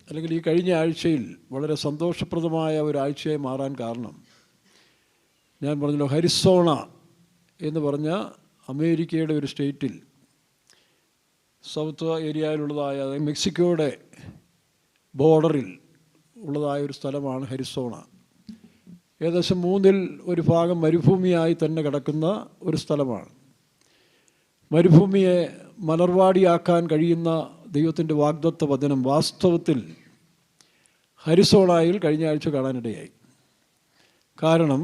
അല്ലെങ്കിൽ ഈ കഴിഞ്ഞ ആഴ്ചയിൽ വളരെ സന്തോഷപ്രദമായ ഒരാഴ്ചയായി മാറാൻ കാരണം, ഞാൻ പറഞ്ഞല്ലോ, ഹരിസോണ എന്ന് പറഞ്ഞ അമേരിക്കയുടെ ഒരു സ്റ്റേറ്റിൽ സൗത്ത് ഏരിയയിലുള്ളതായ, മെക്സിക്കോയുടെ ബോർഡറിൽ ഉള്ളതായ ഒരു സ്ഥലമാണ് ഹരിസോണ. ഏകദേശം 1/3 മരുഭൂമിയായി തന്നെ കിടക്കുന്ന ഒരു സ്ഥലമാണ്. മരുഭൂമിയെ മലർവാടിയാക്കാൻ കഴിയുന്ന ദൈവത്തിൻ്റെ വാഗ്ദത്ത വചനം വാസ്തവത്തിൽ ഹരിസോണയിൽ കഴിഞ്ഞ ആഴ്ച കാണാനിടയായി. കാരണം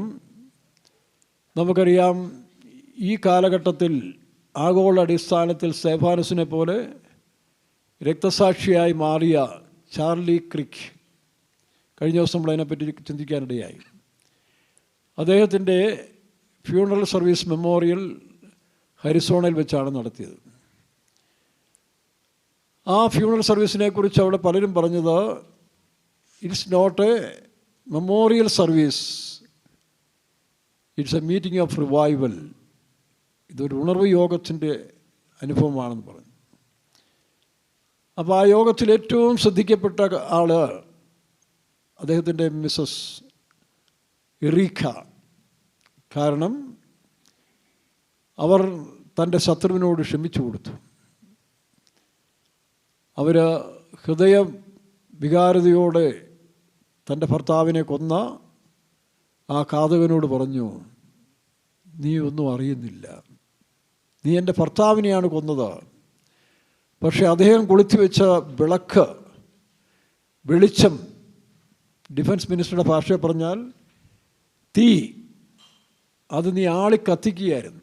നമുക്കറിയാം, ഈ കാലഘട്ടത്തിൽ ആഗോള അടിസ്ഥാനത്തിൽ സ്തേഫാനസിനെ പോലെ രക്തസാക്ഷിയായി മാറിയ ചാർലി ക്രിക്ക്, കഴിഞ്ഞ ദിവസം നമ്മൾ അതിനെപ്പറ്റി ചിന്തിക്കാനിടയായി. അദ്ദേഹത്തിൻ്റെ ഫ്യൂണറൽ സർവീസ് മെമ്മോറിയൽ ഹരിസോണയിൽ വെച്ചാണ് നടത്തിയത്. ആ ഫ്യൂണറൽ സർവീസിനെ കുറിച്ച് അവിടെ പലരും പറഞ്ഞത്, it's not a memorial service, it's a meeting of revival. ഇതൊരു ഉണർവ് യോഗത്തിൻ്റെ അനുഭവമാണെന്ന് പറഞ്ഞു. അപ്പോൾ ആ യോഗത്തിൽ ഏറ്റവും ശ്രദ്ധിക്കപ്പെട്ട ആൾ അദ്ദേഹത്തിൻ്റെ മിസ്സസ് എറീക്ക. കാരണം അവർ തൻ്റെ ശത്രുവിനോട് ക്ഷമിച്ചു കൊടുത്തു. അവർ ഹൃദയ വികാരതയോടെ തൻ്റെ ഭർത്താവിനെ കൊന്ന ആ ഘാതകനോട് പറഞ്ഞു, നീ ഒന്നും അറിയുന്നില്ല, നീ എൻ്റെ ഭർത്താവിനെയാണ് കൊന്നത്. പക്ഷേ അദ്ദേഹം കൊളുത്തി വെച്ച വിളക്ക്, വെളിച്ചം, ഡിഫൻസ് മിനിസ്റ്ററുടെ ഭാഷയിൽ പറഞ്ഞാൽ തീ, അത് നീ കത്തിക്കുകയായിരുന്നു.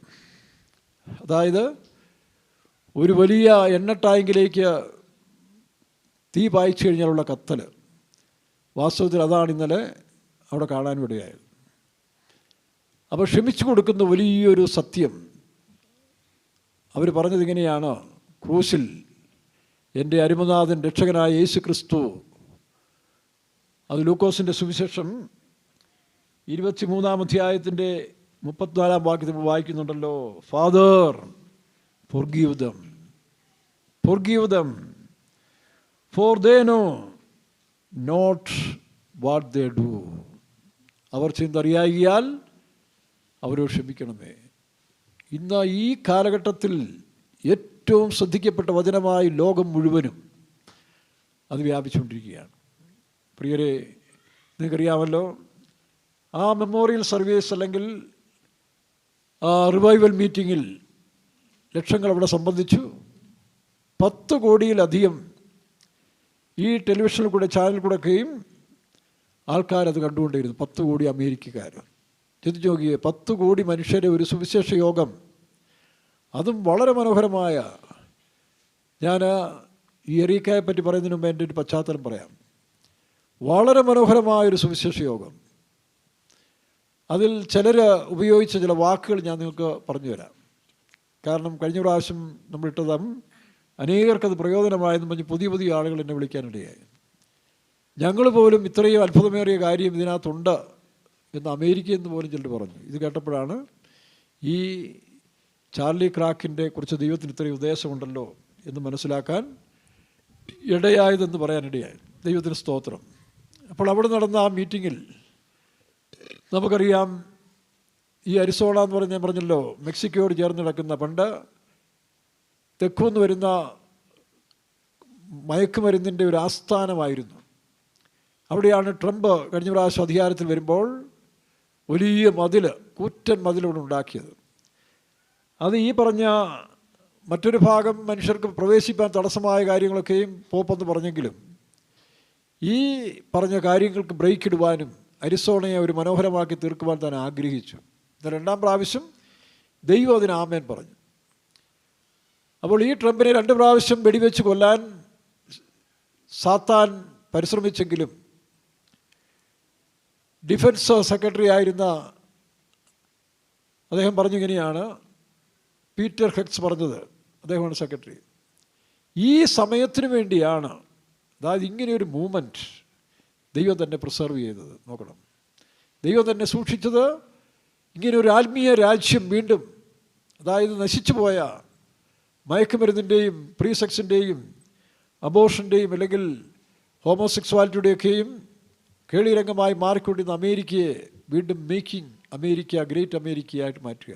അതായത് ഒരു വലിയ എണ്ണ ടാങ്കിലേക്ക് തീ പായിച്ചു കഴിഞ്ഞാലുള്ള കത്തൽ. വാസ്തവത്തിൽ അതാണ് ഇന്നലെ അവിടെ കാണാനിടയായത്. അപ്പോൾ ക്ഷമിച്ചു കൊടുക്കുന്ന വലിയൊരു സത്യം. അവർ പറഞ്ഞതിങ്ങനെയാണ്, ക്രൂശിൽ എൻ്റെ അരുമനാഥൻ രക്ഷകനായ യേശു ക്രിസ്തു, അത് ലൂക്കോസിൻ്റെ സുവിശേഷം 23-ാം അധ്യായത്തിൻ്റെ 34-ാം വാക്യത്തിൽ വായിക്കുന്നുണ്ടല്ലോ, father forgive them for they know not what they do. അവർ ചെയ്തറിയാകിയാൽ അവരോട് ക്ഷമിക്കണമേ. ഇന്ന് ഈ കാലഘട്ടത്തിൽ ഏറ്റവും ശ്രദ്ധിക്കപ്പെട്ട വചനമായി ലോകം മുഴുവനും അത് വ്യാപിച്ചുകൊണ്ടിരിക്കുകയാണ്. പ്രിയരെ, നിങ്ങൾക്കറിയാമല്ലോ, ആ മെമ്മോറിയൽ സർവീസ് അല്ലെങ്കിൽ ആ റിവൈവൽ മീറ്റിങ്ങിൽ ലക്ഷങ്ങൾ അവിടെ സംബന്ധിച്ചു. 10 കോടിയിലധികം ഈ ടെലിവിഷനിൽ കൂടെ, ചാനലിൽ കൂടെയൊക്കെയും ആൾക്കാരത് കണ്ടുകൊണ്ടിരുന്നു. 10 കോടി അമേരിക്കക്കാർ. ചിന്തിച്ചു നോക്കിയേ, 10 കോടി മനുഷ്യരെ ഒരു സുവിശേഷ യോഗം, അതും വളരെ മനോഹരമായ. ഞാൻ ഈ എറീക്കയെ പറ്റി പറയുന്നതിന് മുമ്പ് എൻ്റെ ഒരു പശ്ചാത്തലം പറയാം. വളരെ മനോഹരമായൊരു സുവിശേഷ യോഗം. അതിൽ ചിലർ ഉപയോഗിച്ച ചില വാക്കുകൾ ഞാൻ നിങ്ങൾക്ക് പറഞ്ഞു തരാം. കാരണം കഴിഞ്ഞ പ്രാവശ്യം നമ്മളിട്ടതും അനേകർക്കത് പ്രയോജനമായെന്ന് പറഞ്ഞ് പുതിയ ആളുകൾ എന്നെ വിളിക്കാനിടയായി. ഞങ്ങൾ പോലും ഇത്രയും അത്ഭുതമേറിയ കാര്യം ഇതിനകത്തുണ്ട് എന്ന് അമേരിക്കയിൽ നിന്ന് പോലും ചിലർ പറഞ്ഞു. ഇത് കേട്ടപ്പോഴാണ് ഈ ചാർലി ക്രാക്കിൻ്റെ കുറിച്ച് ദൈവത്തിന് ഇത്രയും ഉദ്ദേശമുണ്ടല്ലോ എന്ന് മനസ്സിലാക്കാൻ ഇടയായതെന്ന് പറയാനിടയായി. ദൈവത്തിന് സ്തോത്രം. അപ്പോൾ അവിടെ നടന്ന ആ മീറ്റിങ്ങിൽ നമുക്കറിയാം, ഈ അരിസോണ എന്ന് പറഞ്ഞ് ഞാൻ പറഞ്ഞല്ലോ, മെക്സിക്കോയോട് ചേർന്ന് കിടക്കുന്ന, പണ്ട് തെക്കുന്ന് വരുന്ന മയക്കുമരുന്നിൻ്റെ ഒരു ആസ്ഥാനമായിരുന്നു. അവിടെയാണ് ട്രംപ് കഴിഞ്ഞ പ്രാവശ്യം അധികാരത്തിൽ വരുമ്പോൾ വലിയ മതിൽ, കൂറ്റൻ മതിലൂടെ ഉണ്ടാക്കിയത്. അത് ഈ പറഞ്ഞ മറ്റൊരു ഭാഗം മനുഷ്യർക്ക് പ്രവേശിക്കാൻ തടസ്സമായ കാര്യങ്ങളൊക്കെയും പോപ്പെന്ന് പറഞ്ഞെങ്കിലും ഈ പറഞ്ഞ കാര്യങ്ങൾക്ക് ബ്രേക്ക് ഇടുവാനും അരിസോണയെ ഒരു മനോഹരമാക്കി തീർക്കുവാൻ താൻ ആഗ്രഹിച്ചു. 2-ാം പ്രാവശ്യം ദൈവം അതിന് ആമേൻ പറഞ്ഞു. അപ്പോൾ ഈ ട്രംപിനെ 2 പ്രാവശ്യം വെടിവെച്ച് കൊല്ലാൻ സാത്താൻ പരിശ്രമിച്ചെങ്കിലും ഡിഫൻസ് സെക്രട്ടറി ആയിരുന്ന അദ്ദേഹം പറഞ്ഞിങ്ങനെയാണ്, പീറ്റർ ഹെക്സ് പറഞ്ഞത്, അദ്ദേഹമാണ് സെക്രട്ടറി, ഈ സമയത്തിന് വേണ്ടിയാണ്, അതായത് ഇങ്ങനെയൊരു മൂവ്മെൻറ്റ് ദൈവം തന്നെ പ്രിസർവ് ചെയ്തത്. നോക്കണം, ദൈവം തന്നെ സൂക്ഷിച്ചത് ഇങ്ങനെ ഒരു ആത്മീയ രാജ്യം വീണ്ടും, അതായത് നശിച്ചു പോയ മയക്കുമരുന്നിൻ്റെയും പ്രീ സെക്സിൻ്റെയും അബോർഷൻ്റെയും അല്ലെങ്കിൽ ഹോമോസെക്സ്വാലിറ്റിയുടെയൊക്കെയും കേളിരംഗമായി മാറിക്കൊണ്ടിരുന്ന അമേരിക്കയെ വീണ്ടും മേക്കിംഗ് അമേരിക്ക ഗ്രേറ്റ് അമേരിക്കയായിട്ട് മാറ്റുക.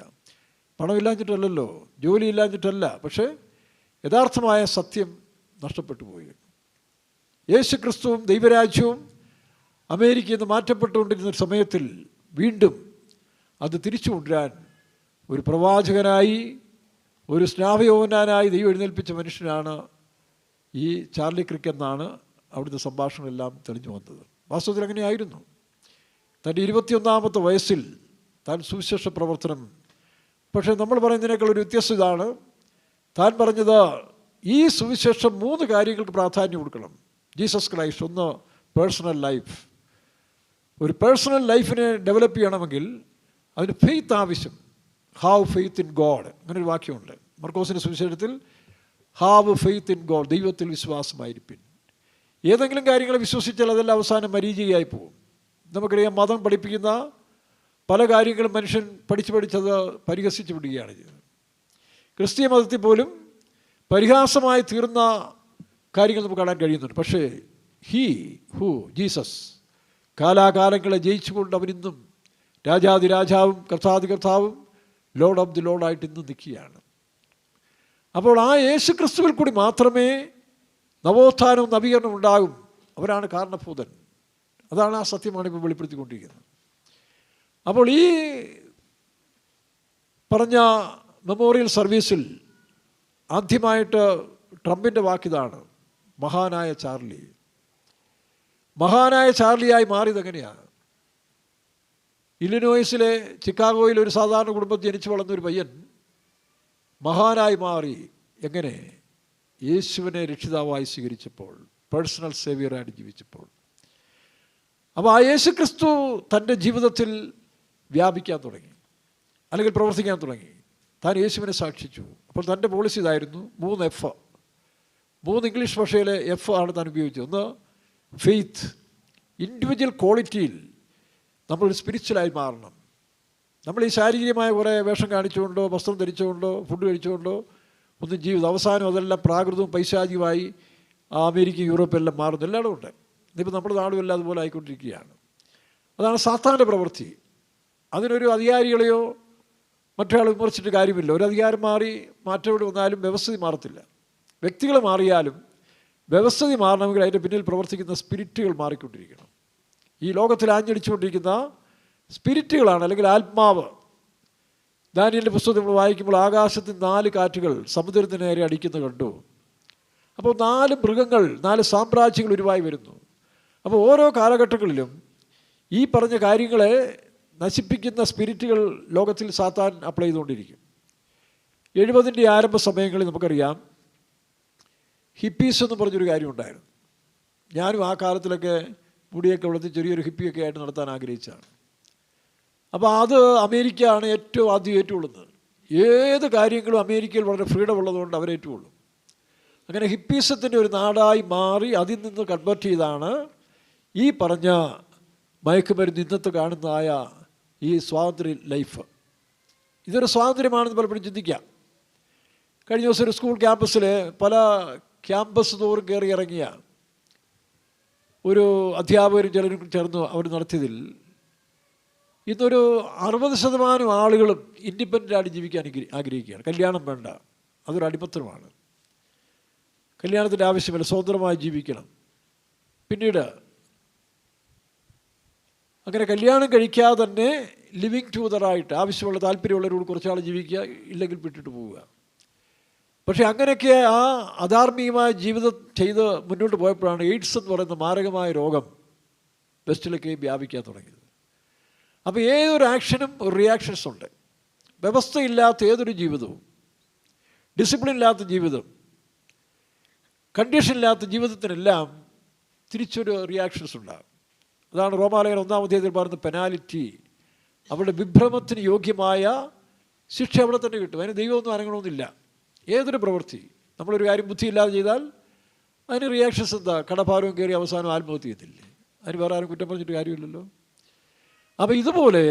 പണമില്ലാഞ്ഞിട്ടല്ലല്ലോ, ജോലിയില്ലാഞ്ഞിട്ടല്ല, പക്ഷേ യഥാർത്ഥമായ സത്യം നഷ്ടപ്പെട്ടു പോയി. യേശു ക്രിസ്തുവും ദൈവരാജ്യവും അമേരിക്കയിൽ നിന്ന് മാറ്റപ്പെട്ടുകൊണ്ടിരുന്ന സമയത്തിൽ വീണ്ടും അത് തിരിച്ചു കൊണ്ടുവരാൻ ഒരു പ്രവാചകനായി, ഒരു സ്നാപയോഹന്നാനായി ദൈവം എഴുന്നേൽപ്പിച്ച മനുഷ്യനാണ് ഈ ചാർലി ക്രിക്ക് എന്നാണ് അവിടുത്തെ സംഭാഷണമെല്ലാം തെളിഞ്ഞു വന്നത്. വാസ്തവത്തിൽ അങ്ങനെയായിരുന്നു. തൻ്റെ 21-ാമത്തെ വയസ്സിൽ താൻ സുവിശേഷ പ്രവർത്തനം, പക്ഷേ നമ്മൾ പറയുന്നതിനേക്കാൾ ഒരു വ്യത്യസ്തത ഇതാണ്. താൻ പറഞ്ഞത് ഈ സുവിശേഷം 3 കാര്യങ്ങൾക്ക് പ്രാധാന്യം കൊടുക്കണം. ജീസസ് ക്രൈസ്റ്റ്, ഒന്ന് പേഴ്സണൽ ലൈഫ്. ഒരു പേഴ്സണൽ ലൈഫിനെ ഡെവലപ്പ് ചെയ്യണമെങ്കിൽ അതിന് ഫെയ്ത്ത് ആവശ്യം. ഹാവ് ഫെയ്ത്ത് ഇൻ ഗോഡ്, അങ്ങനൊരു വാക്യമുണ്ട് മർക്കോസിൻ്റെ സുവിശേഷത്തിൽ. ഹാവ് ഫെയ്ത്ത് ഇൻ ഗോഡ്, ദൈവത്തിൽ വിശ്വാസമായിരിപ്പിൻ. ഏതെങ്കിലും കാര്യങ്ങൾ വിശ്വസിച്ചാൽ അതെല്ലാം അവസാനം മരീചികയായി പോകും. നമുക്കറിയാം, മതം പഠിപ്പിക്കുന്ന പല കാര്യങ്ങളും മനുഷ്യൻ പഠിച്ചത് പരിഹസിച്ച് വിടുകയാണ് ചെയ്തത്. ക്രിസ്തീയ മതത്തിൽ പോലും പരിഹാസമായി തീർന്ന കാര്യങ്ങൾ നമുക്ക് കാണാൻ കഴിയുന്നുണ്ട്. പക്ഷേ ജീസസ് കാലാകാലങ്ങളെ ജയിച്ചുകൊണ്ട് അവനിന്നും രാജാതിരാജാവും കർത്താവും ലോർഡ് ഓഫ് ദി ലോർഡായിട്ട് ഇന്നും നിൽക്കുകയാണ്. അപ്പോൾ ആ യേശു ക്രിസ്തുവിൽ കൂടി മാത്രമേ നവോത്ഥാനവും നവീകരണവും ഉണ്ടാകും. അവരാണ് കാരണഭൂതൻ. അതാണ് ആ സത്യമാണ് ഇപ്പോൾ വെളിപ്പെടുത്തിക്കൊണ്ടിരിക്കുന്നത്. അപ്പോൾ ഈ പറഞ്ഞ മെമ്മോറിയൽ സർവീസിൽ ആദ്യമായിട്ട് ട്രംപിൻ്റെ വാക്കിതാണ്, മഹാനായ ചാർലി. മഹാനായ ചാർലിയായി മാറിയത് എങ്ങനെയാണ്? ഇല്ലിനോയ്സിലെ ചിക്കാഗോയിൽ ഒരു സാധാരണ കുടുംബത്തിൽ ജനിച്ചു വളർന്നൊരു പയ്യൻ മഹാനായി മാറി. എങ്ങനെ? യേശുവിനെ രക്ഷിതാവായി സ്വീകരിച്ചപ്പോൾ, പേഴ്സണൽ സേവിയറായിട്ട് ജീവിച്ചപ്പോൾ. അപ്പോൾ ആ യേശു ക്രിസ്തു തൻ്റെ ജീവിതത്തിൽ വ്യാപിക്കാൻ തുടങ്ങി, അല്ലെങ്കിൽ പ്രവർത്തിക്കാൻ തുടങ്ങി. താൻ യേശുവിനെ സാക്ഷിച്ചു. അപ്പോൾ തൻ്റെ പോളിസി ഇതായിരുന്നു, 3 F. 3 ഇംഗ്ലീഷ് ഭാഷയിലെ F ആണ് താൻ ഉപയോഗിച്ചത്. ഒന്ന് ഫെയ്ത്ത്, ഇൻഡിവിജ്വൽ ക്വാളിറ്റിയിൽ നമ്മളൊരു സ്പിരിച്വലായി മാറണം. നമ്മൾ ഈ ശാരീരികമായ കുറേ വേഷം കാണിച്ചുകൊണ്ടോ വസ്ത്രം ധരിച്ചുകൊണ്ടോ ഫുഡ് കഴിച്ചുകൊണ്ടോ ഒന്നും ജീവിതം അവസാനം അതെല്ലാം പ്രാകൃതവും പൈശാചികമായി അമേരിക്ക യൂറോപ്പെല്ലാം മാറുന്നു. എല്ലായിടും ഉണ്ട്. ഇന്നിപ്പോൾ നമ്മുടെ നാടും എല്ലാം അതുപോലെ ആയിക്കൊണ്ടിരിക്കുകയാണ്. അതാണ് സാത്താൻ്റെ പ്രവൃത്തി. അതിനൊരു അധികാരികളെയോ മറ്റൊരാൾ വിമർശിച്ചിട്ട് കാര്യമില്ല. ഒരു അധികാരം മാറി മാറ്റം ഇവിടെ വന്നാലും വ്യവസ്ഥിതി മാറത്തില്ല. വ്യക്തികൾ മാറിയാലും വ്യവസ്ഥിതി മാറണമെങ്കിൽ അതിൻ്റെ പിന്നിൽ പ്രവർത്തിക്കുന്ന സ്പിരിറ്റുകൾ മാറിക്കൊണ്ടിരിക്കണം. ഈ ലോകത്തിൽ ആഞ്ഞടിച്ചുകൊണ്ടിരിക്കുന്ന സ്പിരിറ്റുകളാണ്, അല്ലെങ്കിൽ ആത്മാവ്. ദാനിയേലിൻ്റെ പുസ്തകം നമ്മൾ വായിക്കുമ്പോൾ ആകാശത്തിൽ 4 കാറ്റുകൾ സമുദ്രത്തിന് നേരെ അടിക്കുന്നത് കണ്ടു. അപ്പോൾ 4 മൃഗങ്ങൾ, 4 സാമ്രാജ്യങ്ങൾ ഉരുവായി വരുന്നു. അപ്പോൾ ഓരോ കാലഘട്ടങ്ങളിലും ഈ പറഞ്ഞ കാര്യങ്ങളെ നശിപ്പിക്കുന്ന സ്പിരിറ്റുകൾ ലോകത്തിൽ സാത്താൻ അപ്ലൈ ചെയ്തുകൊണ്ടിരിക്കും. 70-ൻ്റെ ആരംഭ സമയങ്ങളിൽ നമുക്കറിയാം, ഹിപ്പീസ് എന്ന് പറഞ്ഞൊരു കാര്യം ഉണ്ടായിരുന്നു. ഞാനും ആ കാലത്തിലൊക്കെ മുടിയൊക്കെ വളർത്തി ചെറിയൊരു ഹിപ്പിയൊക്കെ ആയിട്ട് നടത്താൻ ആഗ്രഹിച്ചതാണ്. അപ്പോൾ അത് അമേരിക്കയാണ് ഏറ്റവും ആദ്യം ഏറ്റുകൊള്ളുന്നത്. ഏത് കാര്യങ്ങളും അമേരിക്കയിൽ വളരെ ഫ്രീഡം ഉള്ളതുകൊണ്ട് അവരേറ്റുകൊള്ളും. അങ്ങനെ ഹിപ്പീസത്തിൻ്റെ ഒരു നാടായി മാറി അതിൽ നിന്ന് കൺവേർട്ട് ചെയ്താണ് ഈ പറഞ്ഞ മയക്കുമരുന്ന് ഇന്നത്തെ കാണുന്നതായ ഈ സ്വാതന്ത്ര്യ ലൈഫ്. ഇതൊരു സ്വാതന്ത്ര്യമാണെന്ന് പലപ്പോഴും ചിന്തിക്കാം. കഴിഞ്ഞ ദിവസം ഒരു സ്കൂൾ ക്യാമ്പസിൽ പല ക്യാമ്പസ് തോറും കയറി ഇറങ്ങിയ ഒരു അധ്യാപകരും ചിലരും ചേർന്ന് അവർ നടത്തിയതിൽ ഇന്നൊരു 60% ആളുകളും ഇൻഡിപെൻഡൻ്റായിട്ട് ജീവിക്കാൻ ആഗ്രഹിക്കുകയാണ്. കല്യാണം വേണ്ട, അതൊരു അടിമത്തരമാണ്. കല്യാണത്തിൻ്റെ ആവശ്യമില്ല, സ്വതന്ത്രമായി ജീവിക്കണം. പിന്നീട് അങ്ങനെ കല്യാണം കഴിക്കാതെ തന്നെ ലിവിങ് ടുഗദറായിട്ട് ആവശ്യമുള്ള താല്പര്യമുള്ളവരോട് കുറച്ചാൾ ജീവിക്കുക, ഇല്ലെങ്കിൽ വിട്ടിട്ട് പോവുക. പക്ഷേ അങ്ങനെയൊക്കെ ആ അധാർമികമായ ജീവിതം ചെയ്ത് മുന്നോട്ട് പോയപ്പോഴാണ് എയ്ഡ്സ് എന്ന് പറയുന്ന മാരകമായ രോഗം വെസ്റ്റിലേക്ക് വ്യാപിക്കാൻ തുടങ്ങിയത്. അപ്പോൾ ഏതൊരു ആക്ഷനും ഒരു റിയാക്ഷൻസ് ഉണ്ട്. വ്യവസ്ഥയില്ലാത്ത ഏതൊരു ജീവിതവും, ഡിസിപ്ലിൻ ഇല്ലാത്ത ജീവിതം, കണ്ടീഷൻ ഇല്ലാത്ത ജീവിതത്തിനെല്ലാം തിരിച്ചൊരു റിയാക്ഷൻസ് ഉണ്ടാകും. അതാണ് റോമാലേഖനം 1-ാം അധ്യായത്തിൽ പറയുന്ന പെനാലിറ്റി. അവരുടെ വിഭ്രമത്തിന് യോഗ്യമായ ശിക്ഷ അവിടെ തന്നെ കിട്ടും. അതിന് ദൈവമൊന്നും അനങ്ങണമെന്നില്ല. ഏതൊരു പ്രവൃത്തി നമ്മളൊരു കാര്യം ബുദ്ധിയില്ലാതെ ചെയ്താൽ അതിന് റിയാക്ഷൻസ് എന്താ? കടഭാരവും കയറി അവസാനം ആത്മഹത്യ ചെയ്തില്ലേ? അതിന് വേറെ ആരും കുറ്റം പറഞ്ഞിട്ട് കാര്യമില്ലല്ലോ. അപ്പോൾ ഇതുപോലെ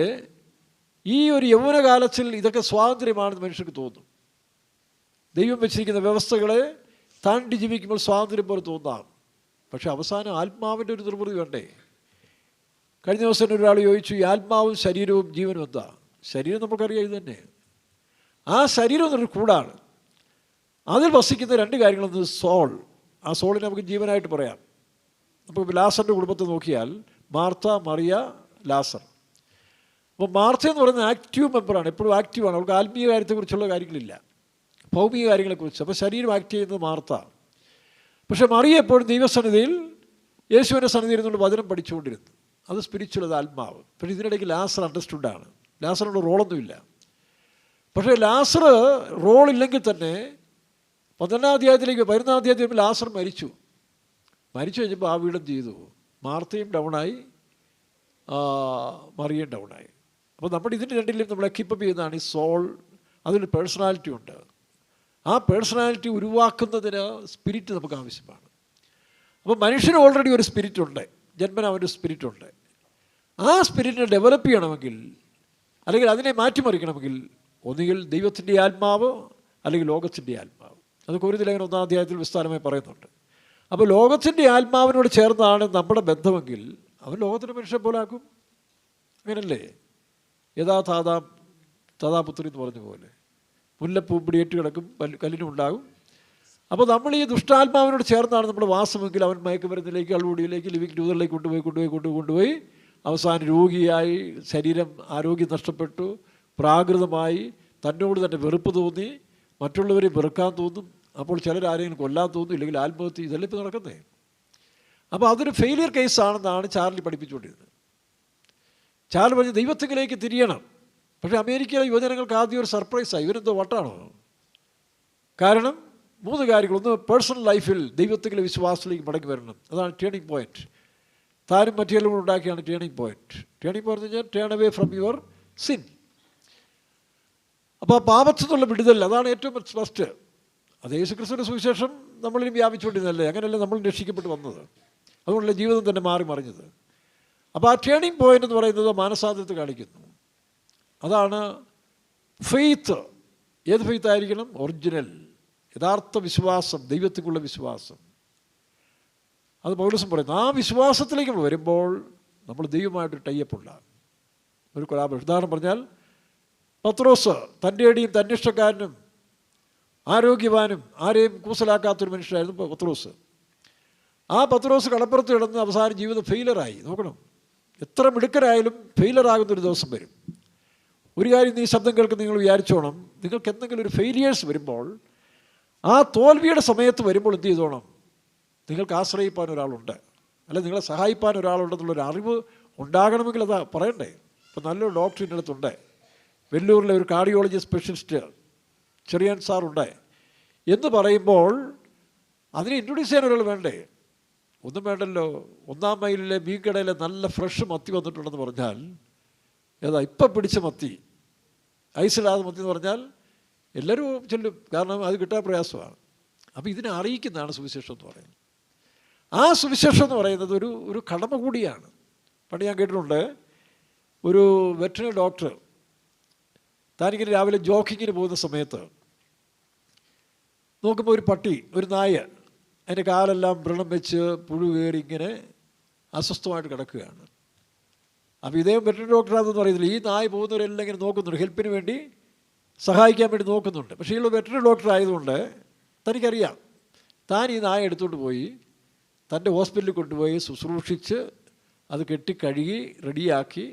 ഈ ഒരു യൗവനകാലത്തിൽ ഇതൊക്കെ സ്വാതന്ത്ര്യമാണെന്ന് മനുഷ്യർക്ക് തോന്നും. ദൈവം വെച്ചിരിക്കുന്ന വ്യവസ്ഥകളെ താണ്ടി ജീവിക്കുമ്പോൾ സ്വാതന്ത്ര്യം പോലെ തോന്നാം. പക്ഷെ അവസാനം ആത്മാവിൻ്റെ ഒരു നിർവൃതി വേണ്ടേ? കഴിഞ്ഞ ദിവസം ഒരാൾ ചോദിച്ചു, ഈ ആത്മാവും ശരീരവും ജീവനും എന്താ? ശരീരം നമുക്കറിയാം ഇത് തന്നെ. ആ ശരീരം എന്നൊരു കൂടാണ്. അതിൽ വസിക്കുന്ന രണ്ട് കാര്യങ്ങളൊന്ന് സോൾ. ആ സോളിനെ നമുക്ക് ജീവനായിട്ട് പറയാം. നമുക്ക് ലാസറിൻ്റെ കുടുംബത്തെ നോക്കിയാൽ മാർത്ത, മറിയ, ലാസർ. അപ്പോൾ മാർത്ത എന്ന് പറയുന്നത് ആക്റ്റീവ് മെമ്പറാണ്, എപ്പോഴും ആക്റ്റീവാണ്. അവൾക്ക് ആത്മീയ കാര്യത്തെക്കുറിച്ചുള്ള കാര്യങ്ങളില്ല, ഭൗമിക കാര്യങ്ങളെക്കുറിച്ച്. അപ്പോൾ ശരീരം ആക്ട് ചെയ്യുന്നത് മാർത്ത. പക്ഷേ മറിയ എപ്പോഴും ദൈവസന്നിധിയിൽ, യേശുവിൻ്റെ സന്നിധിയിൽ നിന്നുള്ള വചനം പഠിച്ചുകൊണ്ടിരുന്നു. അത് സ്പിരിച്വൽ, അത് ആത്മാവ്. പക്ഷേ ഇതിനിടയ്ക്ക് ലാസർ അണ്ടർസ്റ്റുഡാണ്. ലാസറിനുള്ള റോളൊന്നുമില്ല. പക്ഷേ ലാസർ റോളില്ലെങ്കിൽ തന്നെ 11-ാം അധ്യായത്തിലേക്ക് 11-ാം അധ്യായത്തിൽ ലാസർ മരിച്ചു കഴിഞ്ഞപ്പോൾ ആ വീടും ചെയ്തു. മാർത്തയും ഡൗണായി, മറിയയും ഡൗണായി. അപ്പോൾ നമ്മുടെ ഇതിൻ്റെ രണ്ടിലും നമ്മൾ എക്വിപ്പ് ചെയ്യുന്നതാണ് ഈ സോൾ. അതിന് പേഴ്സണാലിറ്റി ഉണ്ട്. ആ പേഴ്സണാലിറ്റി ഉരുവാക്കുന്നതിന് സ്പിരിറ്റ് നമുക്ക് ആവശ്യമാണ്. അപ്പോൾ മനുഷ്യന് ഓൾറെഡി ഒരു സ്പിരിറ്റ് ഉണ്ട്, ജന്മന അവൻ്റെ സ്പിരിറ്റ് ഉണ്ട്. ആ സ്പിരിറ്റിനെ ഡെവലപ്പ് ചെയ്യണമെങ്കിൽ, അല്ലെങ്കിൽ അതിനെ മാറ്റിമറിക്കണമെങ്കിൽ, ഒന്നുകിൽ ദൈവത്തിൻ്റെ ആത്മാവ് അല്ലെങ്കിൽ ലോകത്തിൻ്റെ ആത്മാവ്. അത് കൊരിന്ത്യർ ലേഖനം 1-ാം അധ്യായത്തിൽ വിസ്താരമായി പറയുന്നുണ്ട്. അപ്പോൾ ലോകത്തിൻ്റെ ആത്മാവിനോട് ചേർന്നാണ് നമ്മുടെ ബന്ധമെങ്കിൽ അവൻ ലോകത്തിൻ്റെ മനുഷ്യനെ പോലെ ആക്കും. അങ്ങനല്ലേ? താതാപുത്രി എന്ന് പറഞ്ഞ പോലെ മുല്ലപ്പൂമ്പിടി ഏറ്റ് കിടക്കും, കല്ലിനുണ്ടാകും. അപ്പോൾ നമ്മൾ ഈ ദുഷ്ടാത്മാവിനോട് ചേർന്നാണ് നമ്മുടെ വാസമെങ്കിൽ അവൻ മയക്കുമരുന്നിലേക്ക്, കള്ളുകൂടിയിലേക്ക്, ലിവിങ് ടൂതറിലേക്ക് കൊണ്ടുപോയി അവസാനം രോഗിയായി, ശരീരം ആരോഗ്യം നഷ്ടപ്പെട്ടു, പ്രാകൃതമായി, തന്നോട് തന്നെ വെറുപ്പ് തോന്നി, മറ്റുള്ളവരെ വെറുക്കാൻ തോന്നും. അപ്പോൾ ചിലർ ആരെങ്കിലും കൊല്ലാൻ തോന്നും, ഇല്ലെങ്കിൽ ആത്മഹത്യ. ഇതെല്ലാം ഇപ്പോൾ നടക്കുന്നേ. അപ്പോൾ അതൊരു ഫെയിലിയർ കേസാണെന്നാണ് ചാർലി പഠിപ്പിച്ചുകൊണ്ടിരുന്നത്. ചാർലി പറഞ്ഞ് ദൈവത്തിലേക്ക് തിരിയണം. പക്ഷേ അമേരിക്കയിലെ യുവജനങ്ങൾക്ക് ആദ്യം ഒരു സർപ്രൈസായി, ഇവരെന്തോ വട്ടാണോ? കാരണം 3 കാര്യങ്ങൾ. ഒന്ന്, പേഴ്സണൽ ലൈഫിൽ ദൈവത്തിലെ വിശ്വാസത്തിലേക്ക് മടങ്ങി വരണം. അതാണ് ടേണിംഗ് പോയിൻറ്റ്. താനും മറ്റെല്ലാം കൂടെ ഉണ്ടാക്കിയാണ് ടേണിംഗ് പോയിൻറ്റ്. ടേണിംഗ് പോയിന്റ് എന്ന് പറഞ്ഞാൽ turn away from your sin. അപ്പോൾ ആ പാപത്തിൽ നിന്നുള്ള വിടുതൽ, അതാണ് ഏറ്റവും ഫസ്റ്റ്. അത് യേശുക്രിസ്തുവിൻ്റെ സുവിശേഷം നമ്മളിൽ വ്യാപിച്ചുകൊണ്ടിരുന്നല്ലേ? അങ്ങനെയല്ലേ നമ്മൾ രക്ഷിക്കപ്പെട്ട് വന്നത്. അതുകൊണ്ടല്ലേ ജീവിതം തന്നെ മാറി മറിഞ്ഞത്. അപ്പോൾ ആ ടേണിംഗ് പോയിൻ്റ് എന്ന് പറയുന്നത് മാനസാന്തരത്തെ കാണിക്കുന്നു. അതാണ് ഫെയ്ത്ത്. ഏത് ഫെയ്ത്ത് ആയിരിക്കണം? ഒറിജിനൽ, യഥാർത്ഥ വിശ്വാസം, ദൈവത്തിലുള്ള വിശ്വാസം. അത് പൗലോസും പറയുന്നു. ആ വിശ്വാസത്തിലേക്ക് വരുമ്പോൾ നമ്മൾ ദൈവമായിട്ട് ടൈപ്പുള്ള ഒരു കൊലാബറേഷൻ. ഉദാഹരണം പറഞ്ഞാൽ പത്രോസ് തൻ്റെ അടിയും തന്നിഷ്ടക്കാരനും ആരോഗ്യവാനും ആരെയും കൂസലാക്കാത്തൊരു മനുഷ്യനായിരുന്നു പത്രോസ്. ആ പത്രോസ് കടപ്പുറത്ത് കിടന്ന് അവസാനം ജീവിതം ഫെയിലറായി. നോക്കണം, എത്ര മിടുക്കരായാലും ഫെയിലറാകുന്നൊരു ദിവസം വരും. ഒരു കാര്യം ഈ ശബ്ദം കേൾക്കുന്ന നിങ്ങൾ വിചാരിച്ചോണം, നിങ്ങൾക്ക് എന്തെങ്കിലും ഒരു ഫെയിലിയേഴ്സ് വരുമ്പോൾ, ആ തോൽവിയുടെ സമയത്ത് വരുമ്പോൾ എന്ത് ചെയ്തോണം? നിങ്ങൾക്ക് ആശ്രയിപ്പാൻ ഒരാളുണ്ട്, അല്ലെ നിങ്ങളെ സഹായിപ്പാൻ ഒരാളുണ്ടെന്നുള്ളൊരു അറിവ് ഉണ്ടാകണമെങ്കിൽ അതാ പറയണ്ടേ. ഇപ്പം നല്ലൊരു ഡോക്ടറിൻ്റെ അടുത്തുണ്ട്, വെല്ലൂരിലെ ഒരു കാർഡിയോളജി സ്പെഷ്യലിസ്റ്റ് ചെറിയാൻ സാറുണ്ട് എന്ന് പറയുമ്പോൾ അതിനെ ഇൻട്രൊഡ്യൂസ് ചെയ്യാൻ ഒരാൾ വേണ്ടേ? ഒന്നും വേണ്ടല്ലോ. 1-ാം മൈലിലെ മീൻകടയിലെ നല്ല ഫ്രഷ് മത്തി വന്നിട്ടുണ്ടെന്ന് പറഞ്ഞാൽ, ഏതാ ഇപ്പം പിടിച്ച മത്തി, ഐസിലാതെ മത്തി എന്ന് പറഞ്ഞാൽ എല്ലാവരും ചെല്ലും, കാരണം അത് കിട്ടാൻ പ്രയാസമാണ്. അപ്പോൾ ഇതിനെ അറിയിക്കുന്നതാണ് സുവിശേഷം എന്ന് പറയുന്നത്. ആ സുവിശേഷം എന്ന് പറയുന്നത് ഒരു കടമ കൂടിയാണ്. പണ്ട് ഞാൻ കേട്ടിട്ടുണ്ട്, ഒരു വെറ്ററിനറി ഡോക്ടർ താനിങ്ങനെ രാവിലെ ജോക്കിങ്ങിന് പോകുന്ന സമയത്ത് നോക്കുമ്പോൾ ഒരു പട്ടി, ഒരു നായ, അതിൻ്റെ കാലെല്ലാം വ്രണം വെച്ച് പുഴു കയറി ഇങ്ങനെ അസ്വസ്ഥമായിട്ട് കിടക്കുകയാണ്. അപ്പോൾ ഇതേ വെറ്ററിനറി ഡോക്ടറാണെന്ന് പറയുന്നില്ല. ഈ നായ പോകുന്നവരെല്ലാം ഇങ്ങനെ നോക്കുന്നുണ്ട്, ഹെൽപ്പിന് വേണ്ടി, സഹായിക്കാൻ വേണ്ടി നോക്കുന്നുണ്ട്. പക്ഷേ ഈ വെറ്ററിനറി ഡോക്ടർ ആയതുകൊണ്ട് തനിക്കറിയാം, താൻ ഈ നായ എടുത്തുകൊണ്ട് പോയി തൻ്റെ ഹോസ്പിറ്റലിൽ കൊണ്ടുപോയി ശുശ്രൂഷിച്ച് അത് കെട്ടിക്കഴുകി റെഡിയാക്കി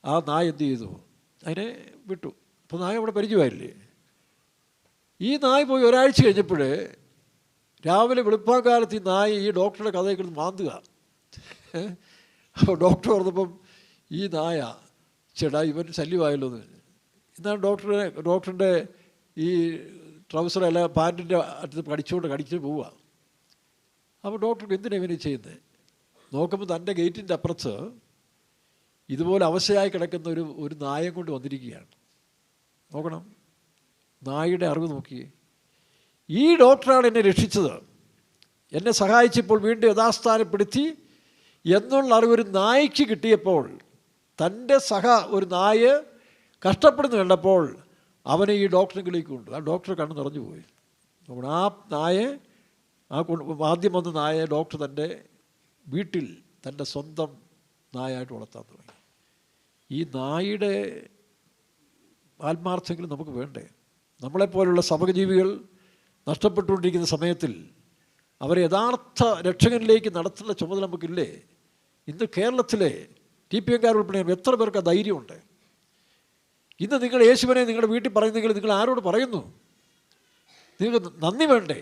ആ നായ എന്ത് ചെയ്തു? അതിനെ വിട്ടു. അപ്പോൾ നായ അവിടെ പരിചയമായില്ലേ? ഈ നായ പോയി ഒരാഴ്ച കഴിഞ്ഞപ്പോൾ രാവിലെ വെളുപ്പാക്കാലത്ത് ഈ നായ ഈ ഡോക്ടറുടെ കഥയൊക്കെ മാന്തുക. അപ്പോൾ ഡോക്ടർ പറഞ്ഞപ്പം ഈ നായ ചേട്ടാ ഇവൻ ശല്യമായല്ലോ എന്ന്. എന്നാണ് ഡോക്ടറിൻ്റെ ഈ ട്രൗസറല്ല പാൻറ്റിൻ്റെ അടുത്ത് കടിച്ച് പോവുക. അപ്പോൾ ഡോക്ടർക്ക് എന്തിനാണ് ഇവന് ചെയ്യുന്നത്? നോക്കുമ്പോൾ തൻ്റെ ഗേറ്റിൻ്റെ അപ്പുറത്ത് ഇതുപോലെ അവശയായി കിടക്കുന്ന ഒരു നായം കൊണ്ട് വന്നിരിക്കുകയാണ്. നോക്കണം, നായയുടെ അറിവ് നോക്കിയേ. ഈ ഡോക്ടറാണ് എന്നെ രക്ഷിച്ചത്, എന്നെ സഹായിച്ചപ്പോൾ വീണ്ടും യഥാസ്ഥാനപ്പെടുത്തി എന്നുള്ള അറിവ് ഒരു നായ്ക്ക് കിട്ടിയപ്പോൾ, തൻ്റെ ഒരു നായ കഷ്ടപ്പെടുന്നു കണ്ടപ്പോൾ അവനെ ഈ ഡോക്ടറിലേക്ക് കൊണ്ടു. ആ ഡോക്ടർ കണ്ണ് നിറഞ്ഞു പോയി. അപ്പോൾ ആ നായെ ആദ്യം വന്ന നായയെ ഡോക്ടർ തൻ്റെ വീട്ടിൽ തൻ്റെ സ്വന്തം നായായിട്ട് വളർത്താൻ തുടങ്ങി. ഈ നായയുടെ ആത്മാർത്ഥമെങ്കിലും നമുക്ക് വേണ്ടേ? നമ്മളെപ്പോലുള്ള സമൂഹജീവികൾ നഷ്ടപ്പെട്ടുകൊണ്ടിരിക്കുന്ന സമയത്തിൽ അവരെ യഥാർത്ഥ രക്ഷകനിലേക്ക് നടത്തുന്ന ചുമതല നമുക്കില്ലേ? ഇന്ന് കേരളത്തിലെ TPM-കാർ ഉൾപ്പെടെ എത്ര പേർക്ക് ആ ധൈര്യമുണ്ട്? ഇന്ന് നിങ്ങൾ യേശുവിനെ നിങ്ങളുടെ വീട്ടിൽ പറയുന്നെങ്കിൽ നിങ്ങൾ ആരോട് പറയുന്നു? നിങ്ങൾക്ക് നന്ദി വേണ്ടേ?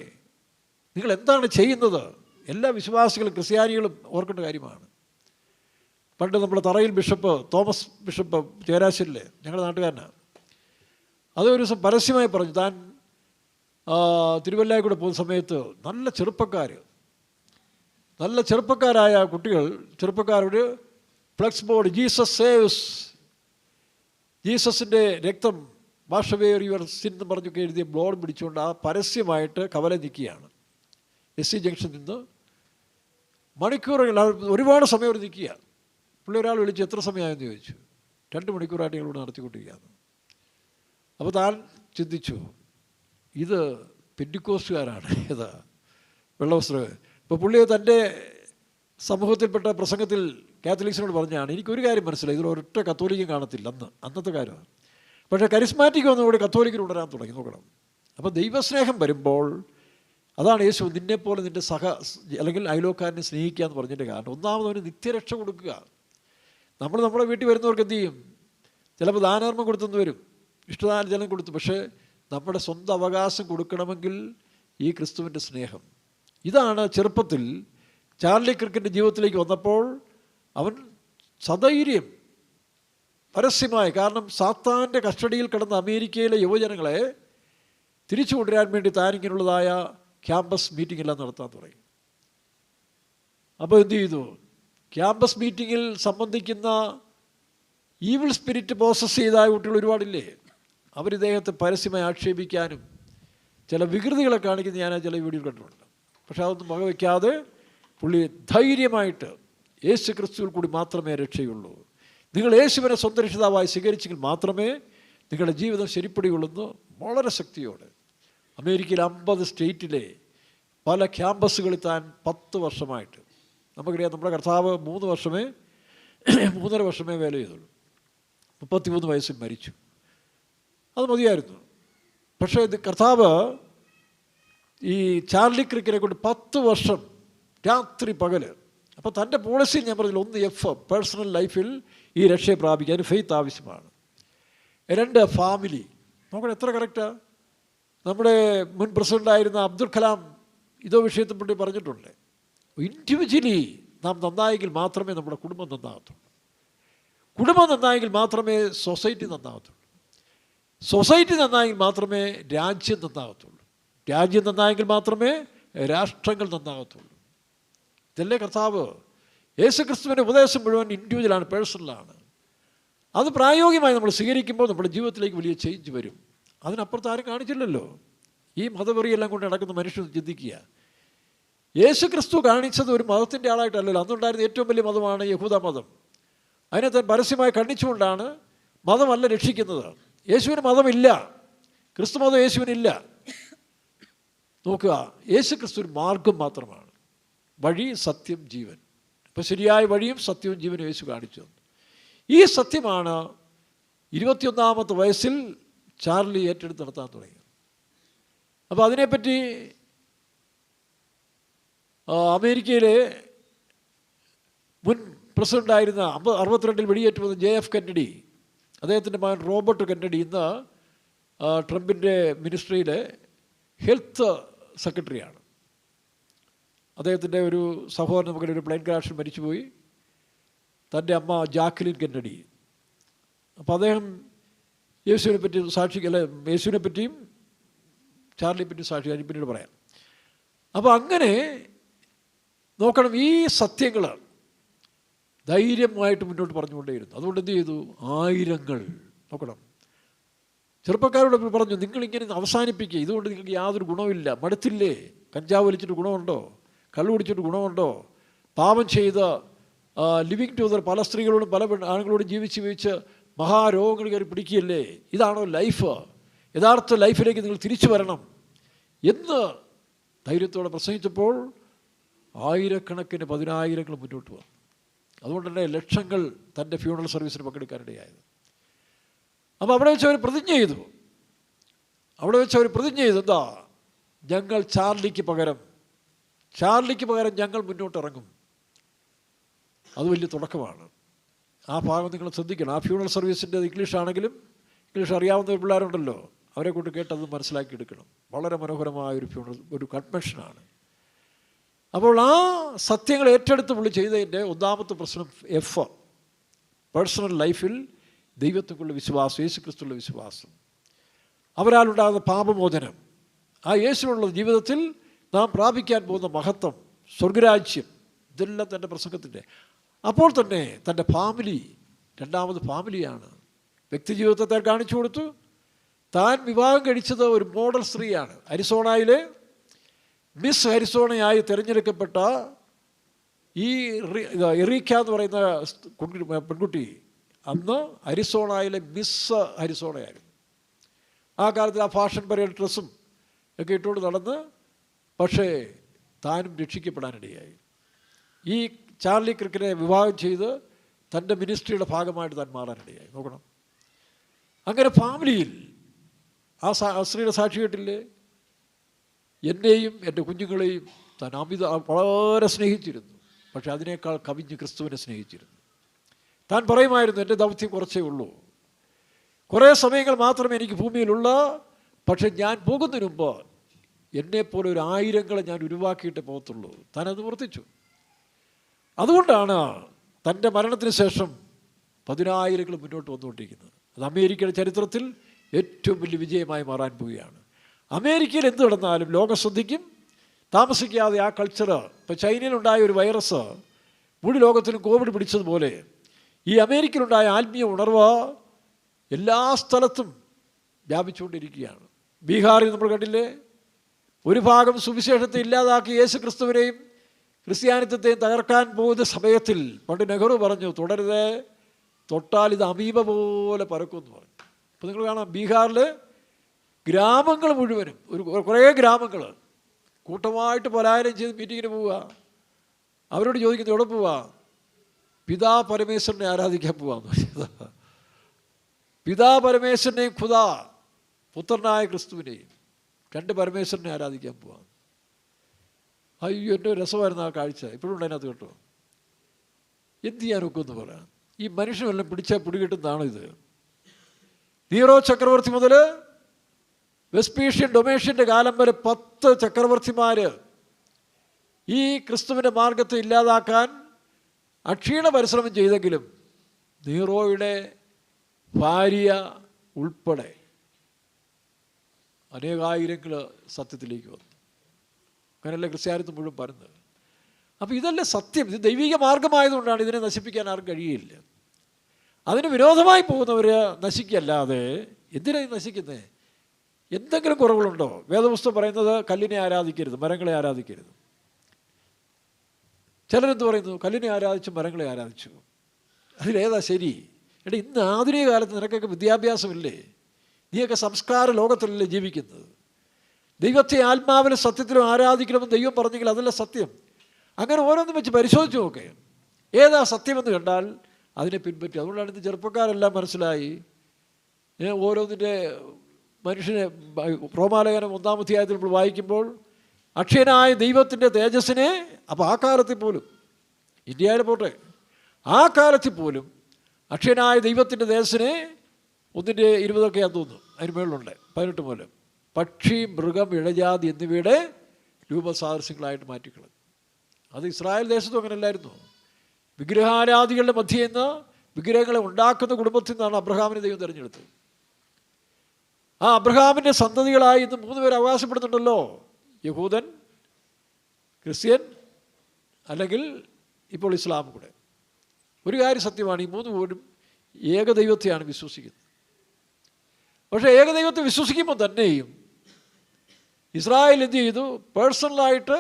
നിങ്ങൾ എന്താണ് ചെയ്യുന്നത്? എല്ലാ വിശ്വാസികളും ക്രിസ്ത്യാനികളും ഓർക്കേണ്ട കാര്യമാണ്. പണ്ട് നമ്മുടെ തറയിൽ ബിഷപ്പ് തോമസ് ബിഷപ്പ് ചേരാശ്ശേരിലെ ഞങ്ങളുടെ നാട്ടുകാരനാണ്. അതൊരു ദിവസം പരസ്യമായി പറഞ്ഞു, താൻ തിരുവല്ലയിൽ കൂടെ പോകുന്ന സമയത്ത് നല്ല ചെറുപ്പക്കാരായ കുട്ടികൾ, ചെറുപ്പക്കാരൊരു ഫ്ലെക്സ് ബോർഡ് ജീസസ് സേവ്സ്, ജീസസിൻ്റെ രക്തം വാഷ് അവേ യുവർ സിൻ എന്ന് പറഞ്ഞൊക്കെ എഴുതിയ ബോർഡ് പിടിച്ചുകൊണ്ട് ആ പരസ്യമായിട്ട് കവല നിൽക്കുകയാണ്. SC ജംഗ്ഷൻ നിന്ന് മണിക്കൂറുകൾ, ഒരുപാട് സമയം അവർ നിൽക്കുക. പുള്ളി ഒരാൾ വിളിച്ച് എത്ര സമയമായെന്ന് ചോദിച്ചു. 2 മണിക്കൂറായിട്ട് ഞങ്ങളിവിടെ നടത്തിക്കൊണ്ടിരിക്കുകയാണ്. അപ്പോൾ താൻ ചിന്തിച്ചു, ഇത് പെന്തിക്കോസ്റ്റുകാരാണ്, ഇത് വെള്ളവസ്ത്രം. ഇപ്പോൾ പുള്ളി തൻ്റെ സമൂഹത്തിൽപ്പെട്ട പ്രസംഗത്തിൽ കാത്തലിക്സിനോട് പറഞ്ഞാണ്, എനിക്കൊരു കാര്യം മനസ്സിലായി, ഇതിലൊരൊറ്റ കത്തോലിക്കും കാണത്തില്ല അന്നത്തെ കാര്യമാണ്. പക്ഷേ കരിസ്മാറ്റിക് വന്നുകൂടി കത്തോലിക്കൽ ഉണരാൻ തുടങ്ങി. നോക്കണം. അപ്പോൾ ദൈവസ്നേഹം വരുമ്പോൾ അതാണ് യേശു നിന്നെപ്പോലെ നിൻ്റെ അല്ലെങ്കിൽ അയലോക്കാരനെ സ്നേഹിക്കുക എന്ന് പറഞ്ഞതിൻ്റെ കാരണം. ഒന്നാമതൊരു നിത്യരക്ഷ കൊടുക്കുക. നമ്മുടെ വീട്ടിൽ വരുന്നവർക്ക് എന്ത് ചെയ്യും? ചിലപ്പോൾ ദാനധർമ്മം കൊടുത്തെന്ന് വരും, ഇഷ്ടദാനം കൊടുത്തു. പക്ഷേ നമ്മുടെ സ്വന്തം അവകാശം കൊടുക്കണമെങ്കിൽ ഈ ക്രിസ്തുവിൻ്റെ സ്നേഹം. ഇതാണ് ചെറുപ്പത്തിൽ ചാർലി കിർക്കിൻ്റെ ജീവിതത്തിലേക്ക് വന്നപ്പോൾ അവൻ സധൈര്യം പരസ്യമായി, കാരണം സാത്താൻ്റെ കസ്റ്റഡിയിൽ കിടന്ന അമേരിക്കയിലെ യുവജനങ്ങളെ തിരിച്ചു കൊണ്ടുവരാൻ വേണ്ടി താനിങ്ങനെയുള്ളതായ ക്യാമ്പസ് മീറ്റിംഗ് എല്ലാം നടത്താൻ തുടങ്ങി. അപ്പോൾ എന്ത് ചെയ്തു? ക്യാമ്പസ് മീറ്റിങ്ങിൽ സംബന്ധിക്കുന്ന ഈവിൾ സ്പിരിറ്റ് പ്രോസസ് ചെയ്തായ കുട്ടികൾ ഒരുപാടില്ലേ, അവരിദ്ദേഹത്തെ പരസ്യമായി ആക്ഷേപിക്കാനും ചില വികൃതികളെ കാണിക്കുന്ന ഞാൻ ചില വീഡിയോ കണ്ടിട്ടുണ്ട്. പക്ഷെ അതൊന്നും വകവയ്ക്കാതെ പുള്ളി ധൈര്യമായിട്ട് യേശു ക്രിസ്തുവിൽ കൂടി മാത്രമേ രക്ഷയുള്ളൂ, നിങ്ങൾ യേശുവിനെ സ്വന്തം രക്ഷിതാവായി സ്വീകരിച്ചെങ്കിൽ മാത്രമേ നിങ്ങളുടെ ജീവിതം ശരിപ്പടിയുള്ളൂ വളരെ ശക്തിയോടെ. അമേരിക്കയിൽ 50 സ്റ്റേറ്റിലെ പല ക്യാമ്പസുകളിൽ താൻ 10 വർഷമായിട്ട്, നമുക്കറിയാം നമ്മുടെ കർത്താവ് 3.5 വർഷമേ വേല ചെയ്തുള്ളൂ. 33 വയസ്സിൽ മരിച്ചു. അത് മതിയായിരുന്നു. പക്ഷേ ഇത് കർത്താവ് ഈ ചാർലി ക്രിക്കിനെ കൊണ്ട് 10 വർഷം രാത്രി പകല്. അപ്പോൾ തൻ്റെ പോളിസിയിൽ ഞാൻ പറഞ്ഞില്ല, 1 പേഴ്സണൽ ലൈഫിൽ ഈ രക്ഷയെ പ്രാപിക്കാൻ ഫെയ്ത്ത് ആവശ്യമാണ്. 2 ഫാമിലി. നോക്കണം എത്ര കറക്റ്റാണ്. നമ്മുടെ മുൻ പ്രസിഡൻ്റായിരുന്ന അബ്ദുൽ കലാം ഇതോ വിഷയത്തെപ്പറ്റി പറഞ്ഞിട്ടുണ്ട്, ഇൻഡിവിജ്വലി നാം നന്നായെങ്കിൽ മാത്രമേ നമ്മുടെ കുടുംബം നന്നാകത്തുള്ളൂ, കുടുംബം നന്നായെങ്കിൽ മാത്രമേ സൊസൈറ്റി നന്നാകത്തുള്ളൂ, സൊസൈറ്റി നന്നായെങ്കിൽ മാത്രമേ രാജ്യം നന്നാകത്തുള്ളൂ, രാജ്യം നന്നായെങ്കിൽ മാത്രമേ രാഷ്ട്രങ്ങൾ നന്നാകത്തുള്ളൂ. ഇതല്ലേ കർത്താവ്. യേശു ക്രിസ്തുവിൻ്റെ ഉപദേശം മുഴുവൻ ഇൻഡിവിജ്വലാണ്, പേഴ്സണലാണ്. അത് പ്രായോഗികമായി നമ്മൾ സ്വീകരിക്കുമ്പോൾ നമ്മുടെ ജീവിതത്തിലേക്ക് വലിയ ചേഞ്ച് വരും. അതിനപ്പുറത്ത് ആരും കാണിച്ചില്ലല്ലോ. ഈ മതവെറിയെല്ലാം കൊണ്ട് നടക്കുന്ന മനുഷ്യൻ ചിന്തിക്കുക, യേശു ക്രിസ്തു കാണിച്ചത് ഒരു മതത്തിൻ്റെ ആളായിട്ടല്ലല്ലോ. അന്നുണ്ടായിരുന്ന ഏറ്റവും വലിയ മതമാണ് യഹൂദ മതം. അതിനെ താൻ പരസ്യമായി ഖണ്ഡിച്ചുകൊണ്ടാണ് മതമല്ല രക്ഷിക്കുന്നത്. യേശുവിന് മതമില്ല, ക്രിസ്തു മതം യേശുവിനില്ല. നോക്കുക, യേശു ക്രിസ്തു ഒരു മാർഗം മാത്രമാണ്, വഴി സത്യം ജീവൻ. അപ്പോൾ ശരിയായ വഴിയും സത്യവും ജീവനും യേശു കാണിച്ചു തന്നു. ഈ സത്യമാണ് 21-ാമത്തെ വയസ്സിൽ ചാർലി ഏറ്റെടുത്ത് നടത്താൻ തുടങ്ങി. അപ്പോൾ അതിനെപ്പറ്റി അമേരിക്കയിലെ മുൻ പ്രസിഡൻ്റായിരുന്ന 62-ൽ വെടിയേറ്റ് വന്ന JF കെന്നഡി, അദ്ദേഹത്തിൻ്റെ മകൻ റോബർട്ട് കെന്നഡി ഇന്ന് ട്രംപിൻ്റെ മിനിസ്ട്രിയിലെ ഹെൽത്ത് സെക്രട്ടറിയാണ്. അദ്ദേഹത്തിൻ്റെ ഒരു സഹോദരൻ നമുക്കൊരു പ്ലെയിൻ ക്രാഷിൽ മരിച്ചുപോയി, തൻ്റെ അമ്മ ജാക്ലിൻ കെന്നഡി. അപ്പോൾ അദ്ദേഹം യേശുവിനെ പറ്റി സാക്ഷിക്കല്ല, യേശുവിനെ പറ്റിയും ചാർലിയെ പറ്റിയും സാക്ഷി ഞാൻ പിന്നീട് പറയാം. അപ്പോൾ അങ്ങനെ നോക്കണം, ഈ സത്യങ്ങൾ ധൈര്യമായിട്ട് മുന്നോട്ട് പറഞ്ഞുകൊണ്ടേയിരുന്നു. അതുകൊണ്ട് എന്ത് ചെയ്തു? ആയിരങ്ങൾ നോക്കണം ചെറുപ്പക്കാരോട് പറഞ്ഞു, നിങ്ങളിങ്ങനെ അവസാനിപ്പിക്കുക, ഇതുകൊണ്ട് നിങ്ങൾക്ക് യാതൊരു ഗുണമില്ല, മടുത്തില്ലേ? കഞ്ചാവ് വലിച്ചിട്ട് ഗുണമുണ്ടോ? കള്ളു കുടിച്ചിട്ട് ഗുണമുണ്ടോ? പാപം ചെയ്ത് ലിവിങ് ടുഗദർ പല സ്ത്രീകളോടും പല ആണുങ്ങളോടും ജീവിച്ച് മഹാരോഗങ്ങൾ കയറി പിടിക്കുകയല്ലേ? ഇതാണോ ലൈഫ്? യഥാർത്ഥ ലൈഫിലേക്ക് നിങ്ങൾ തിരിച്ചു വരണം എന്ന് ധൈര്യത്തോടെ പ്രസംഗിച്ചപ്പോൾ ആയിരക്കണക്കിന് പതിനായിരങ്ങൾ മുന്നോട്ട് വന്നു. അതുകൊണ്ട് തന്നെ ലക്ഷങ്ങൾ തൻ്റെ ഫ്യൂണറൽ സർവീസിന് പങ്കെടുക്കാനിടയായത്. അപ്പോൾ അവിടെ വെച്ച് അവർ പ്രതിജ്ഞ ചെയ്തു. എന്താ, ഞങ്ങൾ ചാർലിക്ക് പകരം ഞങ്ങൾ മുന്നോട്ടിറങ്ങും. അത് വലിയ തുടക്കമാണ്. ആ ഭാഗം നിങ്ങൾ ശ്രദ്ധിക്കണം. ആ ഫ്യൂണറൽ സർവീസിൻ്റെ ഇംഗ്ലീഷാണെങ്കിലും ഇംഗ്ലീഷ് അറിയാവുന്ന പിള്ളേരുണ്ടല്ലോ, അവരെ കൊണ്ട് കേട്ടത് മനസ്സിലാക്കിയെടുക്കണം. വളരെ മനോഹരമായ ഒരു കൺവെൻഷനാണ്. അപ്പോൾ ആ സത്യങ്ങൾ ഏറ്റെടുത്ത് പുള്ളി ചെയ്തതിൻ്റെ ഒന്നാമത്തെ പ്രശ്നം പേഴ്സണൽ ലൈഫിൽ ദൈവത്തിലുള്ള വിശ്വാസം, യേശു ക്രിസ്തുള്ള വിശ്വാസം, അവരാലുണ്ടാകുന്ന പാപമോചനം, ആ യേശുവിനുള്ള ജീവിതത്തിൽ നാം പ്രാപിക്കാൻ പോകുന്ന മഹത്വം, സ്വർഗരാജ്യം, ഇതെല്ലാം തൻ്റെ പ്രസംഗത്തിൻ്റെ. അപ്പോൾ തന്നെ തൻ്റെ ഫാമിലി, രണ്ടാമത് ഫാമിലിയാണ്. വ്യക്തിജീവിതത്തെ കാണിച്ചു കൊടുത്തു. താൻ വിവാഹം കഴിച്ചത് ഒരു മോഡൽ സ്ത്രീയാണ്. അരിസോണയിലെ മിസ് അരിസോണയായി തിരഞ്ഞെടുക്കപ്പെട്ട ഈ എറീക്ക എന്ന് പറയുന്ന പെൺകുട്ടി അന്ന് അരിസോണയിലെ മിസ് അരിസോണയായിരുന്നു. ആ കാലത്ത് ആ ഫാഷൻ പരേഡ് ഡ്രസ്സും ഒക്കെ ഇട്ടുകൊണ്ട് നടന്ന്, പക്ഷേ താനും രക്ഷിക്കപ്പെടാനിടയായി. ഈ ചാർലി ക്രിക്കിനെ വിവാഹം ചെയ്ത് തൻ്റെ മിനിസ്ട്രിയുടെ ഭാഗമായിട്ട് താൻ മാറാനിടയായി. നോക്കണം, അങ്ങനെ ഫാമിലിയിൽ ആ സ്ത്രീയുടെ സാക്ഷി കേട്ടില്ലേ, എന്നെയും എൻ്റെ കുഞ്ഞുങ്ങളെയും താൻ വളരെ സ്നേഹിച്ചിരുന്നു. പക്ഷെ അതിനേക്കാൾ കവിഞ്ഞ് ക്രിസ്തുവിനെ സ്നേഹിച്ചിരുന്നു. താൻ പറയുമായിരുന്നു, എൻ്റെ ദൗത്യം കുറച്ചേ ഉള്ളൂ, കുറേ സമയങ്ങൾ മാത്രമേ എനിക്ക് ഭൂമിയിലുള്ള, പക്ഷെ ഞാൻ പോകുന്നതിന് മുമ്പ് എന്നെപ്പോലെ ഒരു ആയിരങ്ങളെ ഞാൻ ഉരുവാക്കിയിട്ടേ പോകത്തുള്ളൂ. താൻ അത് വർത്തിച്ചു. അതുകൊണ്ടാണ് തൻ്റെ മരണത്തിന് ശേഷം പതിനായിരങ്ങൾ മുന്നോട്ട് വന്നുകൊണ്ടിരിക്കുന്നത്. അത് അമേരിക്കയുടെ ചരിത്രത്തിൽ ഏറ്റവും വലിയ വിജയമായി മാറാൻ പോവുകയാണ്. അമേരിക്കയിൽ എന്ത് നടന്നാലും ലോകം ശ്രദ്ധിക്കും. താമസിക്കാതെ ആ കൾച്ചർ, ഇപ്പോൾ ചൈനയിലുണ്ടായ ഒരു വൈറസ് മുഴു ലോകത്തിലും കോവിഡ് പിടിച്ചതുപോലെ ഈ അമേരിക്കയിലുണ്ടായ ആത്മീയ ഉണർവ് എല്ലാ സ്ഥലത്തും വ്യാപിച്ചുകൊണ്ടിരിക്കുകയാണ്. ബീഹാറിൽ നമ്മൾ കണ്ടില്ലേ, ഒരു ഭാഗം സുവിശേഷത്തെ ഇല്ലാതാക്കി യേശു ക്രിസ്തുവിനെയും ക്രിസ്ത്യാനിത്വത്തെയും തകർക്കാൻ പോകുന്ന സമയത്തിൽ പണ്ട് നെഹ്റു പറഞ്ഞു, തുടരുത്, തൊട്ടാൽ ഇത് അമീബ പോലെ പരക്കുമെന്ന് പറഞ്ഞു. അപ്പോൾ നിങ്ങൾ കാണാം, ബീഹാറിൽ ഗ്രാമങ്ങൾ മുഴുവനും, കുറേ ഗ്രാമങ്ങൾ കൂട്ടമായിട്ട് പലായനം ചെയ്ത് മീറ്റിങ്ങിന് പോവുക. അവരോട് ചോദിക്കുന്നത് എവിടെ പോവുക? പിതാ പരമേശ്വരനെ ആരാധിക്കാൻ പോവാന്ന് പറഞ്ഞത്. പിതാ പരമേശ്വരനെയും ഖുദാ പുത്രനായ ക്രിസ്തുവിനെയും, രണ്ട് പരമേശ്വരനെ ആരാധിക്കാൻ പോവാം. അയ്യോ, എൻ്റെ രസമായിരുന്നു ആ കാഴ്ച. ഇപ്പോഴും ഉണ്ട് അതിനകത്ത് കേട്ടോ. എന്ത് ചെയ്യാനൊക്കെ എന്ന് പറയാം. ഈ മനുഷ്യനെല്ലാം പിടിച്ചാൽ പിടികിട്ടുന്നതാണോ ഇത്? നീറോ ചക്രവർത്തി മുതൽ വെസ്പീഷ്യൻ ഡൊമേഷ്യൻ്റെ കാലം വരെ 10 ചക്രവർത്തിമാർ ഈ ക്രിസ്തുവിൻ്റെ മാർഗത്തെ ഇല്ലാതാക്കാൻ അക്ഷീണ പരിശ്രമം ചെയ്തെങ്കിലും നീറോയുടെ ഭാര്യ ഉൾപ്പെടെ അനേകായിരങ്ങൾ സത്യത്തിലേക്ക് വന്നു. അങ്ങനെയല്ല ക്രിസ്ത്യാനിത്വം മുഴുവൻ പറയുന്നത്. അപ്പോൾ ഇതല്ലേ സത്യം. ഇത് ദൈവിക മാർഗമായതുകൊണ്ടാണ് ഇതിനെ നശിപ്പിക്കാൻ ആർക്കും കഴിയില്ല. അതിന് വിരോധമായി പോകുന്നവർ നശിക്കല്ലാതെ എന്തിനാണ് നശിക്കുന്നത്? എന്തെങ്കിലും കുറവുകളുണ്ടോ? വേദപുസ്തകം പറയുന്നത് കല്ലിനെ ആരാധിക്കരുത്, മരങ്ങളെ ആരാധിക്കരുത്. ചിലരെന്ത് പറയുന്നു? കല്ലിനെ ആരാധിച്ചു, മരങ്ങളെ ആരാധിച്ചു. അതിലേതാ ശരി? എടാ, ഇന്ന് ആധുനിക കാലത്ത് നിനക്കൊക്കെ വിദ്യാഭ്യാസമില്ലേ? നീയൊക്കെ സംസ്കാര ലോകത്തിലല്ലേ ജീവിക്കുന്നത്? ദൈവത്തെ ആത്മാവിലും സത്യത്തിലും ആരാധിക്കണമെന്ന് ദൈവം പറഞ്ഞെങ്കിൽ അതല്ല സത്യം. അങ്ങനെ ഓരോന്നും വെച്ച് പരിശോധിച്ച് നോക്കേ, ഏതാ സത്യമെന്ന് കണ്ടാൽ അതിനെ പിൻപറ്റി. അതുകൊണ്ടാണ് ഇന്ന് ചെറുപ്പക്കാരെല്ലാം മനസ്സിലായി. ഓരോന്നിൻ്റെ മനുഷ്യനെ റോമാലേഖനം 1-ാം അധ്യായത്തിൽ നമ്മൾ വായിക്കുമ്പോൾ അക്ഷയനായ ദൈവത്തിൻ്റെ തേജസ്സിനെ, അപ്പോൾ ആ കാലത്തിൽ പോലും, ഇന്ത്യയിൽ പോട്ടെ, ആ കാലത്തിൽ പോലും അക്ഷയനായ ദൈവത്തിൻ്റെ തേജസ്സിനെ 1:20 തോന്നുന്നു, അതിന് മേളിലുണ്ട് 18 മൂലം പക്ഷി, മൃഗം, ഇഴജാതി എന്നിവയുടെ രൂപസാദൃശ്യങ്ങളായിട്ട് മാറ്റിക്കളഞ്ഞു. അത് ഇസ്രായേൽ ദേശത്തും അങ്ങനെയല്ലായിരുന്നു. വിഗ്രഹാരാധികളുടെ മധ്യയിൽ നിന്ന് വിഗ്രഹങ്ങളെ ഉണ്ടാക്കുന്ന കുടുംബത്തിൽ നിന്നാണ് അബ്രഹാമിനെ ദൈവം തിരഞ്ഞെടുത്തത്. ആ അബ്രഹാമിൻ്റെ സന്തതികളായി ഇന്ന് 3 പേർ അവകാശപ്പെടുന്നുണ്ടല്ലോ, യഹൂദൻ, ക്രിസ്ത്യൻ, അല്ലെങ്കിൽ ഇപ്പോൾ ഇസ്ലാം കൂടെ. ഒരു കാര്യം സത്യമാണ്, ഈ 3 പേരും ഏകദൈവത്തെയാണ് വിശ്വസിക്കുന്നത്. പക്ഷേ ഏകദൈവത്തെ വിശ്വസിക്കുമ്പോൾ തന്നെയും ഇസ്രായേൽ എന്ത് ചെയ്തു? പേഴ്സണലായിട്ട്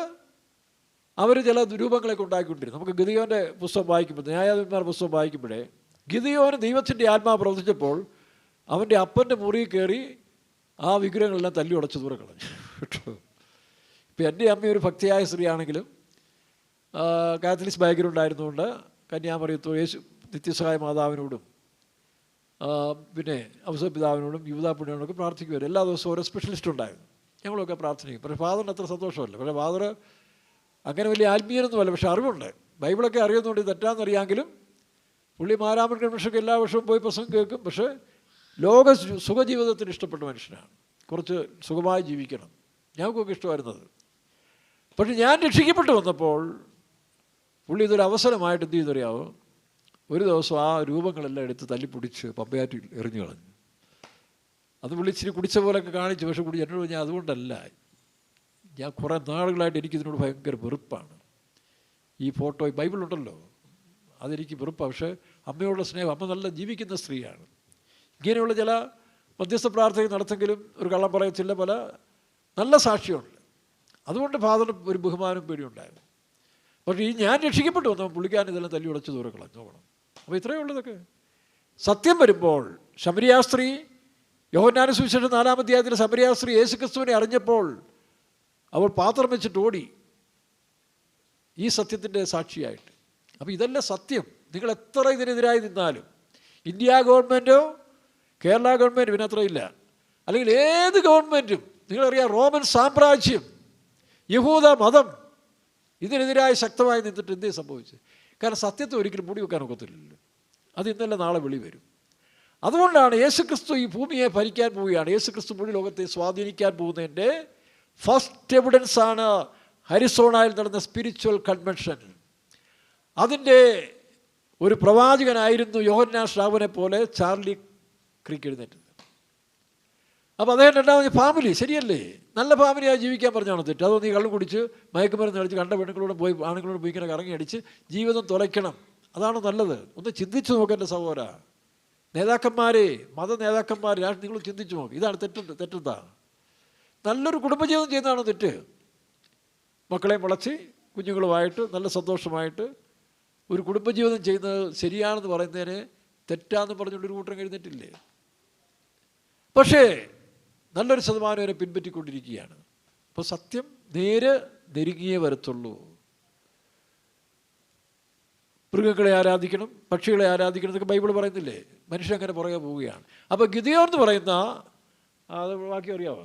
അവർ ചില രൂപങ്ങളൊക്കെ ഉണ്ടാക്കിക്കൊണ്ടിരുന്നു. നമുക്ക് ഗിദിയോൻ്റെ പുസ്തകം വായിക്കുമ്പോൾ, ന്യായാധിപന്മാരുടെ പുസ്തകം വായിക്കുമ്പോഴേ, ഗിദിയോന് ദൈവത്തിൻ്റെ ആത്മാവ് പ്രവർത്തിച്ചപ്പോൾ അവൻ്റെ അപ്പൻ്റെ മുറിയിൽ കയറി ആ വിഗ്രഹങ്ങളെല്ലാം തല്ലി ഉടച്ച് ദൂരെ കളഞ്ഞു കേട്ടോ. ഇപ്പം എൻ്റെ അമ്മ ഒരു ഭക്തിയായ സ്ത്രീയാണെങ്കിലും കാത്തലിക് ബാക്ക്ഗ്രൗണ്ട് ആയിരുന്നുകൊണ്ട് കന്യാമറിയത്തോട് യേശു നിത്യസഹായ മാതാവിനോടും പിന്നെ ഔസപിതാവിനോടും യുവതാപിതാവിനോടൊക്കെ പ്രാർത്ഥിക്കുമായിരുന്നു. എല്ലാ ദിവസവും ഓരോ സ്പെഷ്യലിസ്റ്റ് ഉണ്ടായിരുന്നു. ഞങ്ങളൊക്കെ പ്രാർത്ഥിക്കും. പക്ഷേ ഫാദറിന് അത്ര സന്തോഷമല്ല. പക്ഷേ ഫാദർ അങ്ങനെ വലിയ ആത്മീയനൊന്നുമല്ല, പക്ഷേ അറിവുണ്ട്, ബൈബിളൊക്കെ അറിയുന്നുണ്ട്. തെറ്റാന്നറിയാമെങ്കിലും പുള്ളി മാരാമൻ കൺവെൻഷനൊക്കെ എല്ലാ വർഷവും പോയി പ്രസംഗം കേൾക്കും. പക്ഷേ ലോക സുഖജീവിതത്തിന് ഇഷ്ടപ്പെട്ട മനുഷ്യനാണ്. കുറച്ച് സുഖമായി ജീവിക്കണം, ഞങ്ങൾക്കൊക്കെ ഇഷ്ടമായിരുന്നത്. പക്ഷെ ഞാൻ രക്ഷിക്കപ്പെട്ടു വന്നപ്പോൾ പുള്ളി ഇതൊരു അവസരമായിട്ട് എന്ത് ചെയ്തറിയാവോ, ഒരു ദിവസം ആ രൂപങ്ങളെല്ലാം എടുത്ത് തല്ലിപ്പൊടിച്ച് പമ്പയാറ്റിൽ എറിഞ്ഞു കളഞ്ഞു. അത് വിളിച്ചിരി കുടിച്ച പോലെയൊക്കെ കാണിച്ചു. പക്ഷെ കൂടി എന്നോട് ഞാൻ അതുകൊണ്ടല്ല, ഞാൻ കുറേ നാളുകളായിട്ട് എനിക്കിതിനോട് ഭയങ്കര വെറുപ്പാണ്. ഈ ഫോട്ടോ ബൈബിളുണ്ടല്ലോ, അതെനിക്ക് വെറുപ്പാണ്. പക്ഷേ അമ്മയോടുള്ള സ്നേഹം, അമ്മ നല്ല ജീവിക്കുന്ന സ്ത്രീയാണ്. ഇങ്ങനെയുള്ള ചില മധ്യസ്ഥ പ്രാർത്ഥന നടത്തെങ്കിലും ഒരു കള്ളം പറയത്തില്ല, പല നല്ല സാക്ഷിയുണ്ട്. അതുകൊണ്ട് ഫാദറിന് ഒരു ബഹുമാനം പേടിയുണ്ടായിരുന്നു. പക്ഷേ ഈ ഞാൻ രക്ഷിക്കപ്പെട്ടു വന്നപ്പോൾ പുള്ളിക്കാരൻ ഇതെല്ലാം തല്ലി ഉടച്ച് ദൂരെ കളഞ്ഞു നോക്കണം. അപ്പോൾ ഇത്രയേ ഉള്ളതൊക്കെ സത്യം വരുമ്പോൾ. ശമരിയാസ്ത്രീ യോഹന്നാന്റെ സുവിശേഷം 4-ാം അധ്യായത്തിൽ ശമരിയാസ്ത്രീ യേശുക്രിസ്തുവിനെ അറിഞ്ഞപ്പോൾ അവൾ പാത്രം വെച്ചിട്ട് ഓടി, ഈ സത്യത്തിൻ്റെ സാക്ഷിയായിട്ട്. അപ്പോൾ ഇതല്ല സത്യം. നിങ്ങൾ എത്ര ഇതിനെതിരായി നിന്നാലും, ഇന്ത്യ ഗവൺമെൻറ്റോ കേരള ഗവൺമെൻറ് ഇതിനത്രയില്ല, അല്ലെങ്കിൽ ഏത് ഗവൺമെൻറ്റും, നിങ്ങളറിയാം റോമൻ സാമ്രാജ്യം, യഹൂദ മതം, ഇതിനെതിരായി ശക്തമായി നിന്നിട്ട് എന്തേ സംഭവിച്ചത്? കാരണം സത്യത്തെ ഒരിക്കലും മൂടി വെക്കാൻ ഒക്കത്തില്ലല്ലോ. അത് ഇന്നല്ല നാളെ വെളി വരും. അതുകൊണ്ടാണ് യേശുക്രിസ്തു ഈ ഭൂമിയെ ഭരിക്കാൻ പോവുകയാണ്. യേശുക്രിസ്തു മുഴു ലോകത്തെ സ്വാധീനിക്കാൻ പോകുന്നതിൻ്റെ ഫസ്റ്റ് എവിഡൻസ് ആണ് അരിസോണയിൽ നടന്ന സ്പിരിച്വൽ കൺവെൻഷൻ. അതിൻ്റെ ഒരു പ്രവാചകനായിരുന്നു യോഹന്നാൻ സ്നാപകനെ പോലെ ചാർലി ക്രീക്ക് എഴുന്നേറ്റത്. അപ്പോൾ അദ്ദേഹം രണ്ടാമത് ഫാമിലി ശരിയല്ലേ, നല്ല ഫാമിലിയായി ജീവിക്കാൻ പറഞ്ഞാണ് തെറ്റ്. അതോ നീ കള്ളും കുടിച്ച് മയക്കുമരുന്ന് കളിച്ച് കണ്ട പെണ്ണുങ്ങളോട് പോയി ആണുങ്ങളോട് പോയി ഇങ്ങനെ കറങ്ങി അടിച്ച് ജീവിതം തുലയ്ക്കണം, അതാണ് നല്ലത്? ഒന്ന് ചിന്തിച്ചു നോക്കേണ്ട സഹോദര. നേതാക്കന്മാരെ, മത നേതാക്കന്മാർ, നിങ്ങൾ ചിന്തിച്ചു നോക്ക്, ഇതാണ് തെറ്റെന്താ? നല്ലൊരു കുടുംബജീവിതം ചെയ്യുന്നതാണോ തെറ്റ്? മക്കളെയും വളച്ച് കുഞ്ഞുങ്ങളുമായിട്ട് നല്ല സന്തോഷമായിട്ട് ഒരു കുടുംബജീവിതം ചെയ്യുന്നത് ശരിയാണെന്ന് പറയുന്നതിന് തെറ്റാന്ന് പറഞ്ഞുകൊണ്ടൊരു കൂട്ടം എഴുന്നേറ്റില്ലേ? പക്ഷേ നല്ലൊരു ശതമാനം വരെ പിൻപറ്റിക്കൊണ്ടിരിക്കുകയാണ്. അപ്പോൾ സത്യം നേരെ നെരുങ്ങിയേ വരത്തുള്ളൂ. മൃഗങ്ങളെ ആരാധിക്കണം, പക്ഷികളെ ആരാധിക്കണം എന്നൊക്കെ ബൈബിൾ പറയുന്നില്ലേ? മനുഷ്യൻ അങ്ങനെ പുറകെ പോവുകയാണ്. അപ്പോൾ ഗിദെയോൻ എന്ന് പറയുന്ന, അത് ബാക്കി അറിയാമോ?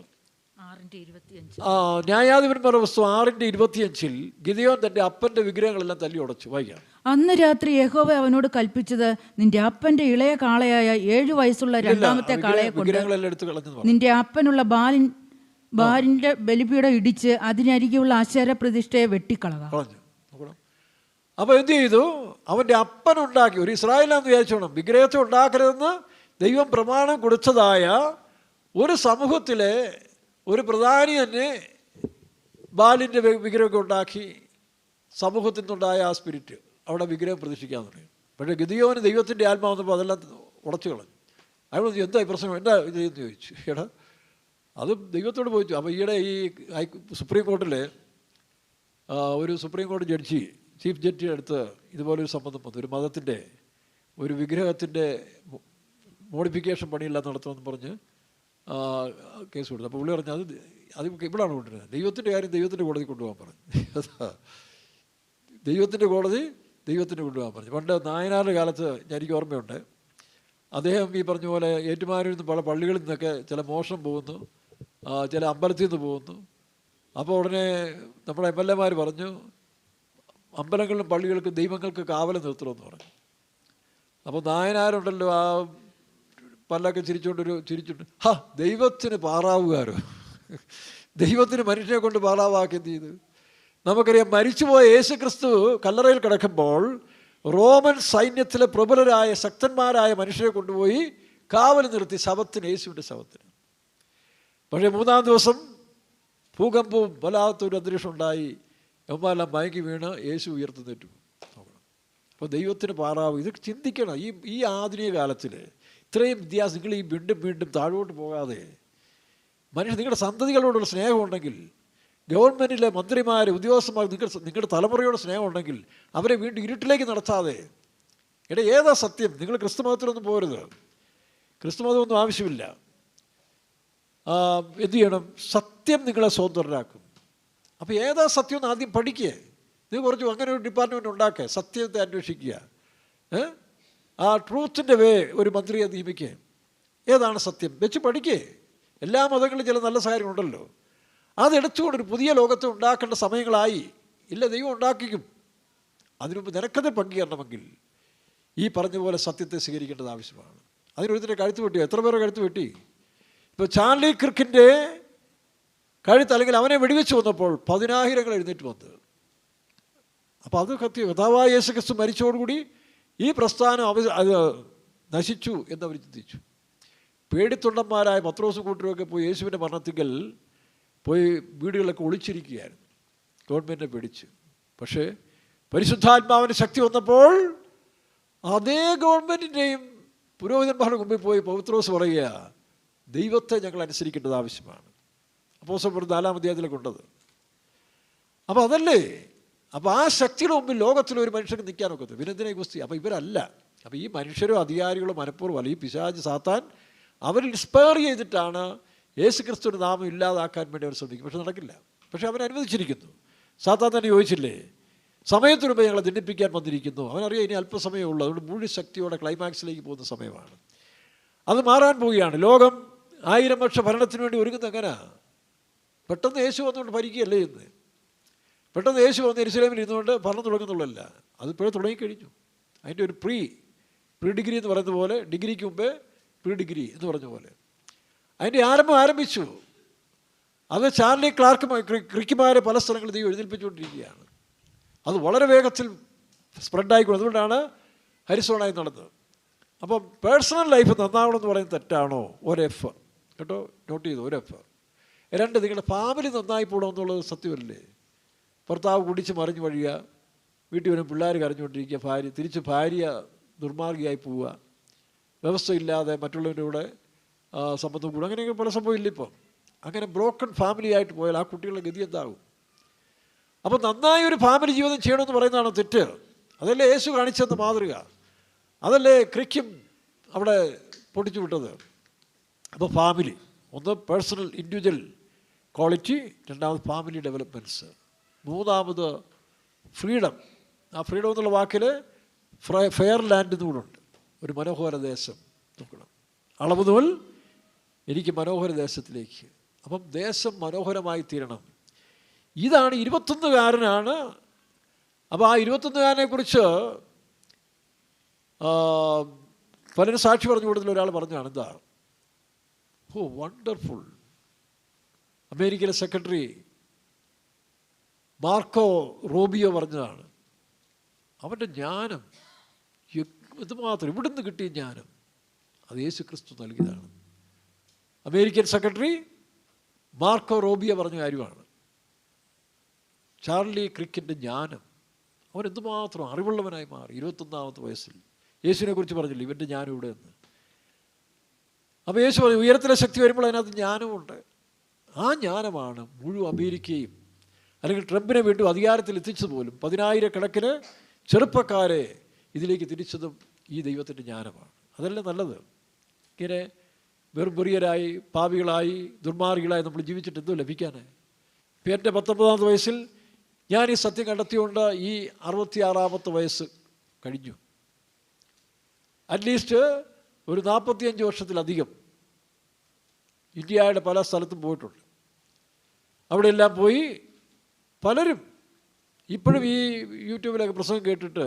ന്യായാധിപന്മാരുടെ പുസ്തകം 6:25 ഗിദെയോൻ തൻ്റെ അപ്പൻ്റെ വിഗ്രഹങ്ങളെല്ലാം തല്ലി ഉടച്ചു. വായിക്കാം. അന്ന് രാത്രി യഹോവ അവനോട് കൽപ്പിച്ചത്, നിന്റെ അപ്പന്റെ ഇളയ കാളയായ 7 വയസ്സുള്ള രണ്ടാമത്തെ കാളയെ കൊണ്ട് നിന്റെ അപ്പനുള്ള ബാലിന്റെ ബലിപീഠം ഇടിച്ച് അതിനരികെയുള്ള ആശാര പ്രതിഷ്ഠയെ വെട്ടിക്കളക. അപ്പോൾ എന്ത് ചെയ്തു? അവൻ്റെ അപ്പനുണ്ടാക്കി, ഒരു ഇസ്രായേലാന്ന് വിചാരിച്ചോണം, വിഗ്രഹത്തെ ഉണ്ടാക്കരുതെന്ന് ദൈവം പ്രമാണം കൊടുത്തതായ ഒരു സമൂഹത്തിലെ ഒരു പ്രധാനി തന്നെ ബാലിൻ്റെ വിഗ്രഹമൊക്കെ ഉണ്ടാക്കി സമൂഹത്തിൽ നിന്നുണ്ടായ ആ സ്പിരിറ്റ് അവിടെ വിഗ്രഹം പ്രതിഷ്ഠിക്കാൻ തുടങ്ങി. പക്ഷേ ഗിദെയോന് ദൈവത്തിൻ്റെ ആത്മാവ് വന്നപ്പോൾ അതെല്ലാം ഉടച്ചു കളഞ്ഞു. അയാൾ എന്താ ഈ പ്രശ്നം, എന്താ ഇതെന്ന് ചോദിച്ചു. എടാ അത് ദൈവത്തോട് പോയിച്ചു. അപ്പോൾ ഈയിടെ ഈ സുപ്രീം കോർട്ടിൽ ഒരു സുപ്രീം കോടതി ജഡ്ജി, ചീഫ് ജഡ്ജിയുടെ അടുത്ത് ഇതുപോലൊരു സംബന്ധം വന്നു. ഒരു മതത്തിൻ്റെ ഒരു വിഗ്രഹത്തിൻ്റെ മോഡിഫിക്കേഷൻ പണിയില്ല നടത്തുമെന്ന് പറഞ്ഞ് കേസ് കൊടുത്തു. അപ്പോൾ പുള്ളി പറഞ്ഞു അത് ഇവിടാണ് കൊണ്ടുവരുന്നത്, ദൈവത്തിൻ്റെ കാര്യം ദൈവത്തിൻ്റെ കോടതി കൊണ്ടുപോകാൻ പറഞ്ഞു. ദൈവത്തിൻ്റെ കോടതി ദൈവത്തിന് കൊണ്ടുപോകാൻ പറഞ്ഞു. പണ്ട് നായനാരുടെ കാലത്ത് എനിക്ക് ഓർമ്മയുണ്ട്, അദ്ദേഹം ഈ പറഞ്ഞ പോലെ ഏറ്റുമാനൂരിൽ നിന്ന് പല പള്ളികളിൽ നിന്നൊക്കെ ചില മോഷണം പോകുന്നു, ചില അമ്പലത്തിൽ നിന്ന് പോകുന്നു. അപ്പോൾ ഉടനെ നമ്മുടെ MLA പറഞ്ഞു, അമ്പലങ്ങളിലും പള്ളികൾക്കും ദൈവങ്ങൾക്ക് കാവൽ നിർത്തണമെന്ന് പറഞ്ഞു. അപ്പോൾ നായനാരുണ്ടല്ലോ, ആ പല്ലൊക്കെ ചിരിച്ചുകൊണ്ട് ദൈവത്തിന് പാറാവുകാരോ, ദൈവത്തിന് മനുഷ്യനെ കൊണ്ട് പാറാവാക്കി എന്ത് ചെയ്തു? നമുക്കറിയാം, മരിച്ചുപോയ യേശുക്രിസ്തു കല്ലറയിൽ കിടക്കുമ്പോൾ റോമൻ സൈന്യത്തിലെ പ്രബലരായ ശക്തന്മാരായ മനുഷ്യരെ കൊണ്ടുപോയി കാവൽ നിർത്തി ശവത്തിന്, യേശുവിൻ്റെ ശവത്തിന്. പക്ഷേ 3-ാം ദിവസം ഭൂകമ്പവും വല്ലാത്തൊരു അന്തരീക്ഷം ഉണ്ടായി, എല്ലാം മയങ്ങി വീണ് യേശു ഉയർത്തുന്നേറ്റു. അപ്പോൾ ദൈവത്തിന് പാറാവും. ഇത് ചിന്തിക്കണം. ഈ ആധുനിക കാലത്തിൽ ഇത്രയും വ്യത്യാസം, നിങ്ങൾ ഈ വീണ്ടും താഴോട്ട് പോകാതെ മനുഷ്യൻ, നിങ്ങളുടെ സന്തതികളോടുള്ള സ്നേഹമുണ്ടെങ്കിൽ, ഗവൺമെൻറ്റിലെ മന്ത്രിമാർ, ഉദ്യോഗസ്ഥന്മാർ, നിങ്ങളുടെ തലമുറയോട് സ്നേഹമുണ്ടെങ്കിൽ അവരെ വീണ്ടും ഇരുട്ടിലേക്ക് നടത്താതെ, ഏതാ സത്യം? നിങ്ങൾ ക്രിസ്തുമതത്തിലൊന്നും പോരുത്, ക്രിസ്തുമതമൊന്നും ആവശ്യമില്ല. എന്തു ചെയ്യണം? സത്യം നിങ്ങളെ സ്വതന്ത്രരാക്കും. അപ്പോൾ ഏതാ സത്യം എന്ന് ആദ്യം പഠിക്കുക. നിങ്ങൾ കുറച്ച് അങ്ങനെ ഒരു ഡിപ്പാർട്ട്മെൻറ്റ് ഉണ്ടാക്കുക, സത്യത്തെ അന്വേഷിക്കുക. ആ ട്രൂത്തിൻ്റെ ഒരു മന്ത്രിയെ നിയമിക്കുക. ഏതാണ് സത്യം വെച്ച് പഠിക്കുക. എല്ലാ മതങ്ങളിലും ചില നല്ല കാര്യങ്ങളുണ്ടല്ലോ, അതെടുത്തുകൊണ്ടൊരു പുതിയ ലോകത്തെ ഉണ്ടാക്കേണ്ട സമയങ്ങളായി. ഇല്ല, ദൈവം ഉണ്ടാക്കിക്കും. അതിനുമുമ്പ് നിനക്കത് പങ്കുചേരണമെങ്കിൽ ഈ പറഞ്ഞ പോലെ സത്യത്തെ സ്വീകരിക്കേണ്ടത് ആവശ്യമാണ്. അതിനൊരുത്തിൻ്റെ കഴുത്ത് വെട്ടിയോ? എത്ര പേരെ കഴുത്ത് വെട്ടി? ഇപ്പോൾ ചാർലി ക്രിക്കിൻ്റെ കഴുത്ത്, അല്ലെങ്കിൽ അവനെ വെടിവെച്ച് വന്നപ്പോൾ 10,000 എഴുന്നേറ്റ് വന്നത്. അപ്പോൾ അത് കർത്താവായ യേശുക്രിസ്തു മരിച്ചതോടുകൂടി ഈ പ്രസ്ഥാനം അത് നശിച്ചു എന്നവർ ചിന്തിച്ചു. പേടിത്തൊണ്ടന്മാരായ പത്രോസും കൂട്ടരൊക്കെ പോയി യേശുവിൻ്റെ മരണത്തിങ്കൽ പോയി വീടുകളിലൊക്കെ ഒളിച്ചിരിക്കുകയായിരുന്നു, ഗവൺമെൻറ്റിനെ പേടിച്ച്. പക്ഷേ പരിശുദ്ധാത്മാവിൻ്റെ ശക്തി വന്നപ്പോൾ അതേ ഗവൺമെൻറ്റിൻ്റെയും പുരോഹിതന്മാരുടെ മുമ്പിൽ പോയി പത്രോസ് പറയുക, ദൈവത്തെ ഞങ്ങൾ അനുസരിക്കേണ്ടത് ആവശ്യമാണ്. അപ്പോസ്തലർ 4-ാം അധ്യായത്തിലൊക്കെ ഉണ്ടത്. അപ്പോൾ അതല്ലേ, അപ്പോൾ ആ ശക്തിയുടെ മുമ്പിൽ ലോകത്തിലൊരു മനുഷ്യർക്ക് നിൽക്കാനൊക്കത്ത്. പിന്നെ ഗുസ്തി. അപ്പോൾ ഇവരല്ല. അപ്പോൾ ഈ മനുഷ്യരോ അധികാരികളോ മനഃപൂർവ്വം, ഈ പിശാച് സാത്താൻ അവർ ഇൻസ്പയർ ചെയ്തിട്ടാണ് യേശുക്രിസ്തുവിൻ്റെ നാമം ഇല്ലാതാക്കാൻ വേണ്ടി അവർ ശ്രമിക്കും. പക്ഷെ നടക്കില്ല. പക്ഷെ അവൻ അനുവദിച്ചിരിക്കുന്നു. സാത്താൻ തന്നെ ചോദിച്ചില്ലേ, സമയത്തിന് മുമ്പ് ഞങ്ങളെ ദണ്ഡിപ്പിക്കാൻ വന്നിരിക്കുന്നു. അവനറിയാം ഇനി അല്പസമയമേ ഉള്ളൂ, അതുകൊണ്ട് മുഴുവൻ ശക്തിയോടെ ക്ലൈമാക്സിലേക്ക് പോകുന്ന സമയമാണ്. അത് മാറാൻ പോവുകയാണ്. ലോകം 1000 വർഷ ഭരണത്തിന് വേണ്ടി ഒരുങ്ങുന്നത് എങ്ങനെയാ? പെട്ടെന്ന് യേശു വന്നുകൊണ്ട് ഭരിക്കുകയല്ലേ ഇന്ന്. പെട്ടെന്ന് യേശു വന്ന് യെരുശലേമിൽ ഇരുന്നുകൊണ്ട് ഭരണം തുടങ്ങുന്നുള്ളല്ല, അതിപ്പോഴേ തുടങ്ങിക്കഴിഞ്ഞു. അതിൻ്റെ ഒരു പ്രീ ഡിഗ്രി എന്ന് പറയുന്ന പോലെ, ഡിഗ്രിക്ക് മുമ്പേ പ്രീ ഡിഗ്രി എന്ന് പറഞ്ഞ പോലെ അതിൻ്റെ ആരംഭം ആരംഭിച്ചു. അത് ചാർലി ക്രിക്കുമാരെ പല സ്ഥലങ്ങളിൽ ദൈവം എഴുന്നേൽപ്പിച്ചുകൊണ്ടിരിക്കുകയാണ്. അത് വളരെ വേഗത്തിൽ സ്പ്രെഡായിക്കൊണ്ട്, അതുകൊണ്ടാണ് ഹരിസോണായി നടന്നത്. അപ്പം പേഴ്സണൽ ലൈഫ് നന്നാവണമെന്ന് പറയുന്നത് തെറ്റാണോ? ഒരെഫ് കേട്ടോ, നോട്ട് ചെയ്തു, ഒരെഫ്. 2, നിങ്ങളുടെ ഫാമിലി നന്നായി പോകണമെന്നുള്ളത് സത്യമല്ലേ? ഭർത്താവ് കുടിച്ച് മറിഞ്ഞു വഴിയുക, വീട്ടിൽ വരും പിള്ളേർ കരഞ്ഞുകൊണ്ടിരിക്കുക, ഭാര്യ ദുർമാർഗിയായി പോവുക, വ്യവസ്ഥയില്ലാതെ മറ്റുള്ളവരുടെ കൂടെ സംബന്ധം കൂടുക, അങ്ങനെയൊക്കെ പല സംഭവം ഇല്ല ഇപ്പം. അങ്ങനെ ബ്രോക്കൺ ഫാമിലി ആയിട്ട് പോയാൽ ആ കുട്ടികളുടെ ഗതി എന്താകും? അപ്പോൾ നന്നായി ഒരു ഫാമിലി ജീവിതം ചെയ്യണമെന്ന് പറയുന്നതാണ് തെറ്റ്. അതല്ലേ യേശു കാണിച്ചെന്ന മാതൃക, അതല്ലേ ക്രിക്കും അവിടെ പൊട്ടിച്ചു വിട്ടത്. അപ്പോൾ ഫാമിലി ഒന്ന്, പേഴ്സണൽ ഇൻഡിവിജ്വൽ ക്വാളിറ്റി. 2ാമത് ഫാമിലി ഡെവലപ്മെൻറ്റ്സ്. 3ാമത് ഫ്രീഡം. ആ ഫ്രീഡം എന്നുള്ള വാക്കിൽ ഫെയർ ലാൻഡ് എന്നുകൂടുണ്ട്. ഒരു മനോഹര ദേശം നോക്കണം. അളവ് മുതൽ എനിക്ക് മനോഹര ദേശത്തിലേക്ക്. അപ്പം ദേശം മനോഹരമായി തീരണം. ഇതാണ് 21-കാരനാണ്. അപ്പോൾ ആ 21-കാരനെക്കുറിച്ച് പലരും സാക്ഷി പറഞ്ഞു കൂടുതൽ ഒരാൾ പറഞ്ഞാണ്, എന്താ, ഓ വണ്ടർഫുൾ. അമേരിക്കയിലെ സെക്രട്ടറി മാർക്കോ റൂബിയോ പറഞ്ഞതാണ്, അവൻ്റെ ജ്ഞാനം എന്തുമാത്രം, ഇവിടുന്ന് കിട്ടിയ ജ്ഞാനം അത് യേശു ക്രിസ്തു നൽകിയതാണ്. അമേരിക്കൻ സെക്രട്ടറി മാർക്കോ റൂബിയോ പറഞ്ഞ കാര്യമാണ്. ചാർലി ക്രിക്കിൻ്റെ ജ്ഞാനം, അവൻ എന്തുമാത്രം അറിവുള്ളവനായി മാറി 21-ാമത്തെ വയസ്സിൽ. യേശുവിനെ കുറിച്ച് പറഞ്ഞില്ല, ഇവൻ്റെ ജ്ഞാനം ഇവിടെ നിന്ന്. അപ്പോൾ യേശു പറഞ്ഞു, ഉയരത്തിലെ ശക്തി വരുമ്പോൾ അതിനകത്ത് ജ്ഞാനമുണ്ട്. ആ ജ്ഞാനമാണ് മുഴുവൻ അമേരിക്കയും, അല്ലെങ്കിൽ ട്രംപിനെ വീണ്ടും അധികാരത്തിൽ എത്തിച്ചത് പോലും 10,000 ചെറുപ്പക്കാരെ ഇതിലേക്ക് തിരിച്ചതും ഈ ദൈവത്തിൻ്റെ ജ്ഞാനമാണ്. അതല്ലേ നല്ലത്. ഇങ്ങനെ വെറുബെറിയരായി, പാപികളായി, ദുർമാർഗികളായി നമ്മൾ ജീവിച്ചിട്ട് എന്തോ ലഭിക്കാനായി? ഇപ്പം എൻ്റെ 19-ാമത്തെ വയസ്സിൽ ഞാൻ ഈ സത്യം കണ്ടെത്തിക്കൊണ്ട് ഈ 66-ാമത്തെ വയസ്സ് കഴിഞ്ഞു. അറ്റ്ലീസ്റ്റ് ഒരു 45 വർഷത്തിലധികം ഇന്ത്യയുടെ പല സ്ഥലത്തും പോയിട്ടുണ്ട്. അവിടെയെല്ലാം പോയി പലരും ഇപ്പോഴും ഈ യൂട്യൂബിലൊക്കെ പ്രസംഗം കേട്ടിട്ട്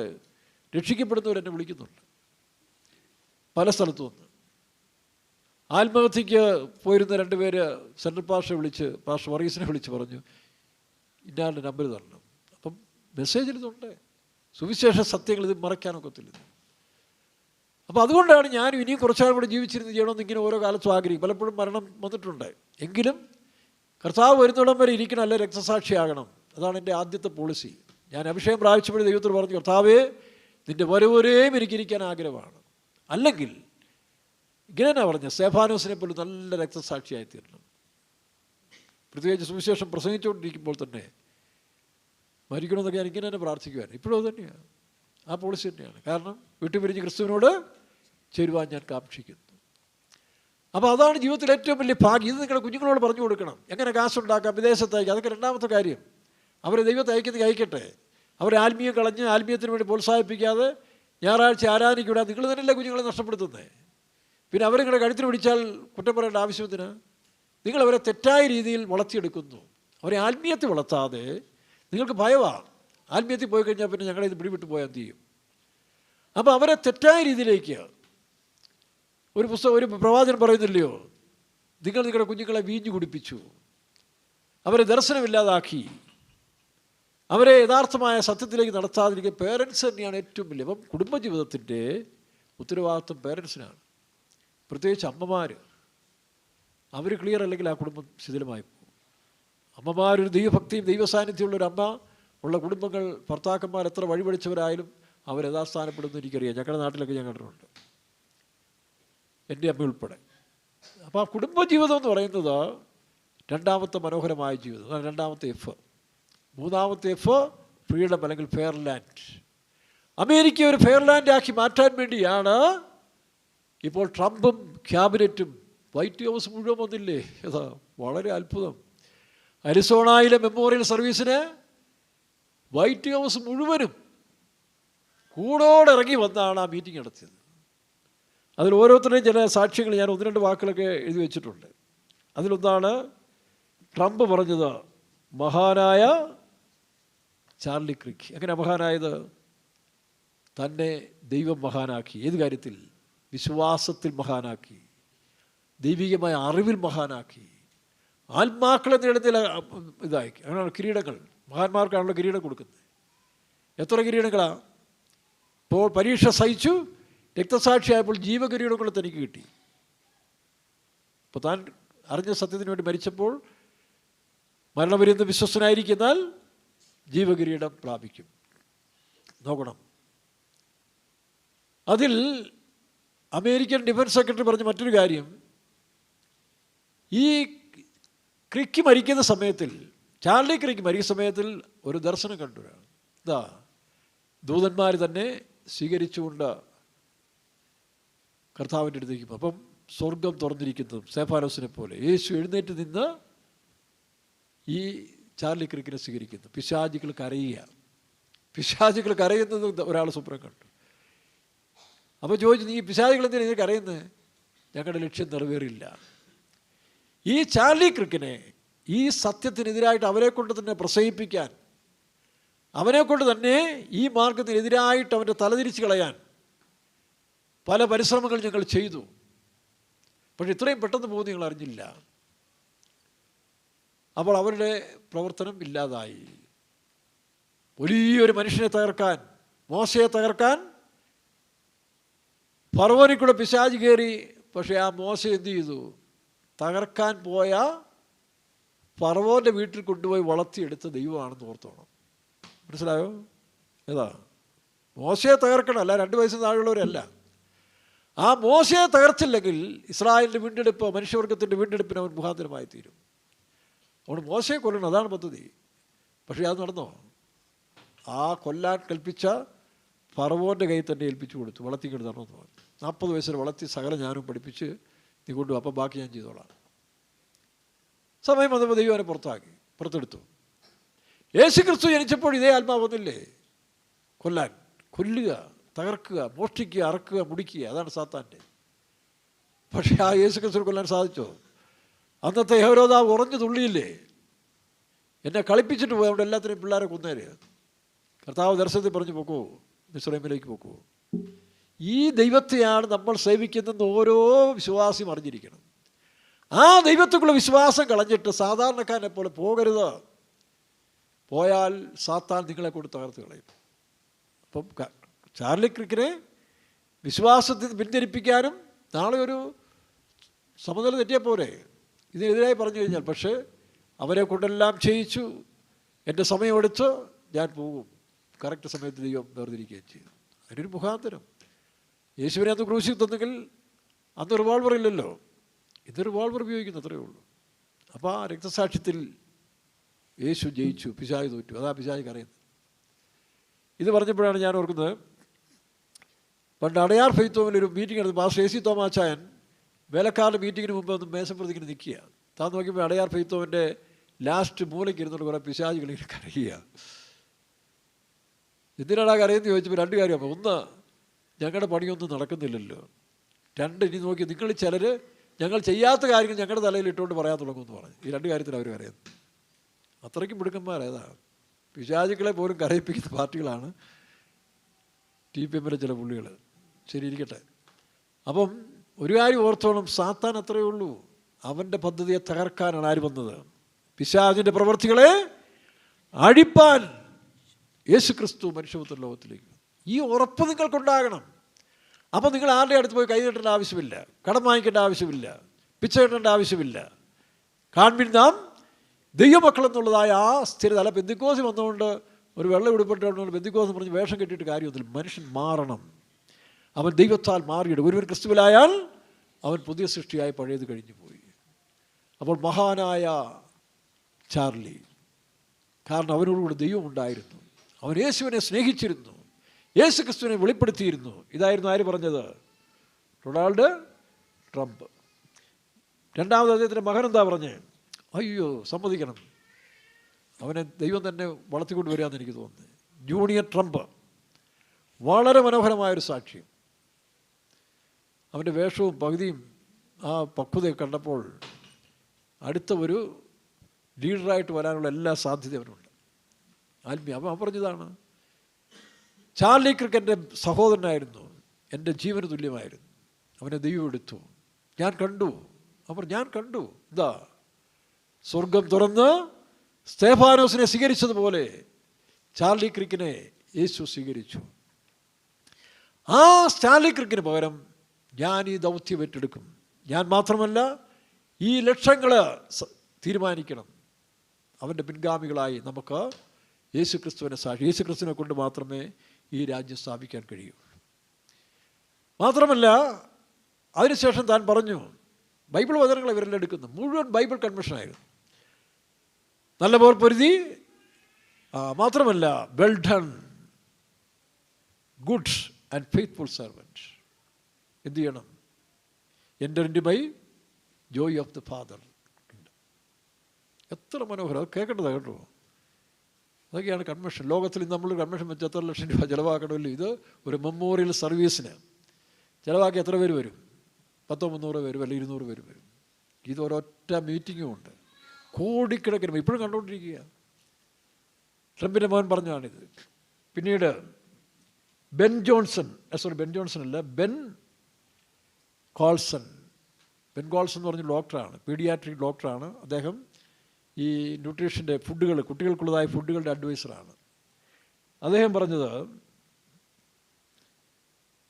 രക്ഷിക്കപ്പെടുന്നവരെന്നെ വിളിക്കുന്നുണ്ട് പല സ്ഥലത്തും വന്ന്. ആത്മഹത്യക്ക് പോയിരുന്ന 2 പേര് സെൻട്രൽ പാസ്റ്ററെ വിളിച്ച്, പാസ്റ്റർ വർഗീസിനെ വിളിച്ച് പറഞ്ഞു, ഇന്നാളുടെ നമ്പർ തരണം. അപ്പം മെസ്സേജിലിതുണ്ട്, സുവിശേഷ സത്യങ്ങൾ ഇത് മറയ്ക്കാനൊക്കത്തില്ല. അപ്പോൾ അതുകൊണ്ടാണ് ഞാനും ഇനിയും കുറച്ചാളും കൂടെ ജീവിച്ചിരുന്ന് ചെയ്യണമെന്ന് ഇങ്ങനെ ഓരോ കാലത്തും ആഗ്രഹിക്കും. പലപ്പോഴും മരണം വന്നിട്ടുണ്ട്, എങ്കിലും കർത്താവ് വരുന്നിടം വരെ ഇരിക്കണം, അല്ലെ രക്തസാക്ഷിയാകണം. അതാണ് എൻ്റെ ആദ്യത്തെ പോളിസി. ഞാൻ അഭിഷേകം പ്രാപിച്ചപ്പോഴും ദൈവത്തോട് പറഞ്ഞു, കർത്താവേ നിൻ്റെ വരവരെയും എനിക്കിരിക്കാൻ ആഗ്രഹമാണ്, അല്ലെങ്കിൽ ഇങ്ങനെയാണ് പറഞ്ഞത്, സ്തെഫാനോസിനെ പോലും നല്ല രക്തസാക്ഷിയായി തീരണം. പ്രത്യേകിച്ച് സുവിശേഷം പ്രസംഗിച്ചുകൊണ്ടിരിക്കുമ്പോൾ തന്നെ മരിക്കണമെന്നൊക്കെ ഞാൻ ഇങ്ങനെ തന്നെ പ്രാർത്ഥിക്കുവാൻ. ഇപ്പോഴും അത് തന്നെയാണ്, ആ പോളിസി തന്നെയാണ്. കാരണം വിട്ടുപിരിഞ്ഞ് ക്രിസ്തുവിനോട് ചേരുവാൻ ഞാൻ കാക്ഷിക്കുന്നു. അപ്പോൾ അതാണ് ജീവിതത്തിൽ ഏറ്റവും വലിയ ഭാഗ്യം. ഇത് നിങ്ങളുടെ കുഞ്ഞുങ്ങളോട് പറഞ്ഞു കൊടുക്കണം. എങ്ങനെ കാശുണ്ടാക്കാം, വിദേശത്തേക്ക്, അതൊക്കെ 2ാമത്തെ കാര്യം. അവരെ ദൈവത്തെ അയക്കുന്നത് അയക്കട്ടെ. അവരെ ആത്മീയം കളഞ്ഞ് ആത്മീയത്തിന് വേണ്ടി പ്രോത്സാഹിപ്പിക്കാതെ ഞായറാഴ്ച ആരാധനയ്ക്ക് വിടാൻ നിങ്ങൾ തന്നെയല്ലേ കുഞ്ഞുങ്ങളെ നഷ്ടപ്പെടുത്തുന്നത്. പിന്നെ അവരിങ്ങനെ കഴുത്തിന് പിടിച്ചാൽ കുറ്റം പറയേണ്ട ആവശ്യത്തിന്. നിങ്ങളവരെ തെറ്റായ രീതിയിൽ വളർത്തിയെടുക്കുന്നു. അവരെ ആത്മീയത്തിൽ വളർത്താതെ നിങ്ങൾക്ക് ഭയമാണ്. ആത്മീയത്തിൽ പോയി കഴിഞ്ഞാൽ പിന്നെ ഞങ്ങളെ ഇത് പിടിവിട്ട് പോയാൽ എന്ത് ചെയ്യും? അപ്പോൾ അവരെ തെറ്റായ രീതിയിലേക്ക് ഒരു പ്രവാചകൻ പറയുന്നില്ലയോ, നിങ്ങൾ നിങ്ങളുടെ കുഞ്ഞുങ്ങളെ വീഞ്ഞു കുടിപ്പിച്ചു, അവരെ ദർശനമില്ലാതാക്കി, അവരെ യഥാർത്ഥമായ സത്യത്തിലേക്ക് നടത്താതിരിക്കുക പേരൻസ് തന്നെയാണ് ഏറ്റവും വലിയ. അപ്പം കുടുംബജീവിതത്തിൻ്റെ ഉത്തരവാദിത്വം പേരൻസിനാണ്, പ്രത്യേകിച്ച് അമ്മമാർ. അവർ ക്ലിയർ അല്ലെങ്കിൽ ആ കുടുംബം ശിഥിലമായി പോകും. അമ്മമാരൊരു ദൈവഭക്തിയും ദൈവസാന്നിധ്യമുള്ളൊരു അമ്മ ഉള്ള കുടുംബങ്ങൾ, ഭർത്താക്കന്മാർ എത്ര വഴിപടിച്ചവരായാലും അവർ യഥാസ്ഥാനപ്പെടുന്നു. എനിക്കറിയാം, ഞങ്ങളുടെ നാട്ടിലൊക്കെ ഞാൻ കണ്ടിട്ടുണ്ട്, എൻ്റെ അമ്മ ഉൾപ്പെടെ. അപ്പോൾ ആ കുടുംബജീവിതം എന്ന് പറയുന്നത് രണ്ടാമത്തെ മനോഹരമായ ജീവിതം, അതാണ് രണ്ടാമത്തെ എഫ്. മൂന്നാമത്തെ എഫ് ഫ്രീഡം അല്ലെങ്കിൽ ഫെയർലാൻഡ്. അമേരിക്ക ഒരു ഫെയർലാൻഡാക്കി മാറ്റാൻ വേണ്ടിയാണ് ഇപ്പോൾ ട്രംപും ക്യാബിനറ്റും വൈറ്റ് ഹൗസ് മുഴുവൻ വന്നില്ലേ. ഏതാ വളരെ അത്ഭുതം. അരിസോണയിലെ മെമ്മോറിയൽ സർവീസിന് വൈറ്റ് ഹൗസ് മുഴുവനും കൂടോടിറങ്ങി വന്നാണ് ആ മീറ്റിംഗ് നടത്തിയത്. അതിൽ ഓരോരുത്തരുടെയും ചില സാക്ഷ്യങ്ങൾ ഞാൻ 1-2 വാക്കുകളൊക്കെ എഴുതി വെച്ചിട്ടുണ്ട്. അതിലൊന്നാണ് ട്രംപ് പറഞ്ഞത്, മഹാനായ ചാർലി ക്രിക്ക്. എങ്ങനെ മഹാനായത്? തന്നെ ദൈവം മഹാനാക്കി. ഏത് കാര്യത്തിൽ? വിശ്വാസത്തിൽ മഹാനാക്കി, ദൈവികമായ അറിവിൽ മഹാനാക്കി, ആത്മാക്കളെ നേടത്തിൽ ഇതായി. അങ്ങനെയാണ് കിരീടങ്ങൾ. മഹാന്മാർക്കാണല്ലോ കിരീടം കൊടുക്കുന്നത്. എത്ര കിരീടങ്ങളാണ്? ഇപ്പോൾ പരീക്ഷ സഹിച്ചു രക്തസാക്ഷിയായപ്പോൾ ജീവകിരീടങ്ങൾ തനിക്ക് കിട്ടി. അപ്പോൾ താൻ അറിഞ്ഞ സത്യത്തിന് വേണ്ടി മരിച്ചപ്പോൾ മരണപര്യന്തം വിശ്വസ്തനായിരിക്കുന്നാൽ ജീവകിരീടം പ്രാപിക്കും. നോക്കണം. അതിൽ അമേരിക്കൻ ഡിഫൻസ് സെക്രട്ടറി പറഞ്ഞ മറ്റൊരു കാര്യം, ഈ ക്രിക്ക് മരിക്കുന്ന സമയത്തിൽ, ചാർലി ക്രിക്ക് മരിക്കുന്ന സമയത്തിൽ ഒരു ദർശനം കണ്ടു. ഇതാ ദൂതന്മാർ തന്നെ സ്വീകരിച്ചുകൊണ്ട് കർത്താവിൻ്റെ അടുത്തേക്ക്. അപ്പം സ്വർഗം തുറന്നിരിക്കുന്നതും സേഫാനോസിനെ പോലെ യേശു എഴുന്നേറ്റ് നിന്ന് ഈ ചാർലി ക്രിക്കിനെ സ്വീകരിക്കുന്നു. പിശാചുകൾ കരയുക. പിശാചുകൾ കരയുന്നത് ഒരാൾ സ്വപ്നം കണ്ടു. അപ്പോൾ ചോദിച്ചു, നീ പിശാചുകൾ എന്തിനാണ് ഇത് കരയുന്നത്? ഞങ്ങളുടെ ലക്ഷ്യം നിറവേറില്ല. ഈ ചാർലി ക്രിക്കിനെ ഈ സത്യത്തിനെതിരായിട്ട് അവരെ കൊണ്ട് തന്നെ പ്രസവിപ്പിക്കാൻ, അവനെ കൊണ്ട് തന്നെ ഈ മാർഗത്തിനെതിരായിട്ട് അവൻ്റെ തലതിരിച്ച് കളയാൻ പല പരിശ്രമങ്ങൾ ഞങ്ങൾ ചെയ്തു. പക്ഷെ ഇത്രയും പെട്ടെന്ന് പോകുന്നത് നിങ്ങൾ അറിഞ്ഞില്ല. അപ്പോൾ അവരുടെ പ്രവർത്തനം ഇല്ലാതായി. വലിയൊരു മനുഷ്യനെ തകർക്കാൻ, മോശയെ തകർക്കാൻ ഫറവോനിക്കൂടെ പിശാച് കയറി. പക്ഷേ ആ മോശ എന്ത് ചെയ്തു? തകർക്കാൻ പോയ ഫറവോൻ്റെ വീട്ടിൽ കൊണ്ടുപോയി വളർത്തിയെടുത്ത ദൈവമാണെന്ന് ഓർത്തോണം. മനസ്സിലായോ? ഏതാ മോശയെ തകർക്കണം, അല്ല 2 വയസ്സിന് താഴെയുള്ളവരല്ല. ആ മോശയെ തകർച്ചില്ലെങ്കിൽ ഇസ്രായേലിൻ്റെ വീണ്ടെടുപ്പ്, മനുഷ്യവർഗത്തിൻ്റെ വീണ്ടെടുപ്പിന് അവൻ മുഖാന്തരമായി തീരും. അതുകൊണ്ട് മോശയെ കൊല്ലണം, അതാണ് പദ്ധതി. പക്ഷേ അത് നടന്നോ? ആ കൊല്ലാൻ കൽപ്പിച്ച ഫറവോൻ്റെ കയ്യിൽ തന്നെ ഏൽപ്പിച്ചു കൊടുത്തു. വളർത്തിക്കൊണ്ട് തരണമെന്ന് പറഞ്ഞു. 40 വയസ്സിൽ വളർത്തി സകല ഞാനും പഠിപ്പിച്ച് നീ കൊണ്ടുപോകും, അപ്പം ബാക്കി ഞാൻ ചെയ്തോളാം. സമയം വന്നപ്പോൾ ദൈവം അവനെ പുറത്തെടുത്തു. യേശു ക്രിസ്തു ജനിച്ചപ്പോൾ ഇതേ ആത്മാവ് വന്നില്ലേ? കൊല്ലാൻ, കൊല്ലുക, തകർക്കുക, മോഷ്ടിക്കുക, അറക്കുക, മുടിക്കുക. അതാണ് സാത്താൻ്റെ. പക്ഷേ ആ യേശു ക്രിസ്തു കൊല്ലാൻ സാധിച്ചോ? അന്നത്തെ ഹെരോദാവ് ഉറഞ്ഞു തുള്ളിയില്ലേ? എന്നെ കളിപ്പിച്ചിട്ട് പോയി, അവിടെ എല്ലാത്തിനും പിള്ളേരെ കൊന്നേര്. കർത്താവ് ദർശനത്തിൽ പറഞ്ഞു, പോക്കോ, മിസ്രൈമിലേക്ക് പോക്കോ. ഈ ദൈവത്തെയാണ് നമ്മൾ സേവിക്കുന്നതെന്ന് ഓരോ വിശ്വാസിയും അറിഞ്ഞിരിക്കണം. ആ ദൈവത്തിലുള്ള വിശ്വാസം കളഞ്ഞിട്ട് സാധാരണക്കാരനെ പോലെ പോകരുത്. പോയാൽ സാത്താൻ നിങ്ങളെ കൊണ്ട് തകർത്ത് കളയും. അപ്പം ചാർലി ക്രിക്കിനെ വിശ്വാസത്തിൽ പിന്തിരിപ്പിക്കാനും നാളെ ഒരു സമനില തെറ്റിയാൽ പോരെ, ഇതിനെതിരായി പറഞ്ഞു കഴിഞ്ഞാൽ. പക്ഷേ അവരെ കൊണ്ടെല്ലാം ചെയ്യിച്ചു. എൻ്റെ സമയമെടുത്ത് ഞാൻ പോകും. കറക്റ്റ് സമയത്ത് ദൈവം വേർതിരിക്കുകയും ചെയ്തു. അതിനൊരു മുഖാന്തരം. യേശുവിനെ അന്ന് ക്രൂശിൽ തന്നെങ്കിൽ അന്ന് റിവോൾവർ ഇല്ലല്ലോ, ഇത് റിവോൾവർ ഉപയോഗിക്കുന്നു, അത്രയേ ഉള്ളൂ. അപ്പോൾ ആ രക്തസാക്ഷ്യത്തിൽ യേശു ജയിച്ചു, പിശാച് തോറ്റു. അതാ പിശാച് അറിയുന്നത്. ഇത് പറഞ്ഞപ്പോഴാണ് ഞാൻ ഓർക്കുന്നത്, പണ്ട് അടയാർ ഫെയ്ത്തോമിലൊരു മീറ്റിംഗ് എടുത്ത് പാസ്റ്റർ എ സി തോമാച്ചായൻ വേലക്കാരുടെ മീറ്റിങ്ങിന് മുമ്പ് ഒന്ന് മേശപ്പുറത്തേക്ക് നിൽക്കുക. താൻ നോക്കിയപ്പോൾ അടയാർ ഫെയ്ത്തോമിൻ്റെ ലാസ്റ്റ് മൂലയ്ക്ക് ഇരുന്നിട്ട് കുറേ പിശാചുകളിങ്ങനെ കരയുക. എന്തിനാണ് കരയെന്ന് ചോദിച്ചപ്പോൾ 2 കാര്യം. അപ്പോൾ ഒന്ന്, ഞങ്ങളുടെ പണിയൊന്നും നടക്കുന്നില്ലല്ലോ. 2, ഇനി നോക്കി നിങ്ങൾ ചിലർ ഞങ്ങൾ ചെയ്യാത്ത കാര്യങ്ങൾ ഞങ്ങളുടെ തലയിൽ ഇട്ടുകൊണ്ട് പറയാൻ തുടങ്ങുമെന്ന് പറഞ്ഞു. ഈ 2 കാര്യത്തിൽ അവർ കരയുന്നു. അത്രയ്ക്കും മിടുക്കന്മാരേതാണ്. പിശാചുക്കളെ പോലും കരയിപ്പിക്കുന്ന പാർട്ടികളാണ് TPM ചില പുള്ളികൾ. ശരി, ഇരിക്കട്ടെ. അപ്പം ഒരു കാര്യം ഓർത്തോളം, സാത്താൻ അത്രയേ ഉള്ളൂ. അവൻ്റെ പദ്ധതിയെ തകർക്കാനാണ് ആര് വന്നത്? പിശാചിൻ്റെ പ്രവൃത്തികളെ അഴിപ്പാൻ യേശുക്രിസ്തു മനുഷ്യപുത്ര ലോകത്തിലേക്ക്. ഈ ഉറപ്പ് നിങ്ങൾക്കുണ്ടാകണം. അപ്പം നിങ്ങൾ ആരുടെ അടുത്ത് പോയി കൈ നീട്ടേണ്ട ആവശ്യമില്ല, കടം വാങ്ങിക്കേണ്ട ആവശ്യമില്ല, പിച്ച കിട്ടേണ്ട ആവശ്യമില്ല. കാൺമിൻ നാം ദൈവമക്കളെന്നുള്ളതായ ആ സ്ഥിരത. അല്ല പെന്തിക്കോസ് വന്നുകൊണ്ട് ഒരു വെള്ളം ഉടുപ്പിട്ടുകൊണ്ട് പെന്തിക്കോസ് പറഞ്ഞ് വേഷം കെട്ടിയിട്ട് കാര്യമൊന്നുമില്ല. മനുഷ്യൻ മാറണം. അവൻ ദൈവത്താൽ മാറിയിടും. ഒരുവൻ ക്രിസ്തുവിലായാൽ അവൻ പുതിയ സൃഷ്ടിയായി, പഴയത് കഴിഞ്ഞു പോയി. അപ്പോൾ മഹാനായ ചാർലി, കാരണം അവനോടുകൂടി ദൈവം ഉണ്ടായിരുന്നു. അവൻ യേശുവിനെ സ്നേഹിച്ചിരുന്നു, യേശു ക്രിസ്തുവിനെ വെളിപ്പെടുത്തിയിരുന്നു. ഇതായിരുന്നു ആര് പറഞ്ഞത്? Donald Trump. രണ്ടാമത് അദ്ദേഹത്തിൻ്റെ മകൻ എന്താ പറഞ്ഞേ? അയ്യോ, സമ്മതിക്കണം, അവനെ ദൈവം തന്നെ വളർത്തിക്കൊണ്ട് വരികയെന്ന് എനിക്ക് തോന്നുന്നു. Junior Trump. വളരെ മനോഹരമായൊരു സാക്ഷ്യം. അവൻ്റെ വേഷവും പകുതിയും ആ പക്വതയൊക്കെ കണ്ടപ്പോൾ അടുത്ത ഒരു ലീഡറായിട്ട് വരാനുള്ള എല്ലാ സാധ്യതയും അവനുണ്ട്. ആത്മീയ അവൻ പറഞ്ഞതാണ്, ചാർലി ക്രിക്ക് എൻ്റെ സഹോദരനായിരുന്നു, എൻ്റെ ജീവന് തുല്യമായിരുന്നു. അവനെ ദൈവം എടുത്തു. ഞാൻ കണ്ടു. അപ്പോൾ ഞാൻ കണ്ടു, ഇതാ സ്വർഗം തുറന്ന് സ്തേഫാനോസിനെ സ്വീകരിച്ചതുപോലെ ചാർലി ക്രിക്കിനെ യേശു സ്വീകരിച്ചു. ആ ചാർലി ക്രിക്കിന് പകരം ഞാൻ ഈ ദൗത്യം ഏറ്റെടുക്കും. ഞാൻ മാത്രമല്ല, ഈ ലക്ഷങ്ങൾ തീരുമാനിക്കണം. അവൻ്റെ പിൻഗാമികളായി നമുക്ക് യേശു ക്രിസ്തുവിനെ സാക്ഷി, യേശു ക്രിസ്തുവിനെ കൊണ്ട് മാത്രമേ ഈ രാജ്യം സ്ഥാപിക്കാൻ കഴിയൂ. മാത്രമല്ല, അതിനുശേഷം താൻ പറഞ്ഞു, ബൈബിൾ വചനങ്ങൾ ഇവരെല്ലാം എടുക്കുന്നു. മുഴുവൻ ബൈബിൾ കൺവെൻഷനായിരുന്നു. നല്ല പോർ പൊരുതി, മാത്രമല്ല well done good and faithful servant. എന്ത് ചെയ്യണം? Enter into my joy of the father. എത്ര മനോഹരം! അത് കേൾക്കേണ്ടതാണ് കേട്ടോ. അതൊക്കെയാണ് കൺവെൻഷൻ. ലോകത്തിൽ നമ്മൾ കൺവെൻഷൻ വെച്ച് എത്ര ലക്ഷം രൂപ ചിലവാക്കണമല്ലോ. ഇത് ഒരു മെമ്മോറിയൽ സർവീസിന് ചിലവാക്കി എത്ര പേര് വരും? 100-300 പേര്, അല്ല 200 പേര് വരും. ഇത് ഒരൊറ്റ മീറ്റിങ്ങും ഉണ്ട്. കോടിക്കണക്കിന് ഇപ്പോഴും കണ്ടുകൊണ്ടിരിക്കുക. ട്രംപിൻ്റെ മകൻ പറഞ്ഞാണിത്. പിന്നീട് ബെൻ ജോൺസൺ അല്ല, ബെൻ കോൾസൺ എന്ന് പറഞ്ഞ ഡോക്ടറാണ്, പീഡിയാട്രിക് ഡോക്ടറാണ്. അദ്ദേഹം ഈ ന്യൂട്രീഷൻ്റെ ഫുഡുകൾ, കുട്ടികൾക്കുള്ളതായ ഫുഡുകളുടെ അഡ്വൈസറാണ്. അദ്ദേഹം പറഞ്ഞത്,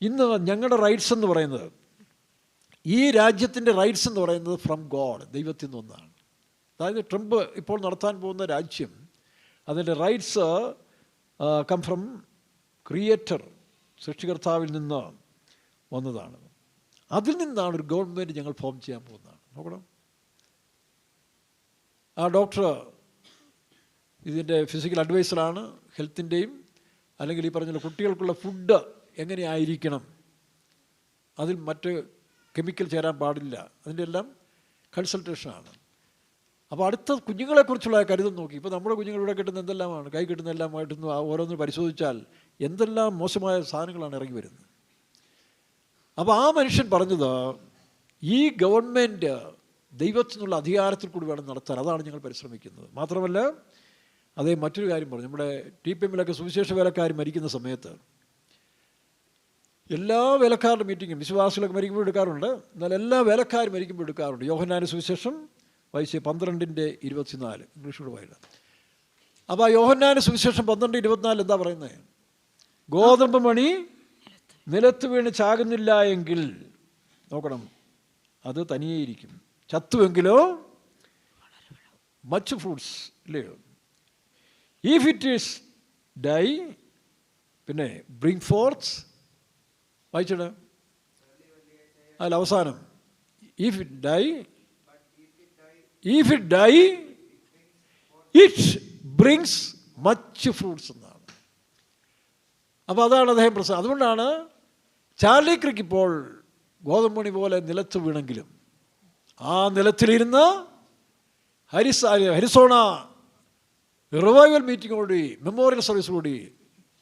ഇന്ന് ഞങ്ങളുടെ റൈറ്റ്സ് എന്ന് പറയുന്നത്, ഈ രാജ്യത്തിൻ്റെ റൈറ്റ്സ് എന്ന് പറയുന്നത് ഫ്രം ഗോഡ്, ദൈവത്തിൽ നിന്നൊന്നാണ്. അതായത് ട്രംപ് ഇപ്പോൾ നടത്താൻ പോകുന്ന രാജ്യം, അതിൻ്റെ റൈറ്റ്സ് കം ഫ്രം ക്രിയേറ്റർ, സൃഷ്ടികർത്താവിൽ നിന്ന് വന്നതാണ്. അതിൽ നിന്നാണ് ഒരു ഗവൺമെൻറ് ഞങ്ങൾ ഫോം ചെയ്യാൻ പോകുന്നതാണ്. നോക്കണം, ആ ഡോക്ടർ ഇതിൻ്റെ ഫിസിക്കൽ അഡ്വൈസറാണ്, ഹെൽത്തിൻ്റെയും അല്ലെങ്കിൽ ഈ പറഞ്ഞ കുട്ടികൾക്കുള്ള ഫുഡ് എങ്ങനെയായിരിക്കണം, അതിൽ മറ്റ് കെമിക്കൽ ചേരാൻ പാടില്ല, അതിൻ്റെ എല്ലാം കൺസൾട്ടേഷനാണ്. അപ്പോൾ അടുത്ത കുഞ്ഞുങ്ങളെക്കുറിച്ചുള്ള കരുതൽ നോക്കി. ഇപ്പോൾ നമ്മുടെ കുഞ്ഞുങ്ങളിവിടെ കിട്ടുന്ന എന്തെല്ലാമാണ്, കൈ കിട്ടുന്ന എല്ലാമായിട്ടൊന്ന് ഓരോന്ന് പരിശോധിച്ചാൽ എന്തെല്ലാം മോശമായ സാധനങ്ങളാണ് ഇറങ്ങി വരുന്നത്. അപ്പോൾ ആ മനുഷ്യൻ പറഞ്ഞത്, ഈ ഗവൺമെൻറ് ദൈവത്തിൽ നിന്നുള്ള അധികാരത്തിൽ കൂടി വേണം നടത്താൻ, അതാണ് ഞങ്ങൾ പരിശ്രമിക്കുന്നത്. മാത്രമല്ല, അതേ മറ്റൊരു കാര്യം പറഞ്ഞു, നമ്മുടെ TPM-ലൊക്കെ സുവിശേഷ വേലക്കാർ മരിക്കുന്ന സമയത്ത് എല്ലാ വേലക്കാരുടെ മീറ്റിങ്ങും വിശ്വാസികളൊക്കെ മരിക്കുമ്പോൾ എടുക്കാറുണ്ട്, എന്നാൽ എല്ലാ വേലക്കാരും മരിക്കുമ്പോൾ എടുക്കാറുണ്ട്. യോഹന്നാന്റെ സുവിശേഷം വായിച്ച് 12:24 ഇംഗ്ലീഷോട് വായില്ല. അപ്പോൾ ആ യോഹന്നാന്റെ സുവിശേഷം 12:24 എന്താ പറയുന്നത്? ഗോതമ്പ് മണി നിലത്ത് വീണ് ചാകുന്നില്ല എങ്കിൽ, നോക്കണം, അത് തനിയേയിരിക്കും. ചത്തുവെങ്കിലോ മച്ച് ഫ്രൂട്ട്സ്, ഇല്ലയോ? ഇഫ് ഇറ്റ് ഈസ് ഡൈ, പിന്നെ ബ്രിങ് ഫോർത്ത്, വായിച്ചിട്ട് അല്ല അവസാനം, if it die it brings much fruits എന്നാണ്. അപ്പോൾ അതാണ് അദ്ദേഹം പ്രശ്നം. അതുകൊണ്ടാണ് ചാർലി ക്രിക്ക് ഇപ്പോൾ ഗോതമ്പണി പോലെ നിലത്ത് വീണെങ്കിലും ആ നിലത്തിലിരുന്ന് ഹരിസോണ റിവൈവൽ മീറ്റിങ്ങോടുകൂടി മെമ്മോറിയൽ സർവീസോടുകൂടി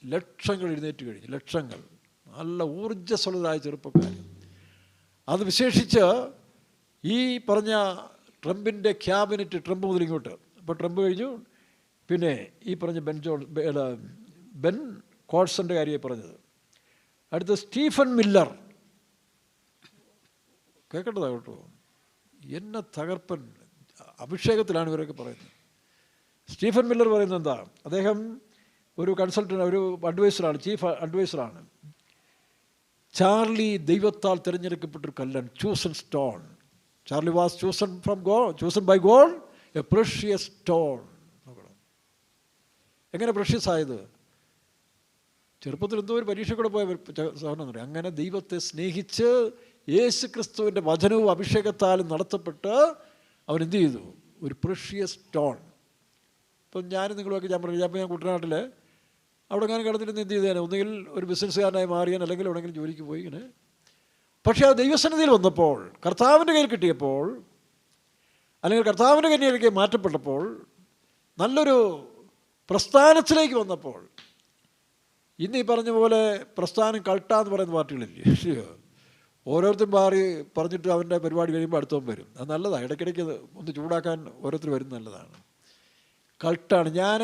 ലക്ഷങ്ങൾ എഴുന്നേറ്റ് കഴിഞ്ഞു. ലക്ഷങ്ങൾ, നല്ല ഊർജ്ജസ്വലരായ ചെറുപ്പക്കാർ. അത് വിശേഷിച്ച് ഈ പറഞ്ഞ ട്രംപിൻ്റെ ക്യാബിനറ്റ്, ട്രംപ് മുതൽ ഇങ്ങോട്ട്, ഇപ്പോൾ ട്രംപ് കഴിഞ്ഞു, പിന്നെ ഈ പറഞ്ഞ ബെൻ കോട്സൻ്റെ കാര്യമായി പറഞ്ഞത്. അടുത്ത സ്റ്റീഫൻ മില്ലർ, കേൾക്കേണ്ടതാ കേട്ടോ, എന്നെ തകർപ്പൻ അഭിഷേകത്തിലാണ് ഇവരൊക്കെ പറയുന്നത്. സ്റ്റീഫൻ മില്ലർ പറയുന്നത് എന്താ? അദ്ദേഹം ഒരു കൺസൾട്ടൻ്റ്, ഒരു അഡ്വൈസറാണ്, ചീഫ് അഡ്വൈസറാണ്. ചാർലി ദൈവത്താൽ തിരഞ്ഞെടുക്കപ്പെട്ടൊരു കല്ലാണ്, chosen stone. Charlie was chosen by God, a precious stone. എങ്ങനെ പ്രഷ്യസ് ആയത്? ചെറുപ്പത്തിൽ എന്തോ ഒരു പരീക്ഷ കൂടെ പോയ സഹോദരൻ പറയും. അങ്ങനെ ദൈവത്തെ സ്നേഹിച്ച് യേശു ക്രിസ്തുവിൻ്റെ വചനവും അഭിഷേകത്താലും നടത്തപ്പെട്ട് അവൻ എന്ത് ചെയ്തു? ഒരു പ്രഷ്യസ് സ്റ്റോൺ. ഇപ്പം ഞാനും നിങ്ങളുമൊക്കെ ഞാൻ പറഞ്ഞു, ഞാൻ കുട്ടനാട്ടിൽ അവിടെ ഞാൻ കിടന്നിരുന്ന് എന്ത് ചെയ്തേനെ? ഒന്നുകിൽ ഒരു ബിസിനസ്സുകാരനായി മാറിയാൻ, അല്ലെങ്കിൽ എവിടെയെങ്കിലും ജോലിക്ക് പോയി ഇങ്ങനെ. പക്ഷേ ആ ദൈവസന്നിധിയിൽ വന്നപ്പോൾ, കർത്താവിൻ്റെ കയ്യിൽ കിട്ടിയപ്പോൾ, അല്ലെങ്കിൽ കർത്താവിൻ്റെ കയ്യിലേക്ക് മാറ്റപ്പെട്ടപ്പോൾ, നല്ലൊരു പ്രസ്ഥാനത്തിലേക്ക് വന്നപ്പോൾ, ഇന്ന് ഈ പറഞ്ഞ പോലെ പ്രസ്ഥാനം കൾട്ടാന്ന് പറയുന്ന പാർട്ടികളില്ലേ, ഓരോരുത്തരും മാറി പറഞ്ഞിട്ട് അവൻ്റെ പരിപാടി കഴിയുമ്പോൾ അടുത്തവൻ വരും. അത് നല്ലതാണ്, ഇടയ്ക്കിടയ്ക്ക് ഒന്ന് ചൂടാക്കാൻ ഓരോരുത്തർ വരുന്നത് നല്ലതാണ്. കൾട്ടാണ്. ഞാൻ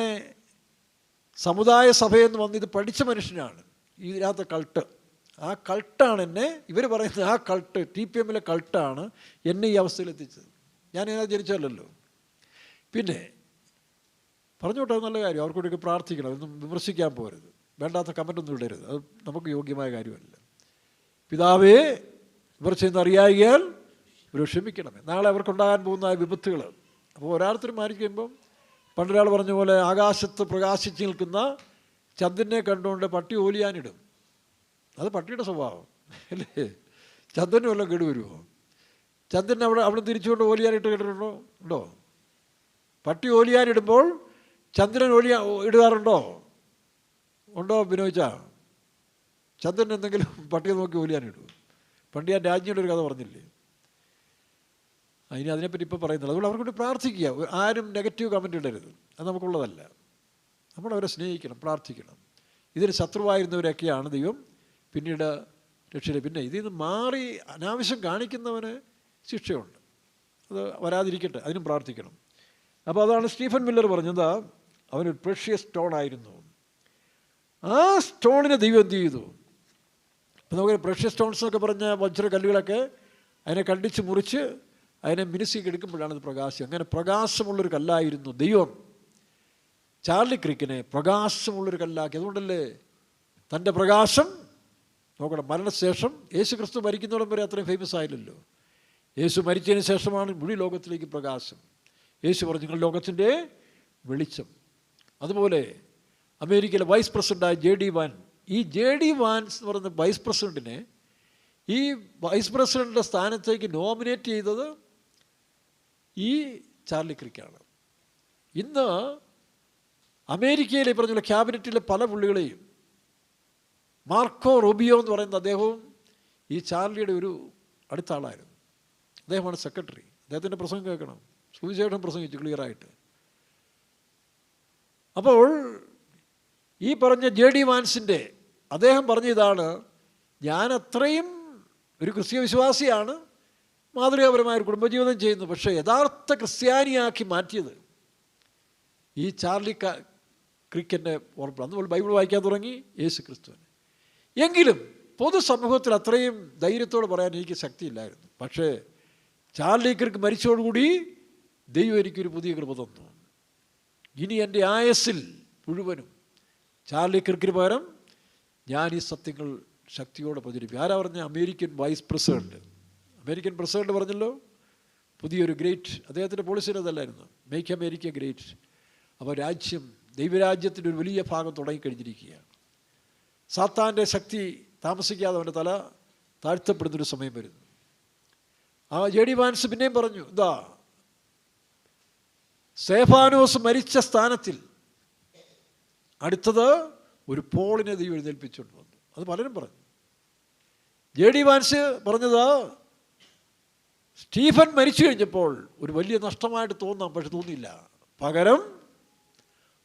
സമുദായ സഭയെന്ന് വന്ന് ഇത് പഠിച്ച മനുഷ്യനാണ്. ഇതിനകത്ത് കൾട്ട്, ആ കൾട്ടാണ് എന്നെ, ഇവർ പറയുന്നത് ആ കൾട്ട്, TPM-ലെ കൾട്ടാണ് എന്നെ ഈ അവസ്ഥയിലെത്തിച്ചത്. ഞാൻ ഇതിനകത്ത് ജനിച്ചല്ലോ. പിന്നെ പറഞ്ഞോട്ടെ, നല്ല കാര്യം, അവർക്കൂടെയൊക്കെ പ്രാർത്ഥിക്കണം, ഒന്നും വിമർശിക്കാൻ പോകരുത്, വേണ്ടാത്ത കമൻ്റൊന്നും ഇടരുത്, അത് നമുക്ക് യോഗ്യമായ കാര്യമല്ല. പിതാവേ, ഇവർ ചെയ്യുന്നറിയായാൽ ഇവർ ക്ഷമിക്കണമേ. നാളെ അവർക്കുണ്ടാകാൻ പോകുന്ന വിപത്തുകൾ. അപ്പോൾ ഓരോരുത്തരും മാറിക്കുമ്പം പണ്ടൊരാൾ പറഞ്ഞ പോലെ ആകാശത്ത് പ്രകാശിച്ച് നിൽക്കുന്ന ചന്ദ്രനെ കണ്ടുകൊണ്ട് പട്ടി ഓലിയാനിടും. അത് പട്ടിയുടെ സ്വഭാവം അല്ലേ? ചന്ദ്രന് വല്ലതും കേടുവരുമോ? ചന്ദ്രൻ അവിടെ തിരിച്ചുകൊണ്ട് ഓലിയാനിട്ട് കേട്ടിട്ടുണ്ടോ? ഉണ്ടോ? പട്ടി ഓലിയാനിടുമ്പോൾ ചന്ദ്രൻ ഇടാറുണ്ടോ? ഉണ്ടോ ബിനോയിച്ച? ചന്ദ്രൻ എന്തെങ്കിലും പട്ടിയെ നോക്കി ഓലിയാനിടും? പണ്ട് ഞാൻ രാജ്ഞിയുടെ ഒരു കഥ പറഞ്ഞില്ലേ, ഇനി അതിനെപ്പറ്റി ഇപ്പോൾ പറയുന്നില്ല. അതുകൊണ്ട് അവർക്ക് വേണ്ടി പ്രാർത്ഥിക്കുക. ആരും നെഗറ്റീവ് കമൻ്റ് ഇടരുത്, അത് നമുക്കുള്ളതല്ല. നമ്മളവരെ സ്നേഹിക്കണം, പ്രാർത്ഥിക്കണം. ഇതിന് ശത്രുവായിരുന്നവരൊക്കെയാണ് ദൈവം പിന്നീട് രക്ഷയില്ല. പിന്നെ ഇതിൽ നിന്ന് മാറി അനാവശ്യം കാണിക്കുന്നവന് ശിക്ഷയുണ്ട്, അത് വരാതിരിക്കട്ടെ, അതിനും പ്രാർത്ഥിക്കണം. അപ്പോൾ അതാണ് സ്റ്റീഫൻ മില്ലർ പറഞ്ഞത്, അവനൊരു പ്രഷ്യസ് സ്റ്റോൺ ആയിരുന്നു. ആ സ്റ്റോണിനെ ദൈവം എന്ത് ചെയ്തു? അപ്പോൾ നമുക്ക് പ്രഷ്യസ് സ്റ്റോൺസ് എന്നൊക്കെ പറഞ്ഞ വജ്രക്കല്ലുകളൊക്കെ അതിനെ കണ്ടിച്ച് മുറിച്ച് അതിനെ മിനുസിക്ക് എടുക്കുമ്പോഴാണ് ഇത് പ്രകാശം. അങ്ങനെ പ്രകാശമുള്ളൊരു കല്ലായിരുന്നു ദൈവം ചാർലി ക്രിക്കിനെ പ്രകാശമുള്ളൊരു കല്ലാക്കി. അതുകൊണ്ടല്ലേ തൻ്റെ പ്രകാശം, നോക്കണം, മരണശേഷം യേശു ക്രിസ്തു മരിക്കുന്നോടം വരെ അത്രയും ഫേമസ് ആയില്ലല്ലോ. യേശു മരിച്ചതിന് ശേഷമാണ് മുഴുവൻ ലോകത്തിലേക്ക് പ്രകാശം. യേശു പറഞ്ഞു, നിങ്ങൾ ലോകത്തിൻ്റെ വെളിച്ചം. അതുപോലെ അമേരിക്കയിലെ വൈസ് പ്രസിഡൻ്റായ JD വാൻസ്, ഈ JD വാൻസ് എന്ന് പറയുന്ന വൈസ് പ്രസിഡൻറ്റിനെ ഈ വൈസ് പ്രസിഡൻറ്റിൻ്റെ സ്ഥാനത്തേക്ക് നോമിനേറ്റ് ചെയ്തത് ഈ ചാർലി ക്രിക്കാണ്. ഇന്ന് അമേരിക്കയിലെ പറഞ്ഞ ക്യാബിനറ്റിലെ പല പുള്ളികളെയും, മാർക്കോ റൂബിയോ എന്ന് പറയുന്ന അദ്ദേഹവും ഈ ചാർലിയുടെ ഒരു അടുത്ത ആളായിരുന്നു. അദ്ദേഹമാണ് സെക്രട്ടറി. അദ്ദേഹത്തിൻ്റെ പ്രസംഗം കേൾക്കണം, സുവിശേഷം പ്രസംഗിച്ചു ക്ലിയറായിട്ട്. അപ്പോൾ ഈ പറഞ്ഞ JD വാൻസിൻ്റെ അദ്ദേഹം പറഞ്ഞ ഇതാണ്, ഞാൻ അത്രയും ഒരു ക്രിസ്തീയ വിശ്വാസിയാണ്, മാതൃകാപരമായ ഒരു കുടുംബജീവിതം ചെയ്യുന്നു, പക്ഷേ യഥാർത്ഥ ക്രിസ്ത്യാനിയാക്കി മാറ്റിയത് ഈ ചാർലി ക്രിക്കിൻ്റെ ഓർമ്മ. അന്ന് ബൈബിൾ വായിക്കാൻ തുടങ്ങി, യേശു ക്രിസ്തുവിനെ. എങ്കിലും പൊതുസമൂഹത്തിൽ അത്രയും ധൈര്യത്തോടെ പറയാൻ എനിക്ക് ശക്തിയില്ലായിരുന്നു. പക്ഷേ ചാർലി ക്രിക്ക് മരിച്ചതോടുകൂടി ദൈവം എനിക്കൊരു പുതിയ കൃപ തന്നു. ഇനി എൻ്റെ ആയസ്സിൽ മുഴുവനും ചാർലി ക്രിക്കിന് പകരം ഞാൻ ഈ സത്യങ്ങൾ ശക്തിയോടെ പ്രചരിപ്പിക്കും. ആരാ പറഞ്ഞ? American vice president. American president പറഞ്ഞല്ലോ, പുതിയൊരു ഗ്രേറ്റ്, അദ്ദേഹത്തിൻ്റെ പോളിസിയുടെ അതല്ലായിരുന്നു, മേക്ക് അമേരിക്ക ഗ്രേറ്റ്. അപ്പോൾ രാജ്യം, ദൈവരാജ്യത്തിൻ്റെ ഒരു വലിയ ഭാഗം തുടങ്ങിക്കഴിഞ്ഞിരിക്കുകയാണ്. സാത്താൻ്റെ ശക്തി താമസിക്കാതെ അവൻ്റെ തല താഴ്ത്തപ്പെടുന്നൊരു സമയം വരുന്നു. ആ JD വാൻസ് പിന്നെയും പറഞ്ഞു, എന്താ, സ്തേഫാനോസ് മരിച്ച സ്ഥാനത്തിൽ അടുത്തത് ഒരു പോളിനെ ദൈവം എഴുന്നേൽപ്പിച്ചുകൊണ്ട് വന്നു. അത് പലരും പറഞ്ഞു. JD വാൻസ് പറഞ്ഞത്, സ്റ്റീഫൻ മരിച്ചു കഴിഞ്ഞപ്പോൾ ഒരു വലിയ നഷ്ടമായിട്ട് തോന്നാം, പക്ഷെ തോന്നിയില്ല. പകരം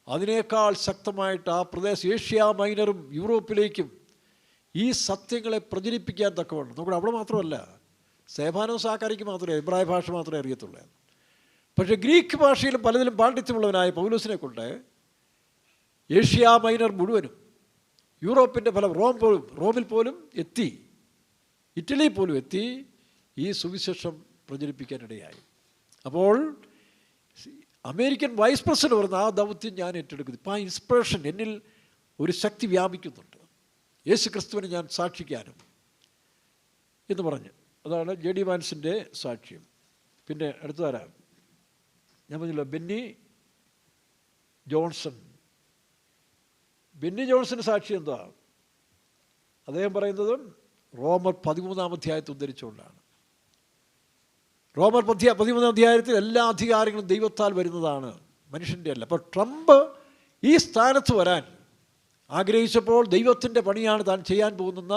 അതിനേക്കാൾ ശക്തമായിട്ട് ആ പ്രദേശം ഏഷ്യ മൈനറും യൂറോപ്പിലേക്കും ഈ സത്യങ്ങളെ പ്രചരിപ്പിക്കാൻ തക്കവണ്ണം. നമുക്ക് അവിടെ മാത്രമല്ല, സ്തേഫാനോസ് ആക്കാരിക്ക് മാത്രമേ എബ്രായ ഭാഷ മാത്രമേ അറിയത്തുള്ളൂ. പക്ഷേ ഗ്രീക്ക് ഭാഷയിലും പലതിലും പാണ്ഡിത്യമുള്ളവനായ പൗലോസിനെ കൊണ്ട് ഏഷ്യ മൈനർ മുഴുവനും, യൂറോപ്പിൻ്റെ പല റോമിൽ പോലും എത്തി, ഇറ്റലിയിൽ പോലും എത്തി ഈ സുവിശേഷം പ്രചരിപ്പിക്കാനിടയായി. അപ്പോൾ അമേരിക്കൻ വൈസ് പ്രസിഡന്റ് പറഞ്ഞ ആ ദൗത്യം ഞാൻ ഏറ്റെടുക്കുന്നു. ഇപ്പോൾ ആ ഇൻസ്പിറേഷൻ എന്നിൽ ഒരു ശക്തി വ്യാപിക്കുന്നുണ്ട്, യേശു ക്രിസ്തുവിനെ ഞാൻ സാക്ഷിക്കാനും എന്ന് പറഞ്ഞ്. അതാണ് JD വാൻസിൻ്റെ സാക്ഷ്യം. പിന്നെ അടുത്തതാരാ ഞാൻ പറഞ്ഞല്ലോ, ബെന്നി ജോൺസൺ. ബെന്നി ജോൺസൻ്റെ സാക്ഷി എന്താ? അദ്ദേഹം പറയുന്നത് റോമർ 13-ാം അധ്യായത്തെ ഉദ്ധരിച്ചുകൊണ്ടാണ്. റോമർ 13-ാം അധ്യായത്തിൽ എല്ലാ അധികാരങ്ങളും ദൈവത്താൽ വരുന്നതാണ്, മനുഷ്യൻ്റെ അല്ല. അപ്പോൾ ട്രംപ് ഈ സ്ഥാനത്ത് വരാൻ ആഗ്രഹിച്ചപ്പോൾ ദൈവത്തിൻ്റെ പണിയാണ് താൻ ചെയ്യാൻ പോകുന്ന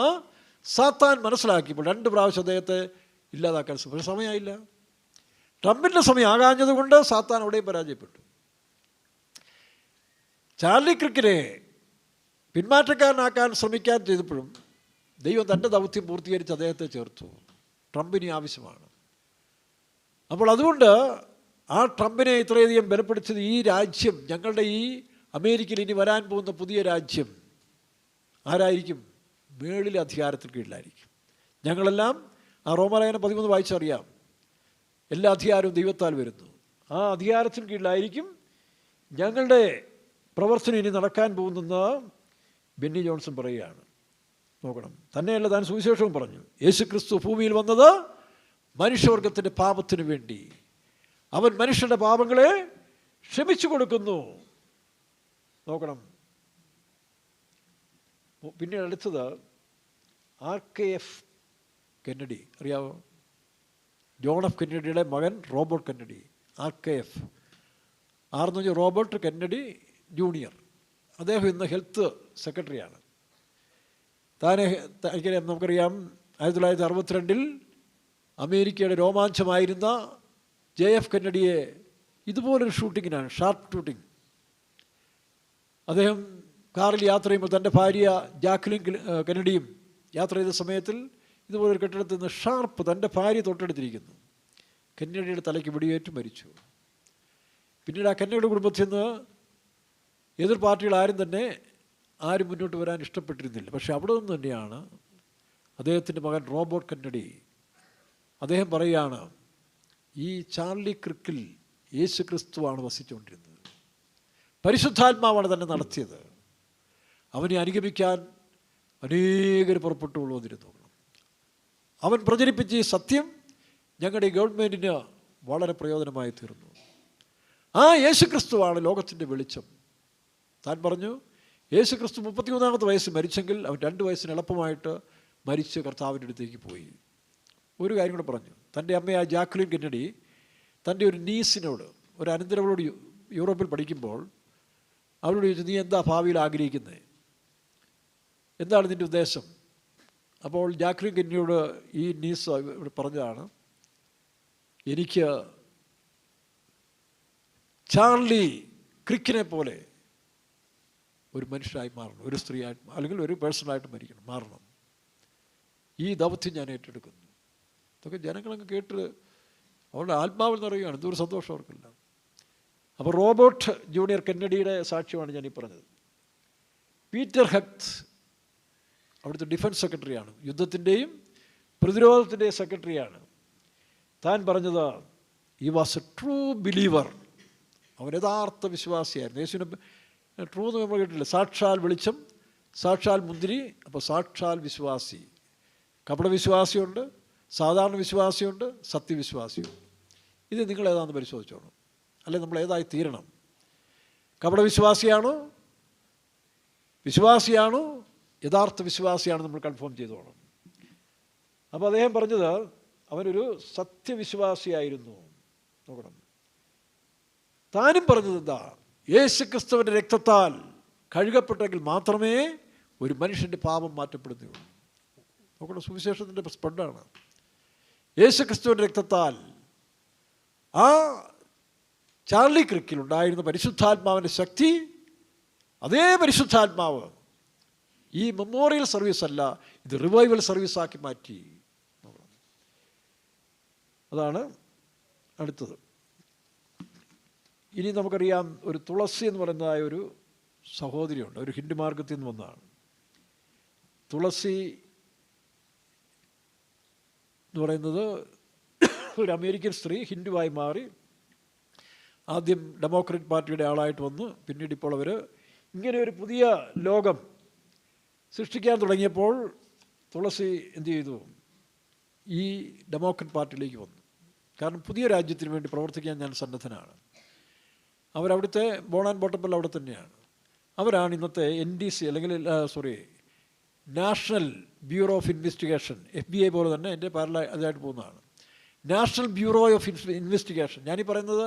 സാത്താൻ മനസ്സിലാക്കിയപ്പോൾ 2 പ്രാവശ്യം അദ്ദേഹത്തെ ഇല്ലാതാക്കാൻ പക്ഷേ സമയമായില്ല. ട്രംപിൻ്റെ സമയം ആകാഞ്ഞതുകൊണ്ട് സാത്താൻ അവിടെയും പരാജയപ്പെട്ടു. ചാർലി ക്രിക്കിനെ പിന്മാറ്റക്കാരനാക്കാൻ ശ്രമിക്കാൻ ചെയ്തപ്പോഴും ദൈവം തൻ്റെ ദൗത്യം പൂർത്തീകരിച്ച് അദ്ദേഹത്തെ ചേർത്തു. ട്രംപിന് ആവശ്യമാണ്. അപ്പോൾ അതുകൊണ്ട് ആ ട്രംപിനെ ഇത്രയധികം ബലപ്പെടുത്തിയത് ഈ രാജ്യം, ഞങ്ങളുടെ ഈ അമേരിക്കയിൽ ഇനി വരാൻ പോകുന്ന പുതിയ രാജ്യം ആരായിരിക്കും? മേളിലെ അധികാരത്തിന് കീഴിലായിരിക്കും. ഞങ്ങളെല്ലാം ആ റോമലേഖനം 13 വായിച്ചറിയാം, എല്ലാ അധികാരവും ദൈവത്താൽ വരുന്നു. ആ അധികാരത്തിന് കീഴിലായിരിക്കും ഞങ്ങളുടെ പ്രവർത്തനം ഇനി നടക്കാൻ പോകുന്നെന്ന് ബെന്നി ജോൺസൺ പറയുകയാണ്. നോക്കണം, തന്നെയല്ല താൻ സുവിശേഷവും പറഞ്ഞു. യേശു ക്രിസ്തു ഭൂമിയിൽ വന്നത് മനുഷ്യവർഗത്തിൻ്റെ പാപത്തിന് വേണ്ടി. അവൻ മനുഷ്യരുടെ പാപങ്ങളെ ക്ഷമിച്ചു കൊടുക്കുന്നു. നോക്കണം, പിന്നെ അടുത്തത് RKF കെന്നഡി, അറിയാവോ? ജോൺ എഫ് കെന്നഡിയുടെ മകൻ റോബർട്ട് കെന്നഡി. RKF, ആർന്ന് വെച്ചാൽ റോബർട്ട് കെന്നഡി ജൂനിയർ. അദ്ദേഹം ഇന്ന് ഹെൽത്ത് സെക്രട്ടറിയാണ്. നമുക്കറിയാം 1962 അമേരിക്കയുടെ രോമാഞ്ചമായിരുന്ന JF കെന്നഡിയെ ഇതുപോലൊരു ഷൂട്ടിങ്ങിനാണ്, ഷാർപ്പ് ഷൂട്ടിങ്. അദ്ദേഹം കാറിൽ യാത്ര ചെയ്യുമ്പോൾ തൻ്റെ ഭാര്യ ജാക്ലിൻ കെന്നഡിയും യാത്ര ചെയ്ത സമയത്തിൽ ഇതുപോലൊരു കെട്ടിടത്തിൽ നിന്ന് ഷാർപ്പ് തൻ്റെ ഭാര്യ തൊട്ടടുത്തിരിക്കുന്നു. കെന്നഡിയുടെ തലയ്ക്ക് വെടിയേറ്റ് മരിച്ചു. പിന്നീട് ആ കെന്നഡിയുടെ കുടുംബത്തിൽ നിന്ന് എതിർ പാർട്ടികൾ ആരും മുന്നോട്ട് വരാൻ ഇഷ്ടപ്പെട്ടിരുന്നില്ല. പക്ഷെ അവിടെ നിന്ന് തന്നെയാണ് അദ്ദേഹത്തിൻ്റെ മകൻ റോബർട്ട് കെന്നഡി, അദ്ദേഹം പറയുകയാണ്, ഈ ചാർലി ക്രിക്കിൽ യേശു ക്രിസ്തുവാണ് വസിച്ചുകൊണ്ടിരുന്നത്, പരിശുദ്ധാത്മാവാണ് തന്നെ നടത്തിയത്. അവനെ അനുഗമിക്കാൻ അനേകർ പുറപ്പെട്ടു വന്നിരുന്നു. അവൻ പ്രചരിപ്പിച്ച ഈ സത്യം ഞങ്ങളുടെ ഗവൺമെൻറ്റിന് വളരെ പ്രയോജനമായി തീർന്നു. ആ യേശു ക്രിസ്തുവാണ് ലോകത്തിൻ്റെ വെളിച്ചം. താൻ പറഞ്ഞു, യേശു ക്രിസ്തു 33-ാമത്തെ വയസ്സ് മരിച്ചെങ്കിൽ അവൻ 2 വയസ്സിന് എളുപ്പമായിട്ട് മരിച്ച് കർത്താവിൻ്റെ അടുത്തേക്ക് പോയി. ഒരു കാര്യം കൂടെ പറഞ്ഞു, തൻ്റെ അമ്മയായ ജാക്ലിൻ കെന്നഡി തൻ്റെ ഒരു നീസിനോട്, ഒരു അനന്തരവളോട് യൂറോപ്പിൽ പഠിക്കുമ്പോൾ അവളോട് ചോദിച്ചു, നീ എന്താ ഭാവിയിൽ ആഗ്രഹിക്കുന്നത്, എന്താണ് നിൻ്റെ ഉദ്ദേശം? അപ്പോൾ ജാക്ലിൻ കെന്നഡിയോട് ഈ നീസ് ഇവിടെ പറഞ്ഞതാണ്, എനിക്ക് ചാർലി ക്രിക്കിനെ പോലെ ഒരു മനുഷ്യനായി മാറണം, ഒരു സ്ത്രീയായിട്ട് അല്ലെങ്കിൽ ഒരു പേഴ്സണായിട്ട് മാറണം. ഈ ദൗത്യം ഞാൻ ഏറ്റെടുക്കുന്നു. ഇതൊക്കെ ജനങ്ങളങ്ങ് കേട്ട് അവരുടെ ആത്മാവിൽ നിറയുകയാണ്. എന്തൊരു സന്തോഷം അവർക്കില്ല. അപ്പോൾ റോബർട്ട് ജൂനിയർ കെന്നഡിയുടെ സാക്ഷ്യമാണ് ഞാനീ പറഞ്ഞത്. പീറ്റർ ഹെഗ്ത് അവിടുത്തെ ഡിഫൻസ് സെക്രട്ടറിയാണ്, യുദ്ധത്തിൻ്റെയും പ്രതിരോധത്തിൻ്റെയും സെക്രട്ടറിയാണ്. താൻ പറഞ്ഞത്, ഈ വാസ് എ ട്രൂ ബിലീവർ. അവൻ യഥാർത്ഥ വിശ്വാസിയായിരുന്നു. യേശുവിനെ ട്രൂ എന്ന് നമ്മൾ കേട്ടില്ല, സാക്ഷാൽ വെളിച്ചം, സാക്ഷാൽ മുന്തിരി. അപ്പോൾ സാക്ഷാൽ വിശ്വാസി, കപടവിശ്വാസിയുണ്ട്, സാധാരണ വിശ്വാസിയുണ്ട്, സത്യവിശ്വാസിയുണ്ട്. ഇത് നിങ്ങളേതാണെന്ന് പരിശോധിച്ചോണം, അല്ലെങ്കിൽ നമ്മൾ ഏതായി തീരണം. കപടവിശ്വാസിയാണോ, വിശ്വാസിയാണോ, യഥാർത്ഥ വിശ്വാസിയാണ് നമ്മൾ കൺഫേം ചെയ്തോണം. അപ്പോൾ അദ്ദേഹം പറഞ്ഞത് അവനൊരു സത്യവിശ്വാസിയായിരുന്നു. നോക്കണം, താനും പറഞ്ഞത് എന്താ, യേശു ക്രിസ്തുവിൻ്റെ രക്തത്താൽ കഴുകപ്പെട്ടെങ്കിൽ മാത്രമേ ഒരു മനുഷ്യൻ്റെ പാപം മാറ്റപ്പെടുകയുള്ളൂ. നോക്കണം, സുവിശേഷത്തിൻ്റെ സ്പ്രെഡാണ്. യേശുക്രിസ്തുവിൻ്റെ രക്തത്താൽ ആ ചാർലി ക്രിക്കിൽ ഉണ്ടായിരുന്ന പരിശുദ്ധാത്മാവിൻ്റെ ശക്തി, അതേ പരിശുദ്ധാത്മാവ് ഈ മെമ്മോറിയൽ സർവീസ് അല്ല, ഇത് റിവൈവൽ സർവീസാക്കി മാറ്റി. അതാണ് അടുത്തത്. ഇനി നമുക്കറിയാം, ഒരു തുളസി എന്ന് പറയുന്നതായ ഒരു സഹോദരിയുണ്ട്, ഒരു ഹിന്ദു മാർഗത്തിൽ നിന്ന് വന്നതാണ്. തുളസി എന്ന് പറയുന്നത് ഒരു അമേരിക്കൻ സ്ത്രീ, ഹിന്ദുവായി മാറി, ആദ്യം ഡെമോക്രാറ്റ് പാർട്ടിയുടെ ആളായിട്ട് വന്നു. പിന്നീട് ഇപ്പോൾ അവർ ഇങ്ങനെ ഒരു പുതിയ ലോകം സൃഷ്ടിക്കാൻ തുടങ്ങിയപ്പോൾ തുളസി എന്ത് ചെയ്തു? ഈ ഡെമോക്രാറ്റ് പാർട്ടിയിലേക്ക് വന്നു. കാരണം പുതിയ രാജ്യത്തിന് വേണ്ടി പ്രവർത്തിക്കാൻ ഞാൻ സന്നദ്ധനാണ്. അവരവിടുത്തെ ബോൺ ആൻഡ് ബോട്ടപ്പിൽ അവിടെ തന്നെയാണ്. അവരാണ് ഇന്നത്തെ NDC അല്ലെങ്കിൽ national bureau of investigation, FBI പോലെ തന്നെ എൻ്റെ അതായിട്ട് പോകുന്നതാണ്. National bureau of investigation. ഞാനീ പറയുന്നത്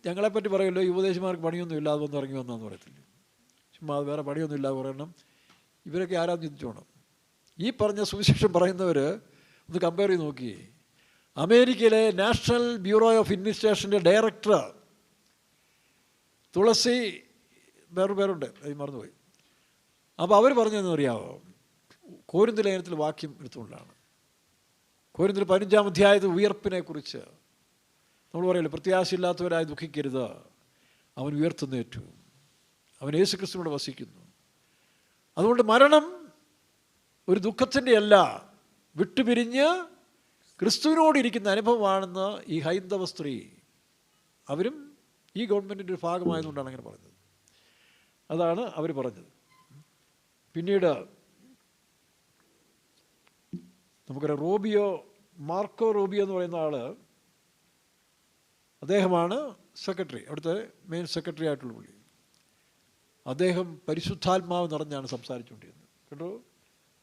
ഞങ്ങളെപ്പറ്റി പറയുമല്ലോ, യുവദേശമാർക്ക് പണിയൊന്നും ഇല്ലാതെ വന്ന് ഇറങ്ങി വന്നതെന്ന് പറയത്തില്ല. ചുമ്മാ അത് വേറെ പണിയൊന്നും ഇല്ലാതെ പറയണം. ഇവരൊക്കെ ആരാന്ന് ചിന്തിച്ചോണം. ഈ പറഞ്ഞ സുവിശേഷം പറയുന്നവർ ഒന്ന് കമ്പയർ ചെയ്ത് നോക്കിയേ. അമേരിക്കയിലെ നാഷണൽ ബ്യൂറോ ഓഫ് ഇൻവെസ്റ്റിഗേഷൻ്റെ ഡയറക്ടർ തുളസി, വേറൊരു പേരുണ്ട്, അത് മറന്നുപോയി. അപ്പോൾ അവർ പറഞ്ഞതെന്ന് അറിയാമോ? കോരിന്ത് ലേഖനത്തിൽ വാക്യം എടുത്തുകൊണ്ടാണ്. കോരിന്തിൽ 15-ാം അധ്യായത്തിൽ ഉയർപ്പിനെ കുറിച്ച് നമ്മൾ പറയല്ലോ, പ്രത്യാശയില്ലാത്തവരായി ദുഃഖിക്കരുത്, അവൻ ഉയർത്തുന്നേറ്റു, അവൻ യേശുക്രിസ്തുവിനോട് വസിക്കുന്നു. അതുകൊണ്ട് മരണം ഒരു ദുഃഖത്തിൻ്റെ അല്ല, വിട്ടുപിരിഞ്ഞ് ക്രിസ്തുവിനോട് ഇരിക്കുന്ന അനുഭവമാണെന്ന് ഈ ഹൈന്ദവ സ്ത്രീ, അവരും ഈ ഗവൺമെൻറ്റിൻ്റെ ഒരു ഭാഗമായതുകൊണ്ടാണ് അങ്ങനെ പറഞ്ഞത്. അതാണ് അവർ പറഞ്ഞത്. പിന്നീട് നമുക്കറിയാം, മാർക്കോ റൂബിയോ എന്ന് പറയുന്ന ആൾ, അദ്ദേഹമാണ് സെക്രട്ടറി, അവിടുത്തെ മെയിൻ സെക്രട്ടറി ആയിട്ടുള്ള പുള്ളി. അദ്ദേഹം പരിശുദ്ധാത്മാവ് നിറഞ്ഞാണ് സംസാരിച്ചുകൊണ്ടിരുന്നത്. കേട്ടോ,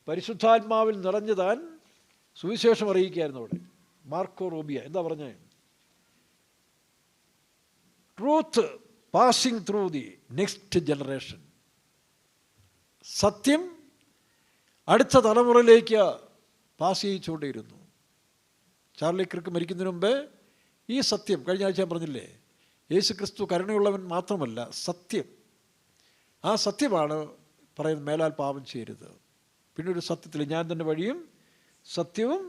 പരിശുദ്ധാത്മാവിൽ നിറഞ്ഞു താൻ സുവിശേഷം അറിയിക്കുകയായിരുന്നു അവിടെ. മാർക്കോ റൂബിയ എന്താ പറഞ്ഞേ? Truth passing through the next generation. സത്യം അടുത്ത തലമുറയിലേക്ക് പാസ് ചെയ്യിച്ചുകൊണ്ടേയിരുന്നു. ചാർലി ക്രിക്ക് മരിക്കുന്നതിന് മുമ്പേ ഈ സത്യം, കഴിഞ്ഞ ആഴ്ച ഞാൻ പറഞ്ഞില്ലേ, യേശു ക്രിസ്തു കരുണയുള്ളവൻ മാത്രമല്ല, സത്യം. ആ സത്യമാണ് പറയുന്നത്, മേലാൽ പാപം ചെയ്യരുത്. പിന്നെ ഒരു സത്യത്തിൽ ഞാൻ തന്നെ വഴിയും സത്യവും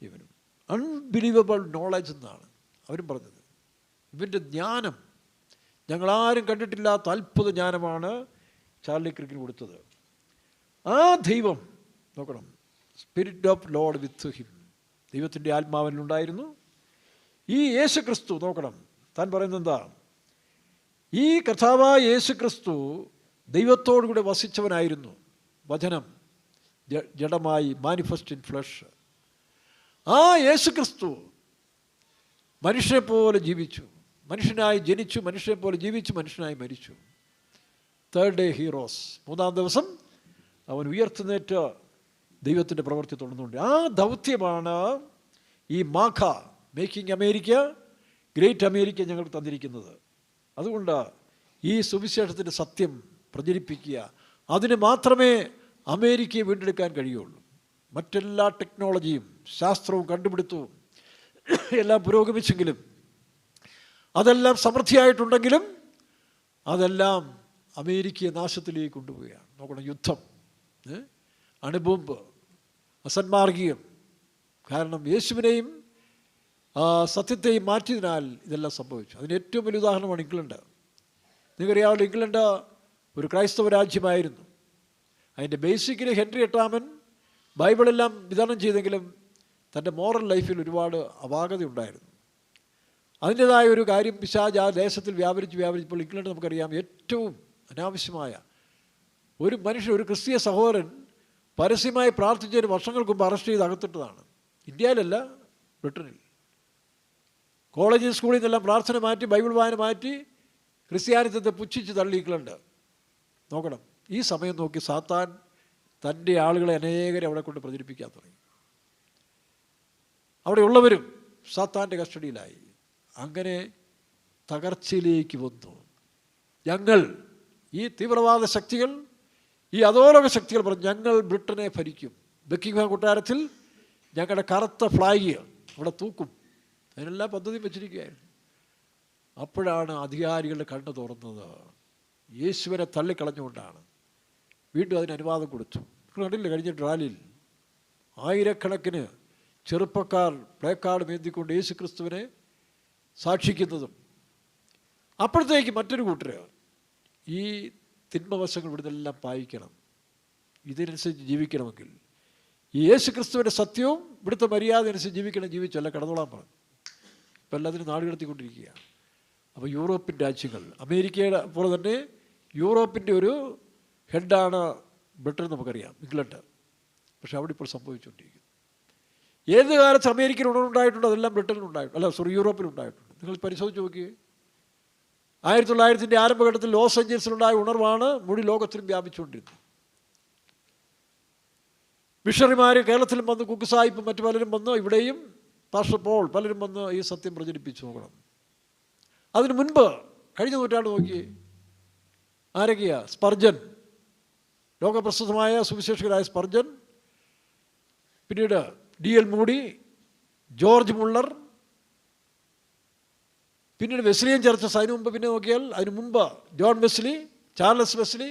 ഇവനും. അൺബിലീവബിൾ നോളജ് എന്നാണ് അവരും പറഞ്ഞത്. ഇവൻ്റെ ജ്ഞാനം ഞങ്ങളാരും കണ്ടിട്ടില്ലാത്ത അത്ഭുത ജ്ഞാനമാണ് ചാർലി ക്രിക്കിന് കൊടുത്തത്. ആ ദൈവം നോക്കണം, spirit of Lord with him, ദൈവത്തിൻ്റെ ആത്മാവിനുണ്ടായിരുന്നു. ഈ യേശു ക്രിസ്തു നോക്കണം, താൻ പറയുന്നത് എന്താ? ഈ കർത്താവായ യേശു ക്രിസ്തു ദൈവത്തോടുകൂടെ വസിച്ചവനായിരുന്നു. വചനം ജഡമായി, മാനിഫെസ്റ്റ് ഇൻ ഫ്ലഷ്. ആ യേശു ക്രിസ്തു മനുഷ്യനെ പോലെ ജീവിച്ചു, മനുഷ്യനായി ജനിച്ചു, മനുഷ്യനെ പോലെ ജീവിച്ചു, മനുഷ്യനായി മരിച്ചു. 3rd day ഹീറോസ്, 3-ാം ദിവസം അവൻ ഉയർത്തുന്നേറ്റ് ദൈവത്തിൻ്റെ പ്രവൃത്തി തുടർന്നുകൊണ്ട്. ആ ദൗത്യമാണ് ഈ മേക്കിംഗ് അമേരിക്ക ഗ്രേറ്റ് അമേരിക്ക ഞങ്ങൾക്ക് തന്നിരിക്കുന്നത്. അതുകൊണ്ട് ഈ സുവിശേഷത്തിൻ്റെ സത്യം പ്രചരിപ്പിക്കുക, അതിന് മാത്രമേ അമേരിക്കയെ വീണ്ടെടുക്കാൻ കഴിയുള്ളൂ. മറ്റെല്ലാ ടെക്നോളജിയും ശാസ്ത്രവും കണ്ടുപിടുത്തവും എല്ലാം പുരോഗമിച്ചെങ്കിലും, അതെല്ലാം സമൃദ്ധിയായിട്ടുണ്ടെങ്കിലും, അതെല്ലാം അമേരിക്കയെ നാശത്തിലേക്ക് കൊണ്ടുപോവുകയാണ്. നോക്കണം, യുദ്ധം, അണുബോംബ്, അസന്മാർഗീയം. കാരണം യേശുവിനെയും സത്യത്തെയും മാറ്റിയതിനാൽ ഇതെല്ലാം സംഭവിച്ചു. അതിന് ഏറ്റവും വലിയ ഉദാഹരണമാണ് ഇംഗ്ലണ്ട്. നിങ്ങൾക്കറിയാമല്ലോ, ഇംഗ്ലണ്ട് ഒരു ക്രൈസ്തവ രാജ്യമായിരുന്നു. അതിൻ്റെ ബേസിക്കലി ഹെൻറി 8 ബൈബിളെല്ലാം വിതരണം ചെയ്തെങ്കിലും തൻ്റെ മോറൽ ലൈഫിൽ ഒരുപാട് അപാകത ഉണ്ടായിരുന്നു. അതിൻ്റേതായ ഒരു കാര്യം പിശാച് ആ ദേശത്തിൽ വ്യാപരിച്ചപ്പോൾ ഇംഗ്ലണ്ട് നമുക്കറിയാം ഏറ്റവും അനാവശ്യമായ ഒരു മനുഷ്യൻ, ഒരു ക്രിസ്തീയ സഹോദരൻ പരസ്യമായി പ്രാർത്ഥിച്ചതിന് വർഷങ്ങൾക്ക് മുമ്പ് അറസ്റ്റ് ചെയ്ത് അകത്തിട്ടതാണ്. ഇന്ത്യയിലല്ല, ബ്രിട്ടനിൽ. കോളേജിൽ സ്കൂളിൽ നിന്നെല്ലാം പ്രാർത്ഥന മാറ്റി, ബൈബിൾ വായന മാറ്റി, ക്രിസ്ത്യാനിത്വത്തെ പുച്ഛിച്ച് തള്ളി ഇംഗ്ലണ്ട്. നോക്കണം, ഈ സമയം നോക്കി സാത്താൻ തൻ്റെ ആളുകളെ അനേകരെ അവിടെ കൊണ്ട് പ്രചരിപ്പിക്കാൻ തുടങ്ങി. അവിടെയുള്ളവരും സാത്താൻ്റെ കസ്റ്റഡിയിലായി. അങ്ങനെ തകർച്ചയിലേക്ക് വന്നു. ഞങ്ങൾ ഈ തീവ്രവാദ ശക്തികൾ, ഈ അധോലോക ശക്തികൾ പറഞ്ഞു, ഞങ്ങൾ ബ്രിട്ടനെ ഭരിക്കും. ബക്കിംഗ്ഹാം കൊട്ടാരത്തിൽ ഞങ്ങളുടെ കറുത്ത ഫ്ലാഗ് അവിടെ തൂക്കും. അതിനെല്ലാം പദ്ധതി വെച്ചിരിക്കുകയായിരുന്നു. അപ്പോഴാണ് അധികാരികളുടെ കണ്ണ് തുറന്നത്. യേശുവിനെ തള്ളിക്കളഞ്ഞുകൊണ്ടാണ്. വീണ്ടും അതിന് അനുവാദം കൊടുത്തു. നിങ്ങൾ കണ്ടില്ലേ കഴിഞ്ഞ റാലിയിൽ ആയിരക്കണക്കിന് ചെറുപ്പക്കാർ പ്ലേ കാർഡ് മേന്തിക്കൊണ്ട് യേശു ക്രിസ്തുവിനെ സാക്ഷിക്കുന്നതും. അപ്പോഴത്തേക്ക് മറ്റൊരു കൂട്ടർ ഈ തിന്മവശങ്ങൾ ഇവിടുന്നെല്ലാം പായിക്കണം, ഇതിനനുസരിച്ച് ജീവിക്കണമെങ്കിൽ ഈ യേശു ക്രിസ്തുവിൻ്റെ സത്യവും ഇവിടുത്തെ മര്യാദ അനുസരിച്ച് ജീവിക്കണം, ജീവിച്ചല്ല കടന്നോളാൻ പറഞ്ഞു. ഇപ്പം എല്ലാത്തിനും നാട് കടത്തിക്കൊണ്ടിരിക്കുകയാണ്. അപ്പോൾ യൂറോപ്യൻ രാജ്യങ്ങൾ, അമേരിക്കയുടെ പോലെ തന്നെ യൂറോപ്പിൻ്റെ ഒരു ഹെഡാണ് ബ്രിട്ടൻ, നമുക്കറിയാം, ഇംഗ്ലണ്ട്. പക്ഷെ അവിടെ ഇപ്പോൾ സംഭവിച്ചുകൊണ്ടിരിക്കുന്നു. ഏത് കാലത്ത് അമേരിക്കയിൽ ഉണർവുണ്ടായിട്ടുണ്ട്, അതെല്ലാം ബ്രിട്ടനിലുണ്ടായിട്ടുണ്ട്, യൂറോപ്പിലുണ്ടായിട്ടുണ്ട്. നിങ്ങൾ പരിശോധിച്ച് നോക്കിയേ. 1900 ആരംഭഘട്ടത്തിൽ ലോസ് ഏഞ്ചൽസിലുണ്ടായ ഉണർവാണ് മുഴുവൻ ലോകത്തിലും വ്യാപിച്ചുകൊണ്ടിരുന്നത്. മിഷണറിമാർ കേരളത്തിലും വന്ന്, കുക്ക് സാഹിബും മറ്റു പലരും വന്ന്, ഇവിടെയും പാസ്റ്റർ പോൾ പലരും വന്ന് ഈ സത്യം പ്രചരിപ്പിച്ചു നോക്കണം. അതിനു മുൻപ് കഴിഞ്ഞ നൂറ്റാണ്ട് നോക്കി ആരൊക്കെയാ? സ്പർജൻ, ലോകപ്രസിദ്ധമായ സുവിശേഷകരായ സ്പർജൻ, പിന്നീട് D.L. മൂഡി, ജോർജ് മുള്ളർ, പിന്നീട് വെസ്ലിയൻ ചർച്ചസ്. അതിനു മുമ്പ് പിന്നെ നോക്കിയാൽ അതിനു മുമ്പ് ജോൺ വെസ്ലി, ചാർലസ് വെസ്ലി.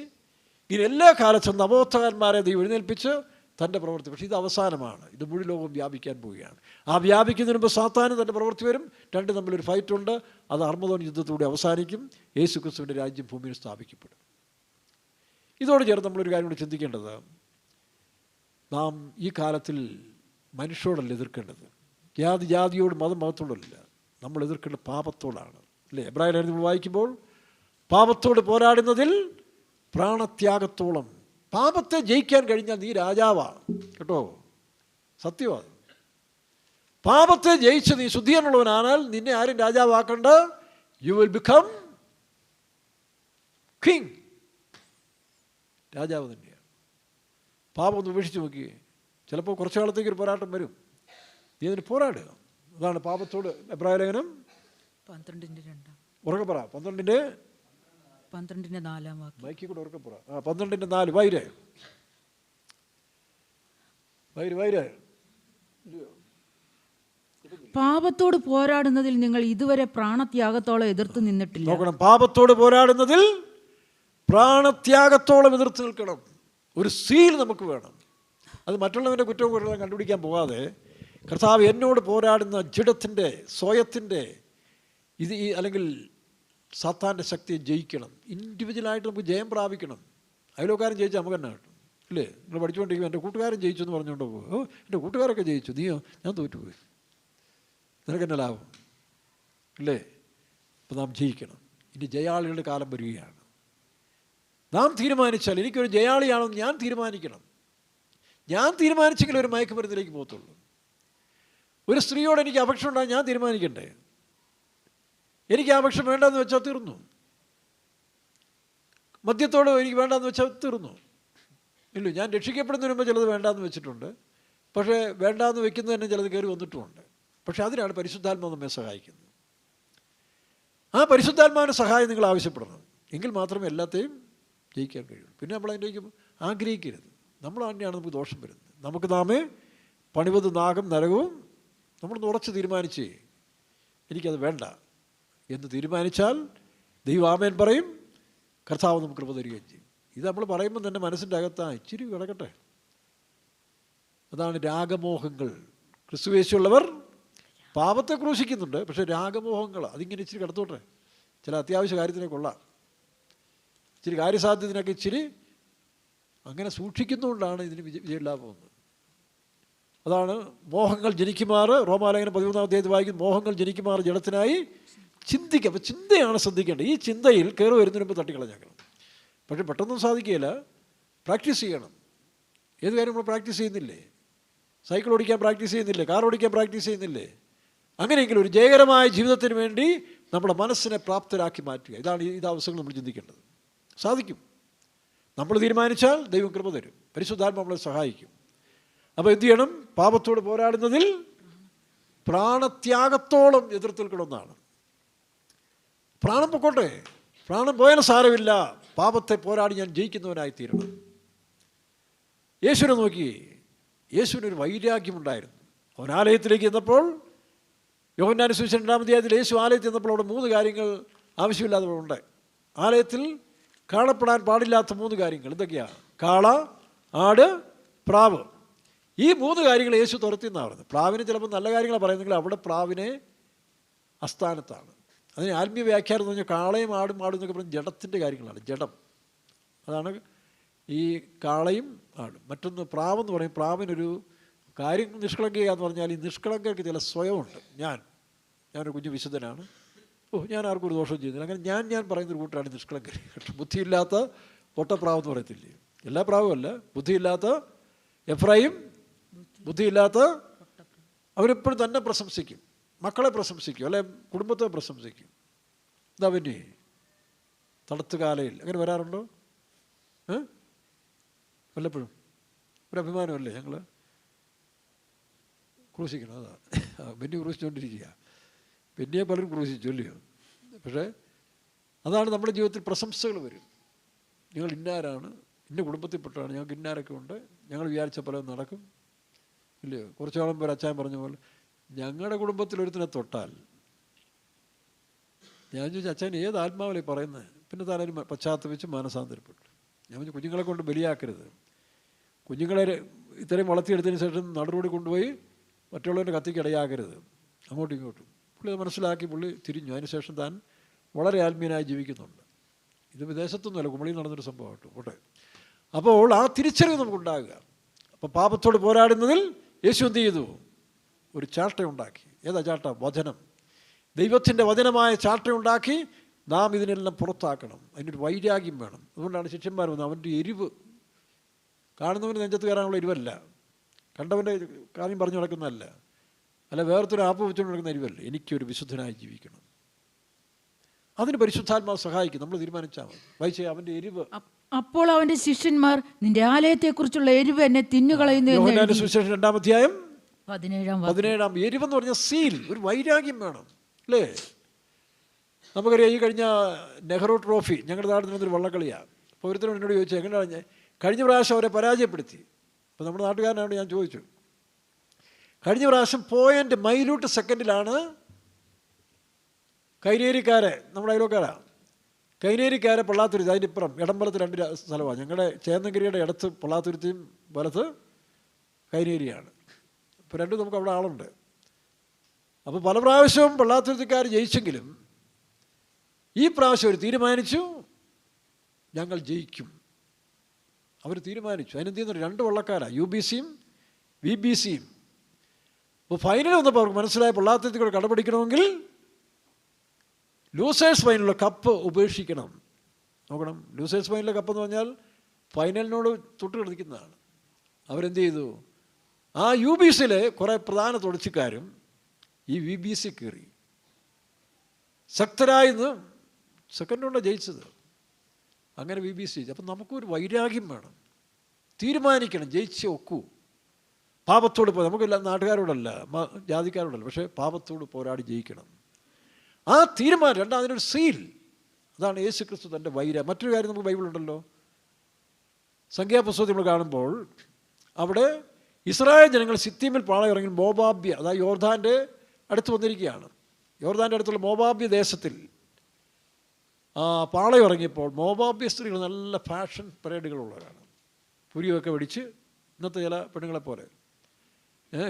ഇങ്ങനെ എല്ലാ കാലത്തും നവോത്ഥാനന്മാരെ ദൈവം എഴുന്നേൽപ്പിച്ച് തൻ്റെ പ്രവൃത്തി. പക്ഷേ ഇത് അവസാനമാണ്. ഇത് മുഴുവൻ ലോകം വ്യാപിക്കാൻ പോവുകയാണ്. ആ വ്യാപിക്കുന്നതിന് മുമ്പ് സാത്താനും തൻ്റെ പ്രവൃത്തി വരും. രണ്ടും തമ്മിലൊരു ഫൈറ്റുണ്ട്. അത് അർമ്മദോൻ യുദ്ധത്തിലൂടെ അവസാനിക്കും. യേശു ക്രിസ്തുവിൻ്റെ രാജ്യം ഭൂമിയിൽ സ്ഥാപിക്കപ്പെടും. ഇതോട് ചേർന്ന് നമ്മളൊരു കാര്യം കൂടി ചിന്തിക്കേണ്ടത്, നാം ഈ കാലത്തിൽ മനുഷ്യരോടല്ല എതിർക്കേണ്ടത്, ജാതിയോട് മതത്തോടല്ല. നമ്മൾ എതിർക്കേണ്ടത് പാപത്തോടാണ്, അല്ലേ? എബ്രായ ലേഖനത്തിൽ വായിക്കുമ്പോൾ പാപത്തോട് പോരാടുന്നതിൽ പ്രാണത്യാഗത്തോളം. പാപത്തെ ജയിക്കാൻ കഴിഞ്ഞാൽ നീ രാജാവാണ് കേട്ടോ, സത്യമാണ്. പാപത്തെ ജയിച്ച് നീ ശുദ്ധീകരണമുള്ളവനാണെങ്കിൽ നിന്നെ ആരും രാജാവാക്കണ്ട. യു വിൽ ബിക്കം കിങ്, രാജാവ് തന്നെയാണ്. പാപം ഒന്ന് ഉപേക്ഷിച്ച് നോക്കിയേ. ചിലപ്പോൾ കുറച്ചു കാലത്തേക്ക് ഒരു പോരാട്ടം വരും, നീ അതിന് പോരാടുക. അതാണ് പാപത്തോട്. എബ്രായ ലേഖനം 12:2 ഉറക്കെ പറ. 12:4 ബൈക്കിൽ കൂടെ ഉറക്കെ പറ. 12:4 വൈര്. പാപത്തോട് പോരാടുന്നതിൽ നിങ്ങൾ ഇതുവരെ പ്രാണത്യാഗത്തോളം എതിർത്ത് നിന്നിട്ടില്ല. നോക്കണം, പാപത്തോട് പോരാടുന്നതിൽ പ്രാണത്യാഗത്തോളം എതിർത്ത് നിൽക്കണം. ഒരു സീൽ നമുക്ക് വേണം. അത് മറ്റുള്ളവൻ്റെ കുറ്റവും കുറ്റവും കണ്ടുപിടിക്കാൻ പോകാതെ, കർത്താവ് എന്നോട് പോരാടുന്ന ജഡത്തിൻ്റെ, സ്വയത്തിൻ്റെ ഇത് അല്ലെങ്കിൽ സാത്താൻ്റെ ശക്തിയെ ജയിക്കണം. ഇൻഡിവിജ്വലായിട്ട് നമുക്ക് ജയം പ്രാപിക്കണം. അയലോക്കാരൻ ജയിച്ചാൽ നമുക്ക് തന്നെ കിട്ടും, ഇല്ലേ? നിങ്ങൾ പഠിച്ചുകൊണ്ടിരിക്കും, എൻ്റെ കൂട്ടുകാരൻ ജയിച്ചു എന്ന് പറഞ്ഞുകൊണ്ട് പോകും. ഓ, എൻ്റെ കൂട്ടുകാരൊക്കെ ജയിച്ചു, നീയോ? ഞാൻ തോറ്റുപോയി, നിനക്കെന്നെ ലാഭം, ഇല്ലേ? അപ്പോൾ നാം ജയിക്കണം. ഇനി ജയാളികളുടെ കാലം വരികയാണ്. നാം തീരുമാനിച്ചാൽ, എനിക്കൊരു ജയാളിയാണെന്ന് ഞാൻ തീരുമാനിക്കണം. ഞാൻ തീരുമാനിച്ചെങ്കിൽ ഒരു മയക്കുമരുന്നിലേക്ക് പോകത്തുള്ളൂ. ഒരു സ്ത്രീയോട് എനിക്ക് അപേക്ഷ ഉണ്ടാകും, ഞാൻ തീരുമാനിക്കണ്ടേ? എനിക്ക് അപേക്ഷ വേണ്ടെന്ന് വെച്ചാൽ തീർന്നു. മദ്യത്തോട് എനിക്ക് വേണ്ടെന്ന് വെച്ചാൽ തീർന്നു. ഇല്ല, ഞാൻ രക്ഷിക്കപ്പെടുന്നതിന് മുമ്പ് ചിലത് വേണ്ടാന്ന് വെച്ചിട്ടുണ്ട്. പക്ഷേ വേണ്ടാന്ന് വെക്കുന്നത് തന്നെ ചിലത് കയറി വന്നിട്ടുമുണ്ട്. പക്ഷേ അതിനാണ് പരിശുദ്ധാത്മാവ് നമ്മെ സഹായിക്കുന്നത്. ആ പരിശുദ്ധാത്മാവിൻ്റെ സഹായം നിങ്ങൾ ആവശ്യപ്പെടണം. എങ്കിൽ മാത്രമേ എല്ലാത്തെയും ജയിക്കാൻ കഴിയുള്ളൂ. പിന്നെ നമ്മൾ അതിലേക്ക് ആഗ്രഹിക്കരുത്. നമ്മൾ തന്നെയാണ് നമുക്ക് ദോഷം വരുന്നത്. നമുക്ക് നാമേ പണിവത് നാഗം നരകവും നമ്മളൊന്ന് ഉറച്ച് തീരുമാനിച്ച് എനിക്കത് വേണ്ട എന്ന് തീരുമാനിച്ചാൽ ദൈവം ആമേൻ പറയും, കർത്താവ് നമുക്ക് കൃപ തരികയും ചെയ്യും. ഇത് നമ്മൾ പറയുമ്പോൾ തന്നെ മനസ്സിൻ്റെ അകത്ത് ഇച്ചിരി കിടക്കട്ടെ. അതാണ് രാഗമോഹങ്ങൾ. ക്രിസ്തുവേശുള്ളവർ പാപത്തെ ക്രൂശിക്കുന്നുണ്ട്, പക്ഷേ രാഗമോഹങ്ങൾ അതിങ്ങനെ ഇച്ചിരി കിടത്തോട്ടെ. ചില അത്യാവശ്യ കാര്യത്തിനെ കൊള്ളാം, ഇച്ചിരി കാര്യസാധ്യത്തിനൊക്കെ ഇച്ചിരി അങ്ങനെ സൂക്ഷിക്കുന്നതുകൊണ്ടാണ് ഇതിന് വിജയലാഭം വന്നത്. അതാണ് മോഹങ്ങൾ ജനിക്കുമാറ്. റോമാലേഖനം 13-ാം അധ്യായത്തിൽ വായിക്കുന്നു, മോഹങ്ങൾ ജനിക്കുമാറ് ജഡത്തിനായി ചിന്തിക്കുക. അപ്പോൾ ചിന്തയാണ് ശ്രദ്ധിക്കേണ്ടത്. ഈ ചിന്തയിൽ കയറി വരുന്നതിന് മുമ്പ് തട്ടിക്കളഞ്ഞേക്കണം. പക്ഷേ പെട്ടെന്നൊന്നും സാധിക്കുകയില്ല. പ്രാക്ടീസ് ചെയ്യണം. ഏത് കാര്യം നമ്മൾ പ്രാക്ടീസ് ചെയ്യുന്നില്ലേ? സൈക്കിൾ ഓടിക്കാൻ പ്രാക്ടീസ് ചെയ്യുന്നില്ലേ? കാർ ഓടിക്കാൻ പ്രാക്ടീസ് ചെയ്യുന്നില്ലേ? അങ്ങനെയെങ്കിലും ഒരു ജയകരമായ ജീവിതത്തിന് വേണ്ടി നമ്മുടെ മനസ്സിനെ പ്രാപ്തരാക്കി മാറ്റുക. ഇതാണ് ഈ അവസരങ്ങൾ നമ്മൾ ചിന്തിക്കേണ്ടത്. സാധിക്കും. നമ്മൾ തീരുമാനിച്ചാൽ ദൈവം കൃപ തരും, പരിശുദ്ധാത്മാവ് നമ്മളെ സഹായിക്കും. അപ്പോൾ എന്ത് ചെയ്യണം? പാപത്തോട് പോരാടുന്നതിൽ പ്രാണത്യാഗത്തോളം എതിർത്ത് നിൽക്കണമെന്നാണ്. പ്രാണം പൊക്കോട്ടെ, പ്രാണം പോയാലും സാരമില്ല, പാപത്തെ പോരാടി ഞാൻ ജയിക്കുന്നവനായി തീരണം. യേശുവിനെ നോക്കി, യേശുവിനൊരു വൈരാഗ്യമുണ്ടായിരുന്നു. അവൻ ആലയത്തിലേക്ക് ചെന്നപ്പോൾ യോഹന്നാന്റെ സുവിശേഷം 2-ാം അധ്യായത്തിൽ യേശു ആലയത്തിൽ ചെന്നപ്പോൾ അവിടെ 3 കാര്യങ്ങൾ ആവശ്യമില്ലാതെ ഉണ്ട്. ആലയത്തിൽ കാണപ്പെടാൻ പാടില്ലാത്ത 3 കാര്യങ്ങൾ എന്തൊക്കെയാണ്? കാള, ആട്, പ്രാവ്. ഈ 3 കാര്യങ്ങൾ യേശു തുരത്തി എന്നാണ് പറയുന്നത്. പ്രാവിന് ചിലപ്പോൾ നല്ല കാര്യങ്ങളാണ് പറയുന്നെങ്കിൽ അവിടെ പ്രാവിനെ അസ്ഥാനത്താണ്. അതിന് ആത്മീയ വ്യാഖ്യാനം എന്ന് പറഞ്ഞാൽ കാളയും ആടും എന്നൊക്കെ പറഞ്ഞാൽ ജഡത്തിൻ്റെ കാര്യങ്ങളാണ്. ജഡം അതാണ് ഈ കാളയും ആടും. മറ്റൊന്ന് പ്രാവെന്ന് പറയും. പ്രാവിനൊരു കാര്യം നിഷ്കളങ്കത എന്ന് പറഞ്ഞാൽ ഈ നിഷ്കളങ്കർക്ക് ചില സ്വയമുണ്ട്. ഞാനൊരു കുഞ്ഞു വിശുദ്ധനാണ്, ഞാൻ ആർക്കും ഒരു ദോഷം ചെയ്യുന്നില്ല, അങ്ങനെ ഞാൻ പറയുന്നൊരു കൂട്ടരാണ് നിഷ്കളങ്കർ. ബുദ്ധിയില്ലാത്ത ഒട്ടപ്രാവെന്ന് പറയത്തില്ലേ? എല്ലാ പ്രാവും അല്ല, ബുദ്ധിയില്ലാത്ത എഫ്രൈം, ബുദ്ധിയില്ലാത്ത അവരെപ്പോഴും തന്നെ പ്രശംസിക്കും, മക്കളെ പ്രശംസിക്കും, അല്ലെ കുടുംബത്തെ പ്രശംസിക്കും. എന്താ പിന്നെ തളത്ത് കാലയിൽ അങ്ങനെ വരാറുണ്ടോ? വല്ലപ്പോഴും ഒരു അഭിമാനമല്ലേ ഞങ്ങൾ ക്രൂശിക്കണം. അതാ ബെന്നി ക്രൂശിച്ചുകൊണ്ടിരിക്കുക. ബെന്നിയെ പലരും ക്രൂശിച്ചു അല്ലയോ? പക്ഷേ അതാണ് നമ്മുടെ ജീവിതത്തിൽ പ്രശംസകൾ വരും. ഞങ്ങൾ ഇന്നാരാണ്, ഇന്ന കുടുംബത്തിൽപ്പെട്ടാണ്, ഞങ്ങൾക്ക് ഇന്നാരൊക്കെ ഉണ്ട്, ഞങ്ങൾ വിചാരിച്ച പലതും നടക്കും ഇല്ലയോ? കുറച്ച് നാളും പേര് അച്ചാൻ പറഞ്ഞ പോലെ ഞങ്ങളുടെ കുടുംബത്തിലൊരുത്തിനെ തൊട്ടാൽ ഞാൻ ചോദിച്ചു, അച്ഛൻ ഏത് ആത്മാവിലെ പറയുന്നത്? പിന്നെ താനും പശ്ചാത്തപിച്ച് മാനസാന്തരപ്പെട്ടു. ഞാൻ പറഞ്ഞു, കുഞ്ഞുങ്ങളെ കൊണ്ട് ബലിയാക്കരുത്. കുഞ്ഞുങ്ങളെ ഇത്രയും വളർത്തിയെടുത്തതിന് ശേഷം നടുറോടി കൊണ്ടുപോയി മറ്റുള്ളവരുടെ കത്തിക്ക് ഇടയാക്കരുത്. അങ്ങോട്ടും ഇങ്ങോട്ടും പുള്ളി അത് മനസ്സിലാക്കി പുള്ളി തിരിഞ്ഞു. അതിനുശേഷം താൻ വളരെ ആത്മീയനായി ജീവിക്കുന്നുണ്ട്. ഇത് വിദേശത്തൊന്നുമല്ല, കുമളിയിൽ നടന്നൊരു സംഭവമായിട്ട് പോട്ടെ. അപ്പോൾ ആ തിരിച്ചറിവ് നമുക്കുണ്ടാകുക. അപ്പോൾ പാപത്തോട് പോരാടുന്നതിൽ യേശു എന്ത് ചെയ്തു? ഒരു ചാട്ടയുണ്ടാക്കി. ഏതാ ചാട്ട? വചനം. ദൈവത്തിൻ്റെ വചനമായ ചാട്ടയുണ്ടാക്കി നാം ഇതിനെല്ലാം പുറത്താക്കണം. അതിനൊരു വൈരാഗ്യം വേണം. അതുകൊണ്ടാണ് ശിഷ്യന്മാർ വന്നത്. അവൻ്റെ എരിവ് കാണുന്നവന് നെഞ്ചത്ത് കയറാനുള്ള എരിവല്ല, കണ്ടവൻ്റെ കാര്യം പറഞ്ഞു നടക്കുന്നതല്ല, അല്ല വേറൊരു ആപ്പ് വെച്ചുകൊണ്ട് നടക്കുന്ന എരിവല്ല. എനിക്കൊരു വിശുദ്ധനായി ജീവിക്കണം. അതിന് പരിശുദ്ധാത്മാവ് സഹായിക്കും. നമ്മൾ തീരുമാനിച്ചാൽ മതി. വായിച്ചേ, അവൻ്റെ എരിവ്. അപ്പോൾ അവൻ്റെ ശിഷ്യന്മാർ നിന്റെ ആലയത്തെക്കുറിച്ചുള്ള എരിവ് എന്നെ തിന്നുകളയുന്നു. യോഹന്നാന്റെ സുവിശേഷം 2-ാം അധ്യായം 17 എരിവെന്ന് പറഞ്ഞ സീൽ, ഒരു വൈരാഗ്യം വേണം അല്ലേ? നമുക്കറിയാം, ഈ കഴിഞ്ഞ നെഹ്റു ട്രോഫി ഞങ്ങളുടെ നാട്ടിൽ നിന്നൊരു വള്ളക്കളിയാണ്. അപ്പോൾ ഒരുത്തരും എന്നോട് ചോദിച്ചു, എങ്ങനെയാണ് കഴിഞ്ഞ പ്രാവശ്യം അവരെ പരാജയപ്പെടുത്തി. അപ്പോൾ നമ്മുടെ നാട്ടുകാരനോട് ഞാൻ ചോദിച്ചു, കഴിഞ്ഞ പ്രാവശ്യം മൈലൂട്ട് സെക്കൻഡിലാണ് കൈനേരിക്കാരെ, നമ്മുടെ അയലോക്കാരാണ്, കൈനേരിക്കാരെ പൊള്ളാത്തുരുത്തി, അതിൻ്റെ ഇപ്പുറം എടമ്പലത്ത് 2 സ്ഥലമാണ്. ഞങ്ങളുടെ ചേന്നഗിരിയുടെ ഇടത്ത് പൊള്ളാത്തുരുത്തിയും വലത്ത് കൈനേരിയാണ്. ഇപ്പോൾ രണ്ടും നമുക്ക് അവിടെ ആളുണ്ട്. അപ്പോൾ പല പ്രാവശ്യവും പൊള്ളാത്തുരുത്തിക്കാർ ജയിച്ചെങ്കിലും ഈ പ്രാവശ്യം അവർ തീരുമാനിച്ചു, ഞങ്ങൾ ജയിക്കും. അവർ തീരുമാനിച്ചു. അതിനെന്ത് ചെയ്യുന്നു? 2 വള്ളക്കാരാണ്, UBCയും VBCയും. അപ്പോൾ ഫൈനൽ വന്നപ്പോൾ അവർക്ക് മനസ്സിലായ പൊള്ളാത്തുരുത്തി കൂടെ കടപിടിക്കണമെങ്കിൽ ലൂസേഴ്സ് ഫൈനലിലെ കപ്പ് ഉപേക്ഷിക്കണം. നോക്കണം, ലൂസേഴ്സ് ഫൈനലിലെ കപ്പ് എന്ന് പറഞ്ഞാൽ ഫൈനലിനോട് തൊട്ട് കിടക്കുന്നതാണ്. അവരെന്ത് ചെയ്തു? ആ UBCയിലെ കുറേ പ്രധാന തുടച്ചിക്കാരും ഈ VBC കയറി ശക്തരായിന്ന് സെക്കൻഡുകൊണ്ടാണ് ജയിച്ചത്. അങ്ങനെ VBC. അപ്പം നമുക്കൊരു വൈരാഗ്യം വേണം, തീരുമാനിക്കണം, ജയിച്ചേ ഒക്കൂ. പാപത്തോട് നമുക്കില്ല, നാട്ടുകാരോടല്ല, ജാതിക്കാരോടല്ല, പക്ഷേ പാപത്തോട് പോരാടി ജയിക്കണം. ആ തീരുമാനം. അതിനൊരു സീൽ. അതാണ് യേശു ക്രിസ്തു തൻ്റെ മറ്റൊരു കാര്യം നമുക്ക് ബൈബിളുണ്ടല്ലോ. സംഖ്യാപുസ്തകത്തിൽ നമ്മൾ കാണുമ്പോൾ അവിടെ ഇസ്രായേൽ ജനങ്ങൾ സിത്തീമിൽ പാളയിറങ്ങി മോവാബ്യ, അതായത് യോർദാൻ്റെ അടുത്ത് വന്നിരിക്കുകയാണ്. യോർദാൻ്റെ അടുത്തുള്ള മോവാബ്യ ദേശത്തിൽ പാളയിറങ്ങിയപ്പോൾ മോവാബ്യ സ്ത്രീകൾ നല്ല ഫാഷൻ പരേഡുകളുള്ളവരാണ്. പുരിയൊക്കെ പിടിച്ച് ഇന്നത്തെ ചില പെണ്ണുങ്ങളെപ്പോലെ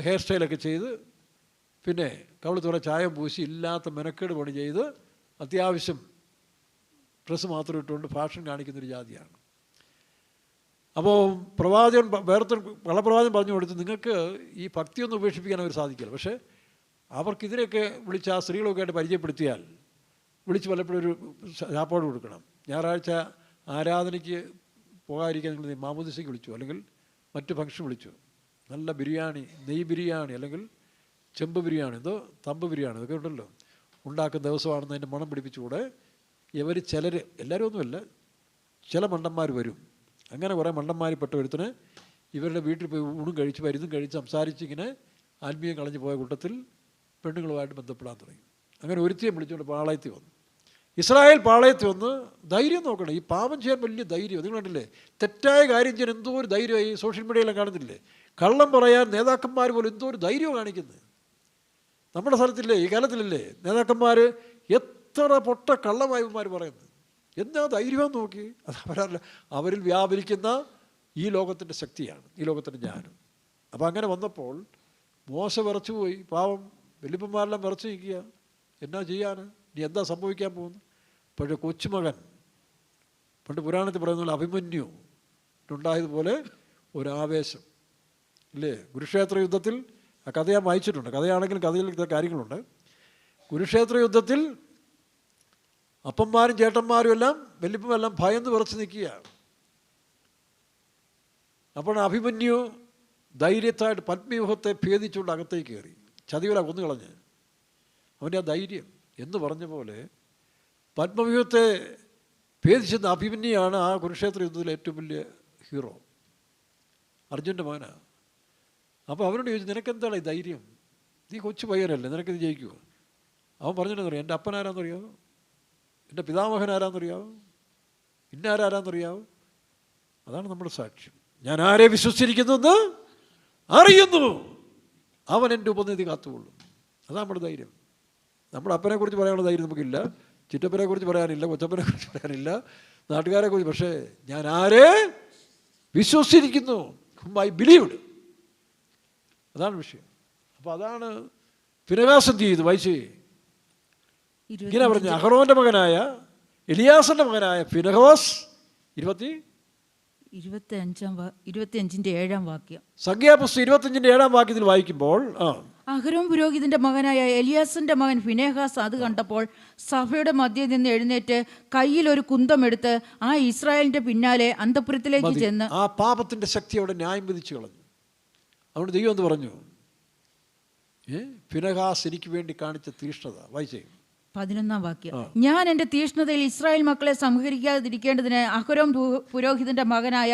ഹെയർ സ്റ്റൈലൊക്കെ ചെയ്ത്, പിന്നെ കവിളത്തോടെ ചായം പൂശി, ഇല്ലാത്ത മെനക്കേട് പണി ചെയ്ത്, അത്യാവശ്യം ഡ്രസ്സ് മാത്രം ഇട്ടുകൊണ്ട് ഫാഷൻ കാണിക്കുന്നൊരു ജാതിയാണ്. അപ്പോൾ പ്രവാചകൻ കള്ളപ്രവാചകൻ പറഞ്ഞു കൊടുത്ത്, നിങ്ങൾക്ക് ഈ ഭക്തിയൊന്നും ഉപേക്ഷിപ്പിക്കാൻ അവർ സാധിക്കില്ല. പക്ഷേ അവർക്കിതിനെയൊക്കെ വിളിച്ച് ആ സ്ത്രീകളൊക്കെ ആയിട്ട് പരിചയപ്പെടുത്തിയാൽ വിളിച്ച് പലപ്പോഴും ഒരു ചാപ്പാട് കൊടുക്കണം. ഞായറാഴ്ച ആരാധനയ്ക്ക് പോകാതിരിക്കാൻ നിങ്ങൾ മാമോദിസയ്ക്ക് വിളിച്ചു, അല്ലെങ്കിൽ മറ്റ് ഫംഗ്ഷൻ വിളിച്ചു. നല്ല ബിരിയാണി, നെയ് ബിരിയാണി, അല്ലെങ്കിൽ ചെമ്പ് ബിരിയാണി, എന്തോ തമ്പ് ബിരിയാണി, ഇതൊക്കെ ഉണ്ടല്ലോ, ഉണ്ടാക്കുന്ന ദിവസമാണെന്ന് അതിൻ്റെ മണം പിടിപ്പിച്ചുകൂടെ ഇവർ ചിലർ, എല്ലാവരും ഒന്നുമല്ല, ചില മണ്ടന്മാർ വരും. അങ്ങനെ കുറേ മണ്ടന്മാരിൽപ്പെട്ട ഒരുത്തിന് ഇവരുടെ വീട്ടിൽ പോയി ഊണും കഴിച്ച് മരുന്നും കഴിച്ച് സംസാരിച്ച് ഇങ്ങനെ ആത്മീയം കളഞ്ഞു പോയ കൂട്ടത്തിൽ പെണ്ണുങ്ങളുമായിട്ട് ബന്ധപ്പെടാൻ തുടങ്ങി. അങ്ങനെ ഒരുത്തിയെ വിളിച്ചുകൊണ്ട് പാളയത്തിൽ വന്നു. ഇസ്രായേൽ പാളയത്തിൽ വന്ന് ധൈര്യം നോക്കണം. ഈ പാപം ചെയ്യാൻ വലിയ ധൈര്യം. നിങ്ങൾ കണ്ടില്ലേ, തെറ്റായ കാര്യം ചെയ്യാൻ എന്തോ ഒരു ധൈര്യം ഈ സോഷ്യൽ മീഡിയയിലും കാണുന്നില്ലേ? കള്ളം പറയാൻ നേതാക്കന്മാർ പോലും എന്തോ ഒരു ധൈര്യം കാണിക്കുന്നത്. നമ്മുടെ സ്ഥലത്തില്ലേ, ഈ കാലത്തിലല്ലേ നേതാക്കന്മാർ എത്ര പൊട്ട കള്ളമായവന്മാർ പറയുന്നത്? എന്താ ധൈര്യമെന്ന് നോക്കി. അത് അവരിൽ വ്യാപരിക്കുന്ന ഈ ലോകത്തിൻ്റെ ശക്തിയാണ്, ഈ ലോകത്തിൻ്റെ ജ്ഞാനം. അപ്പം അങ്ങനെ വന്നപ്പോൾ മോശ വിറച്ചു പോയി. പാവം വല്യപ്പന്മാരെല്ലാം വിറച്ച് നിൽക്കുക. എന്നാ ചെയ്യാൻ, ഇനി എന്താ സംഭവിക്കാൻ പോകുന്നു? പക്ഷേ കൊച്ചുമകൻ, പണ്ട് പുരാണത്തിൽ പറയുന്ന പോലെ അഭിമന്യു ഉണ്ടായതുപോലെ ഒരാവേശം ഇല്ലേ. കുരുക്ഷേത്ര യുദ്ധത്തിൽ, ആ കഥ ഞാൻ വായിച്ചിട്ടുണ്ട്, കഥയാണെങ്കിലും കഥയിൽ കാര്യങ്ങളുണ്ട്. കുരുക്ഷേത്ര യുദ്ധത്തിൽ അപ്പന്മാരും ചേട്ടന്മാരും എല്ലാം വല്യപ്പമെല്ലാം ഭയന്ന് വിറച്ച് നിൽക്കുകയാണ്. അപ്പോൾ അഭിമന്യു ധൈര്യത്തായിട്ട് പത്മവ്യൂഹത്തെ ഭേദിച്ചുകൊണ്ട് അകത്തേക്ക് കയറി, ചതിവല കൊന്നുകളഞ്ഞ്. അവൻ്റെ ആ ധൈര്യം എന്ന് പറഞ്ഞ പോലെ പത്മവ്യൂഹത്തെ ഭേദിച്ചെന്ന അഭിമന്യാണ് ആ കുരുക്ഷേത്ര യുദ്ധത്തിലെ ഏറ്റവും വലിയ ഹീറോ, അർജുൻ്റെ മകനാണ്. അപ്പോൾ അവനോട് ചോദിച്ചു, നിനക്കെന്താണ് ഈ ധൈര്യം? നീ കൊച്ചു പയ്യനല്ലേ, നിനക്കിത് ജയിക്കുമോ? അവൻ പറഞ്ഞിട്ടെന്നറിയാം, എൻ്റെ അപ്പനാരാന്നറിയാമോ, എൻ്റെ പിതാമഹൻ ആരാന്നറിയാമോ, ഇന്നാരാരാന്നറിയാമോ? അതാണ് നമ്മുടെ സാക്ഷ്യം. ഞാൻ ആരെ വിശ്വസിച്ചിരിക്കുന്നുവെന്ന് അറിയുന്നു, അവൻ എൻ്റെ ഉപനിധി കാത്തുകൊള്ളും. അതാണ് നമ്മുടെ ധൈര്യം. നമ്മുടെ അപ്പനെക്കുറിച്ച് പറയാനുള്ള ധൈര്യം നമുക്കില്ല, ചിറ്റപ്പനെക്കുറിച്ച് പറയാനില്ല, കൊച്ചപ്പനെക്കുറിച്ച് പറയാനില്ല, നാട്ടുകാരെക്കുറിച്ച്. പക്ഷേ ഞാൻ ആരെ വിശ്വസിച്ചിരിക്കുന്നു, ഐ ബിലീവ്ഡ്, അതാണ് വിഷയം. അപ്പോൾ അതാണ് ഫിനെഹാസ് എന്ത് ചെയ്തു? വായിച്ചേ, ഇങ്ങനെ പറഞ്ഞു. അഹറോൻ്റെ മകനായ എലിയാസൻ്റെ മകനായ ഫിനെഹാസ് 25-ന്റെ 7-ാം വാക്യം, സംഖ്യാപുസ്തകം 25-ന്റെ 7-ാം വാക്യത്തിൽ വായിക്കുമ്പോൾ, അഹരോൻ പുരോഹിതന്റെ മകനായ എലിയാസിന്റെ മകൻ ഫിനെഹാസ് അത് കണ്ടപ്പോൾ സഭയുടെ മധ്യേ നിന്ന് എഴുന്നേറ്റ് കയ്യിൽ ഒരു കുന്തമെടുത്ത് ആ ഇസ്രായേലിന്റെ പിന്നാലെ അന്തഃപുരത്തിലേക്ക് ചെന്ന് ആ പാപത്തിന്റെ ശക്തി അവിടെ ന്യായം വിധിച്ചു കളഞ്ഞു. അതുകൊണ്ട് ദൈവം എന്ന് പറഞ്ഞു, ഫിനെഹാസ് എനിക്ക് വേണ്ടി കാണിച്ച തീഷ്ണത. വായിച്ചേ 11-ാം വാക്യം, ഞാൻ എൻ്റെ തീഷ്ണതയിൽ ഇസ്രായേൽ മക്കളെ സംഹരിക്കാതിരിക്കേണ്ടതിന് അഹരോൻ പുരോഹിതന്റെ മകനായ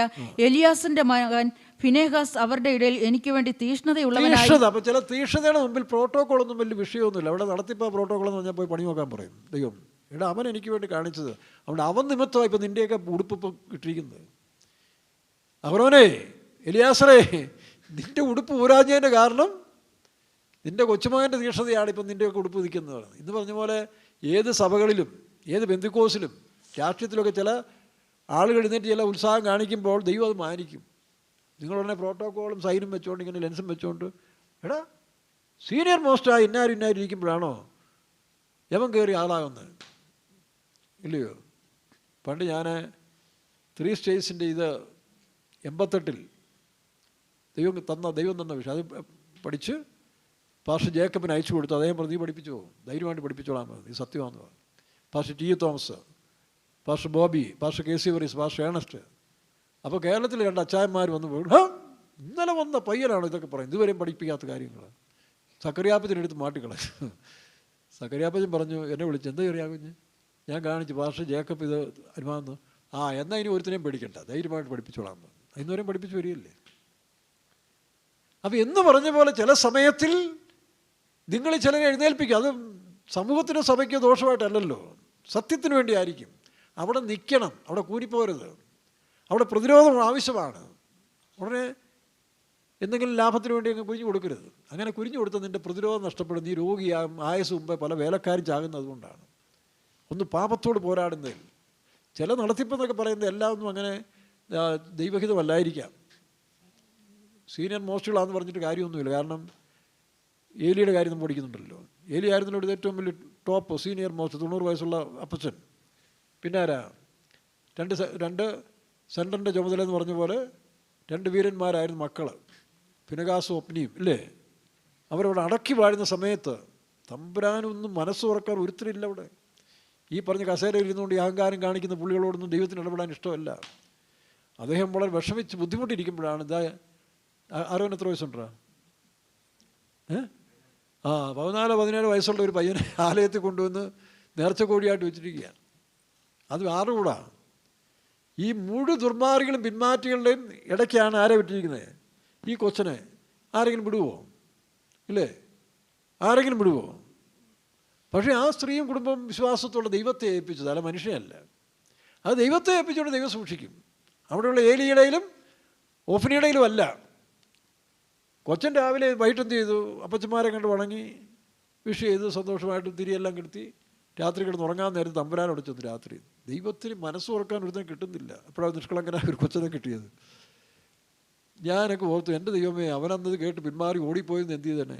എലിയാസിന്റെ മകൻ ഫിനെഹാസ് അവരുടെ ഇടയിൽ എനിക്ക് വേണ്ടി തീഷ്ണതയുള്ളവനായി. അപ്പോൾ ചില തീഷ്ണതയുടെ മുമ്പിൽ പ്രോട്ടോക്കോളൊന്നും വലിയ വിഷയമൊന്നുമില്ല. അവിടെ നടത്തിപ്പോൾ പ്രോട്ടോക്കോൾ എന്ന് പറഞ്ഞാൽ പോയി പണി നോക്കാൻ പറയും ദൈവം. എടാ, അവൻ എനിക്ക് വേണ്ടി കാണിച്ചത്, അവിടെ അവൻ നിമിത്തമാണ് ഇപ്പം നിൻ്റെയൊക്കെ ഉടുപ്പ് ഇപ്പം ഇട്ടിരിക്കുന്നത്. അഹരോനെ, എലിയാസറേ, നിൻ്റെ ഉടുപ്പ് ഊരാഞ്ഞതിൻ്റെ കാരണം നിൻ്റെ കൊച്ചുമകൻ്റെ തീഷ്ണതയാണ് ഇപ്പം നിൻ്റെയൊക്കെ ഉടുപ്പ് നിൽക്കുന്നതാണ്. ഇന്ന് പറഞ്ഞ പോലെ ഏത് സഭകളിലും ഏത് ബന്ധുക്കോസിലും രാഷ്ട്രീയത്തിലൊക്കെ ചില ആളുകൾ എഴുന്നേറ്റ് ചില ഉത്സാഹം കാണിക്കുമ്പോൾ ദൈവം അത് മാനിക്കും. നിങ്ങളുടനെ പ്രോട്ടോക്കോളും സൈനും വെച്ചുകൊണ്ട് ഇങ്ങനെ ലെൻസും വെച്ചുകൊണ്ട്, എടാ സീനിയർ മോസ്റ്റായി ഇന്നാരും ഇരിക്കുമ്പോഴാണോ യവൻ കയറി ആളാകുന്നത്? ഇല്ലയോ? പണ്ട് ഞാൻ 3 സ്റ്റേറ്റ്സിൻ്റെ ഇത് 88-ൽ ദൈവം തന്ന വിഷയം അത് പഠിച്ച് പാസ്റ്റർ ജേക്കബിന് അയച്ചു കൊടുത്തു. അദ്ദേഹം പ്രതി പഠിപ്പിച്ചു പോകും, ധൈര്യമായിട്ട് പഠിപ്പിച്ചോളാൻ മതി, ഇത് സത്യമാണെന്ന് പറഞ്ഞു. Pastor T Thomas, pastor Bobby, pastor KC Varees, pastor Ernest. അപ്പോൾ കേരളത്തിൽ 2 അച്ചായന്മാർ വന്ന് പോയി, ഇന്നലെ വന്ന പയ്യനാണ് ഇതൊക്കെ പറയും, ഇതുവരെയും പഠിപ്പിക്കാത്ത കാര്യങ്ങൾ. സക്കറിയാപ്പച്ചനെടുത്ത് മാട്ടിക്കളഞ്ഞു. സക്കറിയാപ്പച്ചൻ പറഞ്ഞു, എന്നെ വിളിച്ച്, എന്താ ചെറിയാകുഞ്ഞ്? ഞാൻ കാണിച്ചു, പാസ്റ്റർ ജേക്കബ് ഇത് അനുമാന്ന്. എന്നാൽ ഇനി ഒരുത്തിനെയും പേടിക്കണ്ട, ധൈര്യമായിട്ട് പഠിപ്പിച്ചോളാൻ പറഞ്ഞു. ഇന്നുവരെയും പഠിപ്പിച്ച് വരികയല്ലേ. അപ്പോൾ എന്ന് പറഞ്ഞ പോലെ ചില സമയത്തിൽ നിങ്ങൾ ചിലരെ എഴുന്നേൽപ്പിക്കുക. അത് സമൂഹത്തിനോ സഭയ്ക്കോ ദോഷമായിട്ടല്ലല്ലോ, സത്യത്തിന് വേണ്ടി ആയിരിക്കും. അവിടെ നിൽക്കണം, അവിടെ കൂരിപ്പോരുത്, അവിടെ പ്രതിരോധം ആവശ്യമാണ്. ഉടനെ എന്തെങ്കിലും ലാഭത്തിന് വേണ്ടി അങ്ങ് കുരിഞ്ഞു കൊടുക്കരുത്. അങ്ങനെ കുരിഞ്ഞു കൊടുത്താൽ നിൻ്റെ പ്രതിരോധം നഷ്ടപ്പെടും, നീ രോഗിയാകും. ആയുസ് മുമ്പേ പല വേലക്കാരും ചാകുന്നത് അതുകൊണ്ടാണ്. ഒന്ന് പാപത്തോട് പോരാടുന്നതിൽ ചില നടത്തിപ്പെന്നൊക്കെ പറയുന്നത് എല്ലാം ഒന്നും അങ്ങനെ ദൈവഹിതമല്ലായിരിക്കാം. സീനിയർ മോസ്റ്റുകളാണെന്ന് പറഞ്ഞിട്ട് കാര്യമൊന്നുമില്ല. കാരണം ഏലിയുടെ കാര്യം നമ്മൾ പഠിക്കുന്നുണ്ടല്ലോ. ഏലി ആയിരുന്നല്ലോ ഏറ്റവും വലിയ ടോപ്പ് സീനിയർ മോസ്റ്റ്, 90 വയസ്സുള്ള അപ്പച്ചൻ. പിന്നെ ആരാ? 2 സെൻറ്ററിൻ്റെ ചുമതല എന്ന് പറഞ്ഞ പോലെ 2 വീരന്മാരായിരുന്നു മക്കൾ, ഫിനെഹാസും ഒപ്നിയും ഇല്ലേ. അവരവിടെ അടക്കി വാഴുന്ന സമയത്ത് തമ്പുരാനൊന്നും മനസ്സ് തുറക്കാൻ ഒരുത്തരില്ല അവിടെ. ഈ പറഞ്ഞ കസേരയിൽ ഇരുന്നുകൊണ്ട് ഈ അഹങ്കാരം കാണിക്കുന്ന പുള്ളികളോടൊന്നും ദൈവത്തിന് ഇടപെടാൻ ഇഷ്ടമല്ല. അദ്ദേഹം വളരെ വിഷമിച്ച് ബുദ്ധിമുട്ടിയിരിക്കുമ്പോഴാണ് ആരോൻ എത്ര വയസ്സുണ്ടാ? 14-17 വയസ്സുള്ള ഒരു പയ്യനെ ആലയത്തിൽ കൊണ്ടുവന്ന് നേർച്ച കോഴിയായിട്ട് വെച്ചിരിക്കുകയാണ്. അത് ആറുകൂടാ. ഈ മുഴു ദുർമാർഗികളും പിന്മാറ്റികളുടെയും ഇടയ്ക്കാണ് ആരെ വിട്ടിരിക്കുന്നത്? ഈ കൊച്ചനെ ആരെങ്കിലും വിടുവോ? ഇല്ലേ, ആരെങ്കിലും വിടുവോ? പക്ഷേ ആ സ്ത്രീയും കുടുംബം വിശ്വാസത്തോടെ ദൈവത്തെ ഏൽപ്പിച്ചത്, അല്ല മനുഷ്യനല്ല. അത് ദൈവത്തെ ഏൽപ്പിച്ചുകൊണ്ട് ദൈവം സൂക്ഷിക്കും. അവിടെയുള്ള ഏലിയുടെയിലും ഓഫനിയുടെയിലും അല്ല. കൊച്ചൻ രാവിലെ വൈകിട്ട് എന്ത് ചെയ്തു? അപ്പച്ചന്മാരെ കണ്ട് വണങ്ങി വിഷ് ചെയ്ത് സന്തോഷമായിട്ട് തിരിയെല്ലാം കിടത്തി രാത്രി കിടന്ന് ഉറങ്ങാൻ നേരത്ത് തമ്പുരാനോട് ചെന്ന് രാത്രി. ദൈവത്തിന് മനസ്സ് തുറക്കാൻ ഒരുത്തനെ കിട്ടുന്നില്ല. അപ്പോഴാണ് നിഷ്കളങ്കനായ ഒരു കൊച്ചനെ കിട്ടിയത്. ഞാനൊക്കെ ഓർത്തു, എൻ്റെ ദൈവമേ, അവനന്നത് കേട്ട് പിന്മാറി ഓടിപ്പോയെന്ന് എന്ത് ചെയ്തന്നെ.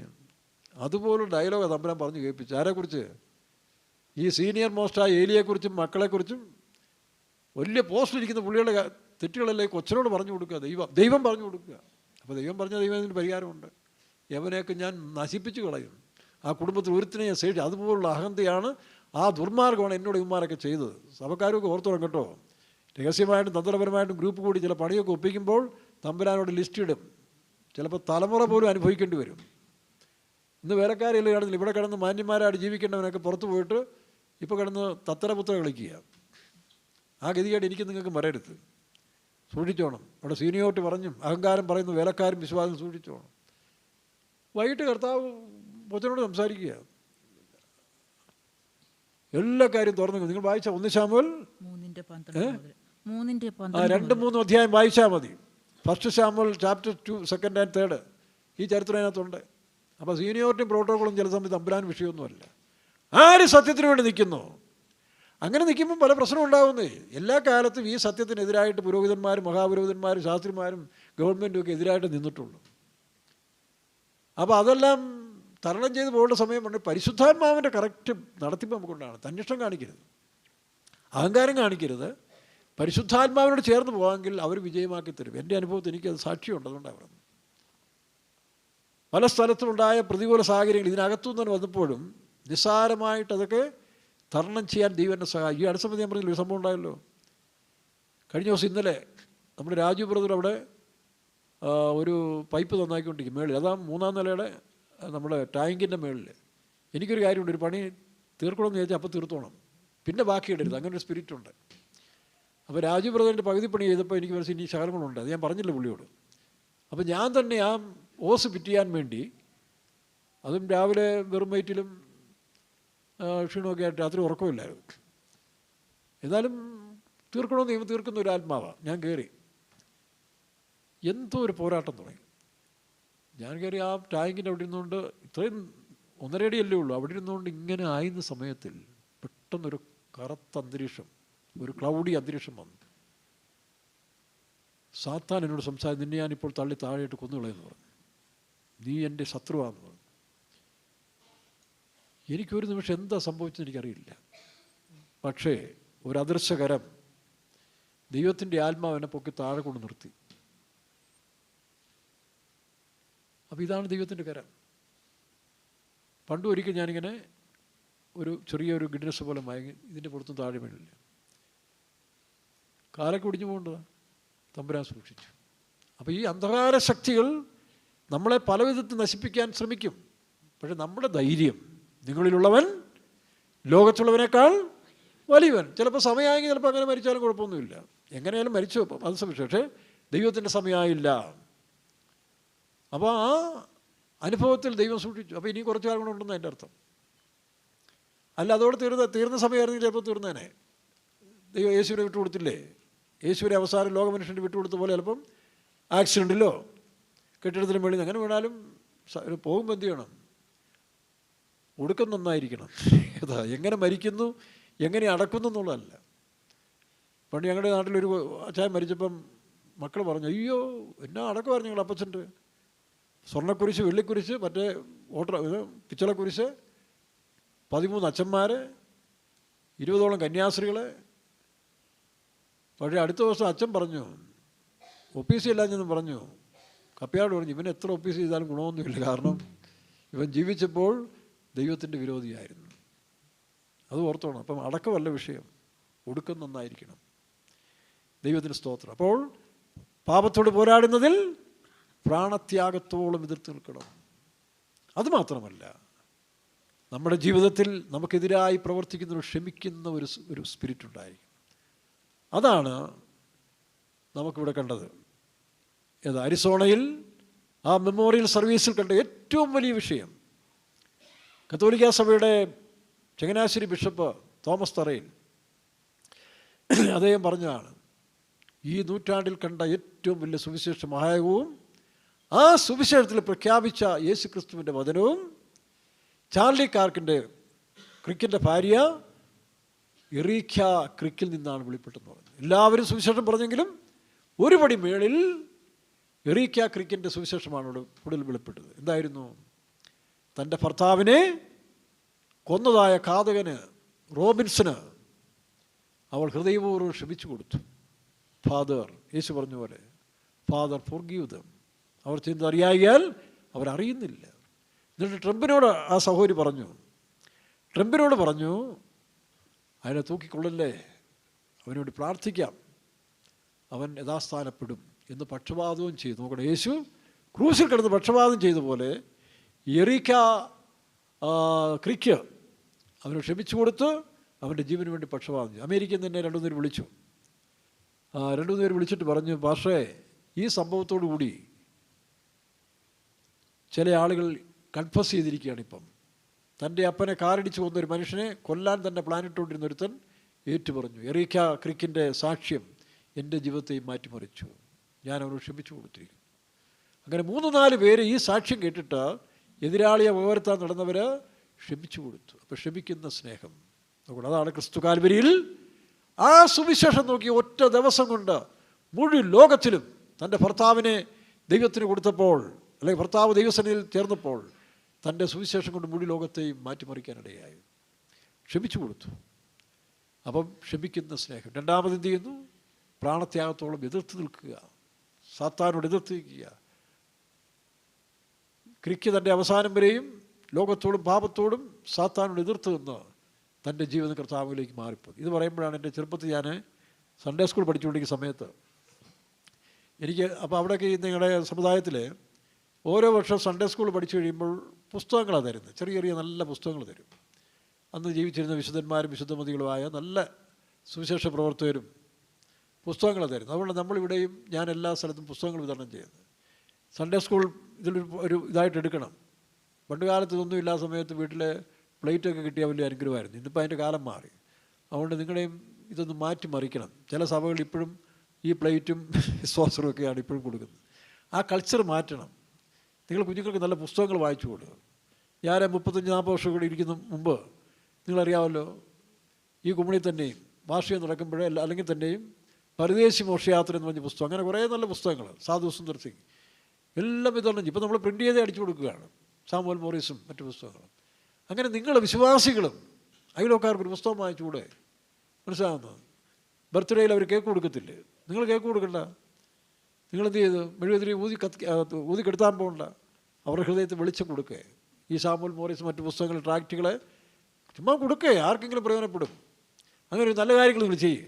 അതുപോലുള്ള ഡയലോഗാണ് തമ്പുരാൻ പറഞ്ഞു കേൾപ്പിച്ചു. ആരെക്കുറിച്ച്? ഈ സീനിയർ മോസ്റ്റായ ഏലിയെക്കുറിച്ചും മക്കളെക്കുറിച്ചും വലിയ പോസ്റ്റിലിരിക്കുന്ന പുള്ളികളുടെ തെറ്റുകളല്ലേ കൊച്ചനോട് പറഞ്ഞു കൊടുക്കുക. ദൈവം പറഞ്ഞു കൊടുക്കുക. അപ്പോൾ ദൈവം പറഞ്ഞ ദൈവത്തിന് പരിഹാരമുണ്ട്. യവനെയൊക്കെ ഞാൻ നശിപ്പിച്ച് കളയും, ആ കുടുംബത്തിൽ ഒരുത്തിനെ ഞാൻ സേവിച്ചു. അതുപോലുള്ള അഹന്തയാണ്, ആ ദുർമാർഗമാണ് എന്നോട് ഇവന്മാരൊക്കെ ചെയ്തത്. സഭക്കാരൊക്കെ ഓർത്തോളം കേട്ടോ. രഹസ്യമായിട്ടും തന്ത്രപരമായിട്ടും ഗ്രൂപ്പ് കൂടി ചില പണിയൊക്കെ ഒപ്പിക്കുമ്പോൾ തമ്പുരാനോട് ലിസ്റ്റ് ഇടും. ചിലപ്പോൾ തലമുറ പോലും അനുഭവിക്കേണ്ടി വരും. ഇന്ന് വേലക്കാരെല്ലാം കിടന്നില്ല, ഇവിടെ കിടന്ന് മാന്യന്മാരായിട്ട് ജീവിക്കേണ്ടവനൊക്കെ പുറത്ത് പോയിട്ട് ഇപ്പോൾ കിടന്ന് തത്തരപുത്ര കളിക്കുക. ആ ഗതികേട് എനിക്ക് നിങ്ങൾക്ക് വരരുത്. സൂക്ഷിച്ചോണം. അവിടെ സീനിയോറിറ്റി പറഞ്ഞും അഹങ്കാരം പറയുന്ന വേലക്കാരും വിശ്വാസം സൂക്ഷിച്ചോണം. വൈകിട്ട് കർത്താവ് കൊച്ചനോട് സംസാരിക്കുക, എല്ലാ കാര്യം തുറന്നു. നിങ്ങൾ വായിച്ച 1 ശമൂവേൽ 2-3 അധ്യായം വായിച്ചാൽ മതി. 1 ശമൂവേൽ ചാപ്റ്റർ 2, 2 and 3 ഈ ചരിത്രം അതിനകത്തുണ്ട്. അപ്പോൾ സീനിയോറിറ്റിയും പ്രോട്ടോക്കോളും ചില സമയത്ത് തമ്പുരാൻ വിഷയമൊന്നുമല്ല. ആര് സത്യത്തിന് വേണ്ടി നിൽക്കുന്നു, അങ്ങനെ നിൽക്കുമ്പോൾ പല പ്രശ്നം ഉണ്ടാകുന്നേ. എല്ലാ കാലത്തും ഈ സത്യത്തിനെതിരായിട്ട് പുരോഹിതന്മാരും മഹാപുരോഹിതന്മാരും ശാസ്ത്രിമാരും ഗവൺമെൻറ്റും ഒക്കെ എതിരായിട്ട് നിന്നിട്ടുള്ളൂ. അപ്പോൾ അതെല്ലാം തരണം ചെയ്ത് പോകേണ്ട സമയമുണ്ട്. പരിശുദ്ധാത്മാവിൻ്റെ കറക്റ്റ് നടത്തിപ്പ് നമുക്കുണ്ടാണ്. തന്നിഷ്ടം കാണിക്കരുത്, അഹങ്കാരം കാണിക്കരുത്. പരിശുദ്ധാത്മാവിനോട് ചേർന്ന് പോകാമെങ്കിൽ അവർ വിജയമാക്കി തരും. എൻ്റെ അനുഭവത്തിൽ എനിക്കത് സാക്ഷിയുണ്ട്. അതുകൊണ്ടാണ് പറയുന്നത്. പല സ്ഥലത്തുണ്ടായ പ്രതികൂല സാഹചര്യങ്ങൾ ഇതിനകത്തുനിന്ന് തന്നെ വന്നപ്പോഴും നിസ്സാരമായിട്ടതൊക്കെ തരണം ചെയ്യാൻ ദൈവം എന്നെ സഹായിക്കും. ഈ അടുത്ത സമയത്ത് ഞാൻ പറഞ്ഞില്ല, ഒരു സംഭവം ഉണ്ടായല്ലോ. കഴിഞ്ഞ ദിവസം ഇന്നലെ നമ്മുടെ രാജു ബ്രദർ അവിടെ ഒരു പൈപ്പ് നന്നാക്കിക്കൊണ്ടിരിക്കും മേളിൽ. അതാ 3-ാം നിലയുടെ നമ്മുടെ ടാങ്കിൻ്റെ മേളിൽ. എനിക്കൊരു കാര്യമുണ്ട്, ഒരു പണി തീർക്കണമെന്ന് ചോദിച്ചാൽ അപ്പോൾ തീർത്തോണം, പിന്നെ ബാക്കി ഇടരുത്. അങ്ങനെ ഒരു സ്പിരിറ്റുണ്ട്. അപ്പോൾ രാജു ബ്രദറിൻ്റെ പകുതി പണി ചെയ്തപ്പോൾ എനിക്ക് മനസ്സിൽ ഇനി ശകലങ്ങളുണ്ട്. അത് ഞാൻ പറഞ്ഞില്ല പുള്ളിയോട്. അപ്പോൾ ഞാൻ തന്നെ ആ ഓസ് ഫിറ്റ് ചെയ്യാൻ വേണ്ടി, അതും രാവിലെ വെറും വയറ്റിലും ക്ഷീണമൊക്കെ ആയിട്ട് രാത്രി ഉറക്കമില്ലായിരുന്നു. എന്നാലും തീർക്കണമെന്ന് ദൈവം തീർക്കുന്ന ഒരു ആത്മാവാണ്. ഞാൻ കയറി, എന്തോ ഒരു പോരാട്ടം തുടങ്ങി. ഞാൻ കയറി ആ ടാങ്കിൻ്റെ അവിടെ ഇരുന്നുകൊണ്ട്, ഇത്രയും 1.5 അടിയല്ലേ ഉള്ളൂ, അവിടെ ഇരുന്നുകൊണ്ട് ഇങ്ങനെ ആയിരുന്ന സമയത്തിൽ പെട്ടെന്നൊരു കറുത്ത അന്തരീക്ഷം, ഒരു ക്ലൗഡി അന്തരീക്ഷം വന്നു. സാത്താൻ എന്നോട് സംസാരിച്ചു, നിന്നെ ഞാനിപ്പോൾ തള്ളി താഴെയിട്ട് കൊന്നുകളയെന്ന് പറഞ്ഞു. നീ എൻ്റെ ശത്രുവാന്ന് പറഞ്ഞു. എനിക്കൊരു നിമിഷം എന്താ സംഭവിച്ചത് എനിക്കറിയില്ല. പക്ഷേ ഒരു അദൃശ്യകരം, ദൈവത്തിൻ്റെ ആത്മാവിനെ പൊക്കി താഴെ കൊണ്ട് നിർത്തി. അപ്പോൾ ഇതാണ് ദൈവത്തിൻ്റെ കരം. പണ്ടും ഒരിക്കൽ ഞാനിങ്ങനെ ഒരു ചെറിയൊരു ഗിഡ്നസ് പോലെ മയങ്ങി, ഇതിൻ്റെ പുറത്തും താഴെ വീണില്ല. കാലൊക്കെ ഒടിഞ്ഞു പോകേണ്ടതാണ്, തമ്പുരാൻ സൂക്ഷിച്ചു. അപ്പോൾ ഈ അന്ധകാര ശക്തികൾ നമ്മളെ പല വിധത്തിൽ നശിപ്പിക്കാൻ ശ്രമിക്കും. പക്ഷെ നമ്മുടെ ധൈര്യം, നിങ്ങളിലുള്ളവൻ ലോകത്തുള്ളവനേക്കാൾ വലിയവൻ. ചിലപ്പോൾ സമയമായെങ്കിൽ ചിലപ്പോൾ അങ്ങനെ മരിച്ചാലും കുഴപ്പമൊന്നുമില്ല. എങ്ങനെയാലും മരിച്ചു, അത് സംബന്ധിച്ചു. പക്ഷേ ദൈവത്തിൻ്റെ സമയമായില്ല. അപ്പോൾ ആ അനുഭവത്തിൽ ദൈവം സൂക്ഷിച്ചു. അപ്പോൾ ഇനി കുറച്ച് കാലം കൊണ്ടുണ്ടെന്ന് അതിൻ്റെ അർത്ഥം. അല്ല, അതോടെ തീർന്ന സമയമായിരുന്നെങ്കിൽ ചിലപ്പോൾ തീർന്നേനെ. ദൈവം യേശുവിനെ വിട്ടുകൊടുത്തില്ലേ? യേശുവിനെ അവസാനം ലോകമനുഷ്യൻ്റെ വിട്ടുകൊടുത്ത പോലെ ചിലപ്പം ആക്സിഡൻറ്റിലോ കെട്ടിടത്തിലും വെളിയിൽ അങ്ങനെ വീണാലും പോകുമ്പോൾ എന്ത് ചെയ്യണം? ഒടുക്കം നന്നായിരിക്കണം. ഏതാ എങ്ങനെ മരിക്കുന്നു, എങ്ങനെ അടക്കുന്നു എന്നുള്ളതല്ല. പണ്ട് ഞങ്ങളുടെ നാട്ടിലൊരു അച്ചായൻ മരിച്ചപ്പം മക്കൾ പറഞ്ഞു, അയ്യോ എന്നാ അടക്കമായിരുന്നു ഞങ്ങൾ അപ്പച്ചൻ്റെ. സ്വർണ്ണക്കുരിശ്, വെള്ളിക്കുരിശ്, മറ്റേ പിച്ചളക്കുരിശ്, 13 അച്ഛന്മാർ, 20ഓളം കന്യാസ്ത്രീകളെ. പക്ഷേ അടുത്ത ദിവസം അച്ഛൻ പറഞ്ഞു, ഒപ്പീസ് ഇല്ലാഞ്ഞെന്ന് പറഞ്ഞു. കപ്പയാട് പറഞ്ഞു, ഇവൻ എത്ര ഒപ്പീസ് ചെയ്താലും ഗുണമൊന്നുമില്ല, കാരണം ഇവൻ ജീവിച്ചപ്പോൾ ദൈവത്തിൻ്റെ വിരോധിയായിരുന്നു. അത് ഓർത്തോണം. അപ്പം അടക്കമല്ല വിഷയം, ഒടുക്കം നന്നായിരിക്കണം. ദൈവത്തിന് സ്തോത്രം. അപ്പോൾ പാപത്തോട് പോരാടുന്നതിൽ പ്രാണത്യാഗത്തോളം എതിർത്ത് നിൽക്കണം. അതുമാത്രമല്ല, നമ്മുടെ ജീവിതത്തിൽ നമുക്കെതിരായി പ്രവർത്തിക്കുന്നവർ ക്ഷമിക്കുന്ന ഒരു സ്പിരിറ്റ് ഉണ്ടായിരിക്കും. അതാണ് നമുക്കിവിടെ കണ്ടത്. ഏതാ അരിസോണയിൽ ആ മെമ്മോറിയൽ സർവീസിൽ കണ്ട ഏറ്റവും വലിയ വിഷയം. കത്തോലിക്കാ സഭയുടെ ചങ്ങനാശ്ശേരി ബിഷപ്പ് തോമസ് തറയിൽ അദ്ദേഹം പറഞ്ഞതാണ്, ഈ നൂറ്റാണ്ടിൽ കണ്ട ഏറ്റവും വലിയ സുവിശേഷ മഹായകവും ആ സുവിശേഷത്തിൽ പ്രഖ്യാപിച്ച യേശുക്രിസ്തുവിൻ്റെ വചനവും ചാർലി കാർക്കിൻ്റെ ക്രിക്കിൻ്റെ ഭാര്യ എറീക്ക ക്രിക്കിൽ നിന്നാണ് വെളിപ്പെട്ടെന്ന് പറഞ്ഞത്. എല്ലാവരും സുവിശേഷം പറഞ്ഞെങ്കിലും ഒരു പടി മേളിൽ എറീക്ക ക്രിക്കിൻ്റെ സുവിശേഷമാണ് അവിടെ കൂടുതൽ വെളിപ്പെട്ടത്. എന്തായിരുന്നു? തൻ്റെ ഭർത്താവിനെ കൊന്നതായ ഘാതകന് റോബിൻസന് അവൾ ഹൃദയപൂർവ്വം ക്ഷമിച്ചു കൊടുത്തു. ഫാദർ, യേശു പറഞ്ഞ പോലെ, ഫാദർ ഫോർഗീവ് ദം. അവർ ചെയ്യുന്നത് അറിയായാൽ അവരറിയുന്നില്ല. എന്നിട്ട് ട്രംപിനോട് ആ സഹോദരി പറഞ്ഞു, അതിനെ തൂക്കിക്കൊള്ളല്ലേ, അവനോട് പ്രാർത്ഥിക്കാം, അവൻ യഥാസ്ഥാനപ്പെടും എന്ന് പക്ഷപാതവും ചെയ്തു. നോക്കട്ടെ, യേശു ക്രൂശിൽ കിടന്ന് പക്ഷപാതം ചെയ്ത പോലെ എറീക്ക ക്രിക്ക് അവന് ക്ഷമിച്ചു കൊടുത്ത് അവൻ്റെ ജീവന് വേണ്ടി പക്ഷപാതം ചെയ്തു. അമേരിക്കയിൽ തന്നെ രണ്ടു പേര് വിളിച്ചിട്ട് പറഞ്ഞു, പക്ഷേ ഈ സംഭവത്തോടു കൂടി ചില ആളുകൾ കൺഫസ് ചെയ്തിരിക്കുകയാണ്. ഇപ്പം തൻ്റെ അപ്പനെ കാറിടിച്ച് കൊന്ന ഒരു മനുഷ്യനെ കൊല്ലാൻ തന്നെ പ്ലാനിട്ടുകൊണ്ടിരുന്ന ഒരുത്തൻ ഏറ്റു പറഞ്ഞു, എറീക്ക ക്രിക്കിൻ്റെ സാക്ഷ്യം എൻ്റെ ജീവിതത്തെയും മാറ്റിമറിച്ചു, ഞാൻ അവനോട് ക്ഷമിച്ചു കൊടുത്തിരിക്കുന്നു. അങ്ങനെ 3-4 പേര് ഈ സാക്ഷ്യം കേട്ടിട്ട് എതിരാളിയെ ഉയർത്താൻ നടന്നവർ ക്ഷമിച്ചു കൊടുത്തു. അപ്പോൾ ക്ഷമിക്കുന്ന സ്നേഹം നോക്കണം, അതാണ് ക്രിസ്തു കാൽവരിയിൽ ആ സുവിശേഷം നോക്കി ഒറ്റ ദിവസം കൊണ്ട് മുഴുവൻ ലോകത്തിലും തൻ്റെ ഭർത്താവിനെ ദൈവത്തിന് കൊടുത്തപ്പോൾ, അല്ലെങ്കിൽ ഭർത്താവ് ദൈവസന്നിധിയിൽ ചേർന്നപ്പോൾ, തൻ്റെ സുവിശേഷം കൊണ്ട് മുഴുവൻ ലോകത്തെയും മാറ്റിമറിക്കാനിടയായി. ക്ഷമിച്ചു കൊടുത്തു. അപ്പം ക്ഷമിക്കുന്ന സ്നേഹം. രണ്ടാമത് എന്ത് ചെയ്യുന്നു? പ്രാണത്യാഗത്തോളം എതിർത്ത് നിൽക്കുക, സാത്താനോട് എതിർത്ത് നിൽക്കുക. ക്രിക്ക് തൻ്റെ അവസാനം വരെയും ലോകത്തോടും പാപത്തോടും സാത്താനോട് എതിർത്ത് നിന്ന് തൻ്റെ ജീവിതം കർത്താവിലേക്ക് മാറിപ്പോയി. ഇത് പറയുമ്പോഴാണ് എൻ്റെ ചെറുപ്പത്തിൽ ഞാൻ സൺഡേ സ്കൂൾ പഠിച്ചുകൊണ്ടിരിക്കുന്ന സമയത്ത് എനിക്ക്, അപ്പോൾ അവിടെയൊക്കെ നിങ്ങളുടെ സമുദായത്തിൽ ഓരോ വർഷം സൺഡേ സ്കൂൾ പഠിച്ചു കഴിയുമ്പോൾ പുസ്തകങ്ങളാണ് തരുന്നത്. ചെറിയ ചെറിയ നല്ല പുസ്തകങ്ങൾ തരും. അന്ന് ജീവിച്ചിരുന്ന വിശുദ്ധന്മാരും വിശുദ്ധമതികളുമായ നല്ല സുവിശേഷ പ്രവർത്തകരും പുസ്തകങ്ങളാണ് തരുന്നത്. അതുകൊണ്ട് നമ്മളിവിടെയും ഞാൻ എല്ലാ സ്ഥലത്തും പുസ്തകങ്ങൾ വിതരണം ചെയ്യുന്നത്. സൺഡേ സ്കൂൾ ഒരു ഇതായിട്ട് എടുക്കണം. പണ്ട് കാലത്ത് ഇതൊന്നും ഇല്ലാത്ത സമയത്ത് വീട്ടിലെ പ്ലേറ്റൊക്കെ കിട്ടിയാൽ വലിയ അനുഗ്രഹമായിരുന്നു. ഇന്നിപ്പോൾ അതിൻ്റെ കാലം മാറി. അതുകൊണ്ട് നിങ്ങളെയും ഇതൊന്ന് മാറ്റിമറിക്കണം. ചില സഭകൾ ഇപ്പോഴും ഈ പ്ലേറ്റും സോസറും ഒക്കെയാണ് ഇപ്പോഴും കൊടുക്കുന്നത്. ആ കൾച്ചർ മാറ്റണം. നിങ്ങൾ കുഞ്ഞുങ്ങൾക്ക് നല്ല പുസ്തകങ്ങൾ വായിച്ചു കൊടുക്കുക. ഞാൻ 35-40 വർഷം കൂടി ഇരിക്കുന്ന മുമ്പ് നിങ്ങളറിയാമല്ലോ, ഈ കുമണി തന്നെയും വാർഷികം നടക്കുമ്പോഴേ അല്ലെങ്കിൽ തന്നെയും പരദേശി മോക്ഷയാത്ര എന്ന് പറഞ്ഞ പുസ്തകം, അങ്ങനെ കുറേ നല്ല പുസ്തകങ്ങൾ, സാധു സുന്ദർ സിംഗ് എല്ലാം വിതരണം ചെയ്യും. ഇപ്പോൾ നമ്മൾ പ്രിൻ്റ് ചെയ്തേ അടിച്ചു കൊടുക്കുകയാണ്, സാമുവൽ മോറിസും മറ്റു പുസ്തകങ്ങളും. അങ്ങനെ നിങ്ങൾ വിശ്വാസികളും അയൽവക്കാർക്കൊരു പുസ്തകം വായിച്ചുകൂടെ? മനസ്സിലാകുന്നത്. ബർത്ത്ഡേയിൽ അവർ കേക്ക് കൊടുക്കത്തില്ലേ? നിങ്ങൾ കേക്ക് കൊടുക്കണ്ട. നിങ്ങളെന്ത് ചെയ്തു? മെഴുകുതിരി ഊതി കെടുത്താൻ പോകണ്ട. അവരുടെ ഹൃദയത്തിൽ വെളിച്ചം കൊടുക്കേ. ഈ സാമുവൽ മോറിസ് മറ്റു പുസ്തകങ്ങൾ, ട്രാക്റ്റുകൾ ചുമ്മാ കൊടുക്കേ, ആർക്കെങ്കിലും പ്രയോജനപ്പെടും. അങ്ങനെ ഒരു നല്ല കാര്യങ്ങൾ നിങ്ങൾ ചെയ്യേ.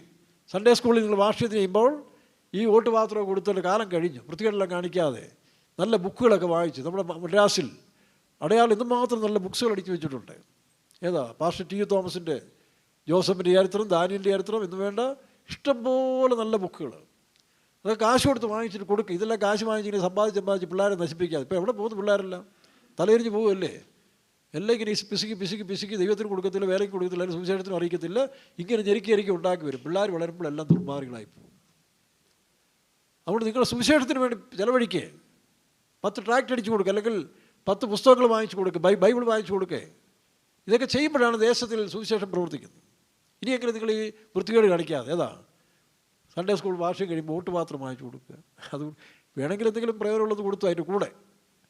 സൺഡേ സ്കൂളിൽ നിങ്ങൾ വാർഷികത്തിന് ചെയ്യുമ്പോൾ ഈ വോട്ട് പാത്രം കൊടുത്തിട്ട് കാലം കഴിഞ്ഞു, വൃത്തികേടെല്ലാം കാണിക്കാതെ നല്ല ബുക്കുകളൊക്കെ വായിച്ച്, നമ്മുടെ മദ്രാസിൽ അടയാളം എന്തുമാത്രം നല്ല ബുക്സുകൾ അടിച്ചു വെച്ചിട്ടുണ്ട്. ഏതാ? പാസ്റ്റർ ടി തോമസിൻ്റെ, ജോസഫിൻ്റെ ചരിത്രം, ദാനിയലിൻ്റെ ചരിത്രം എന്ന് വേണ്ട ഇഷ്ടംപോലെ നല്ല ബുക്കുകൾ. അതൊക്കെ കാശ് കൊടുത്ത് വാങ്ങിച്ചിട്ട് കൊടുക്കുക. ഇതെല്ലാം കാശ് വാങ്ങിച്ചിട്ട് സമ്പാദിച്ച് പിള്ളേരെ നശിപ്പിക്കാതെ. ഇപ്പോൾ എവിടെ പോകുന്നു പിള്ളേരെല്ലാം? തലയിരിഞ്ഞ് പോകുമല്ലേ? എല്ലാം ഇങ്ങനെ പിശുക്കി ദൈവത്തിന് കൊടുക്കത്തില്ല, വേലയ്ക്ക് കൊടുക്കത്തില്ല, അല്ലെങ്കിൽ സുവിശേഷത്തിനും അറിയിക്കത്തില്ല. ഇങ്ങനെ ഞെരുക്കി ഉണ്ടാക്കി വരും. പിള്ളേർ വളരുമ്പോഴെല്ലാം ദുർമാർഗങ്ങളായി പോകും. അതുകൊണ്ട് നിങ്ങൾ സുവിശേഷത്തിന് വേണ്ടി ചിലവഴിക്കേ. 10 ട്രാക്റ്റ് അടിച്ചു കൊടുക്കുക, അല്ലെങ്കിൽ 10 പുസ്തകങ്ങൾ വാങ്ങിച്ചു കൊടുക്കുക, ബൈബിൾ വാങ്ങിച്ചു കൊടുക്കേ. ഇതൊക്കെ ചെയ്യുമ്പോഴാണ് ദേശത്തിൽ സുവിശേഷം പ്രവർത്തിക്കുന്നത്. ഇനിയെങ്കിലും നിങ്ങൾ ഈ വൃത്തികേട് കാണിക്കാതെ. ഏതാ? സൺഡേ സ്കൂൾ വാർഷികം കഴിയുമ്പോൾ വോട്ട് മാത്രം വാങ്ങിച്ചു കൊടുക്കുക. അത് വേണമെങ്കിൽ എന്തെങ്കിലും പ്രയോജനമുള്ളത് കൊടുത്തു അതിൻ്റെ കൂടെ.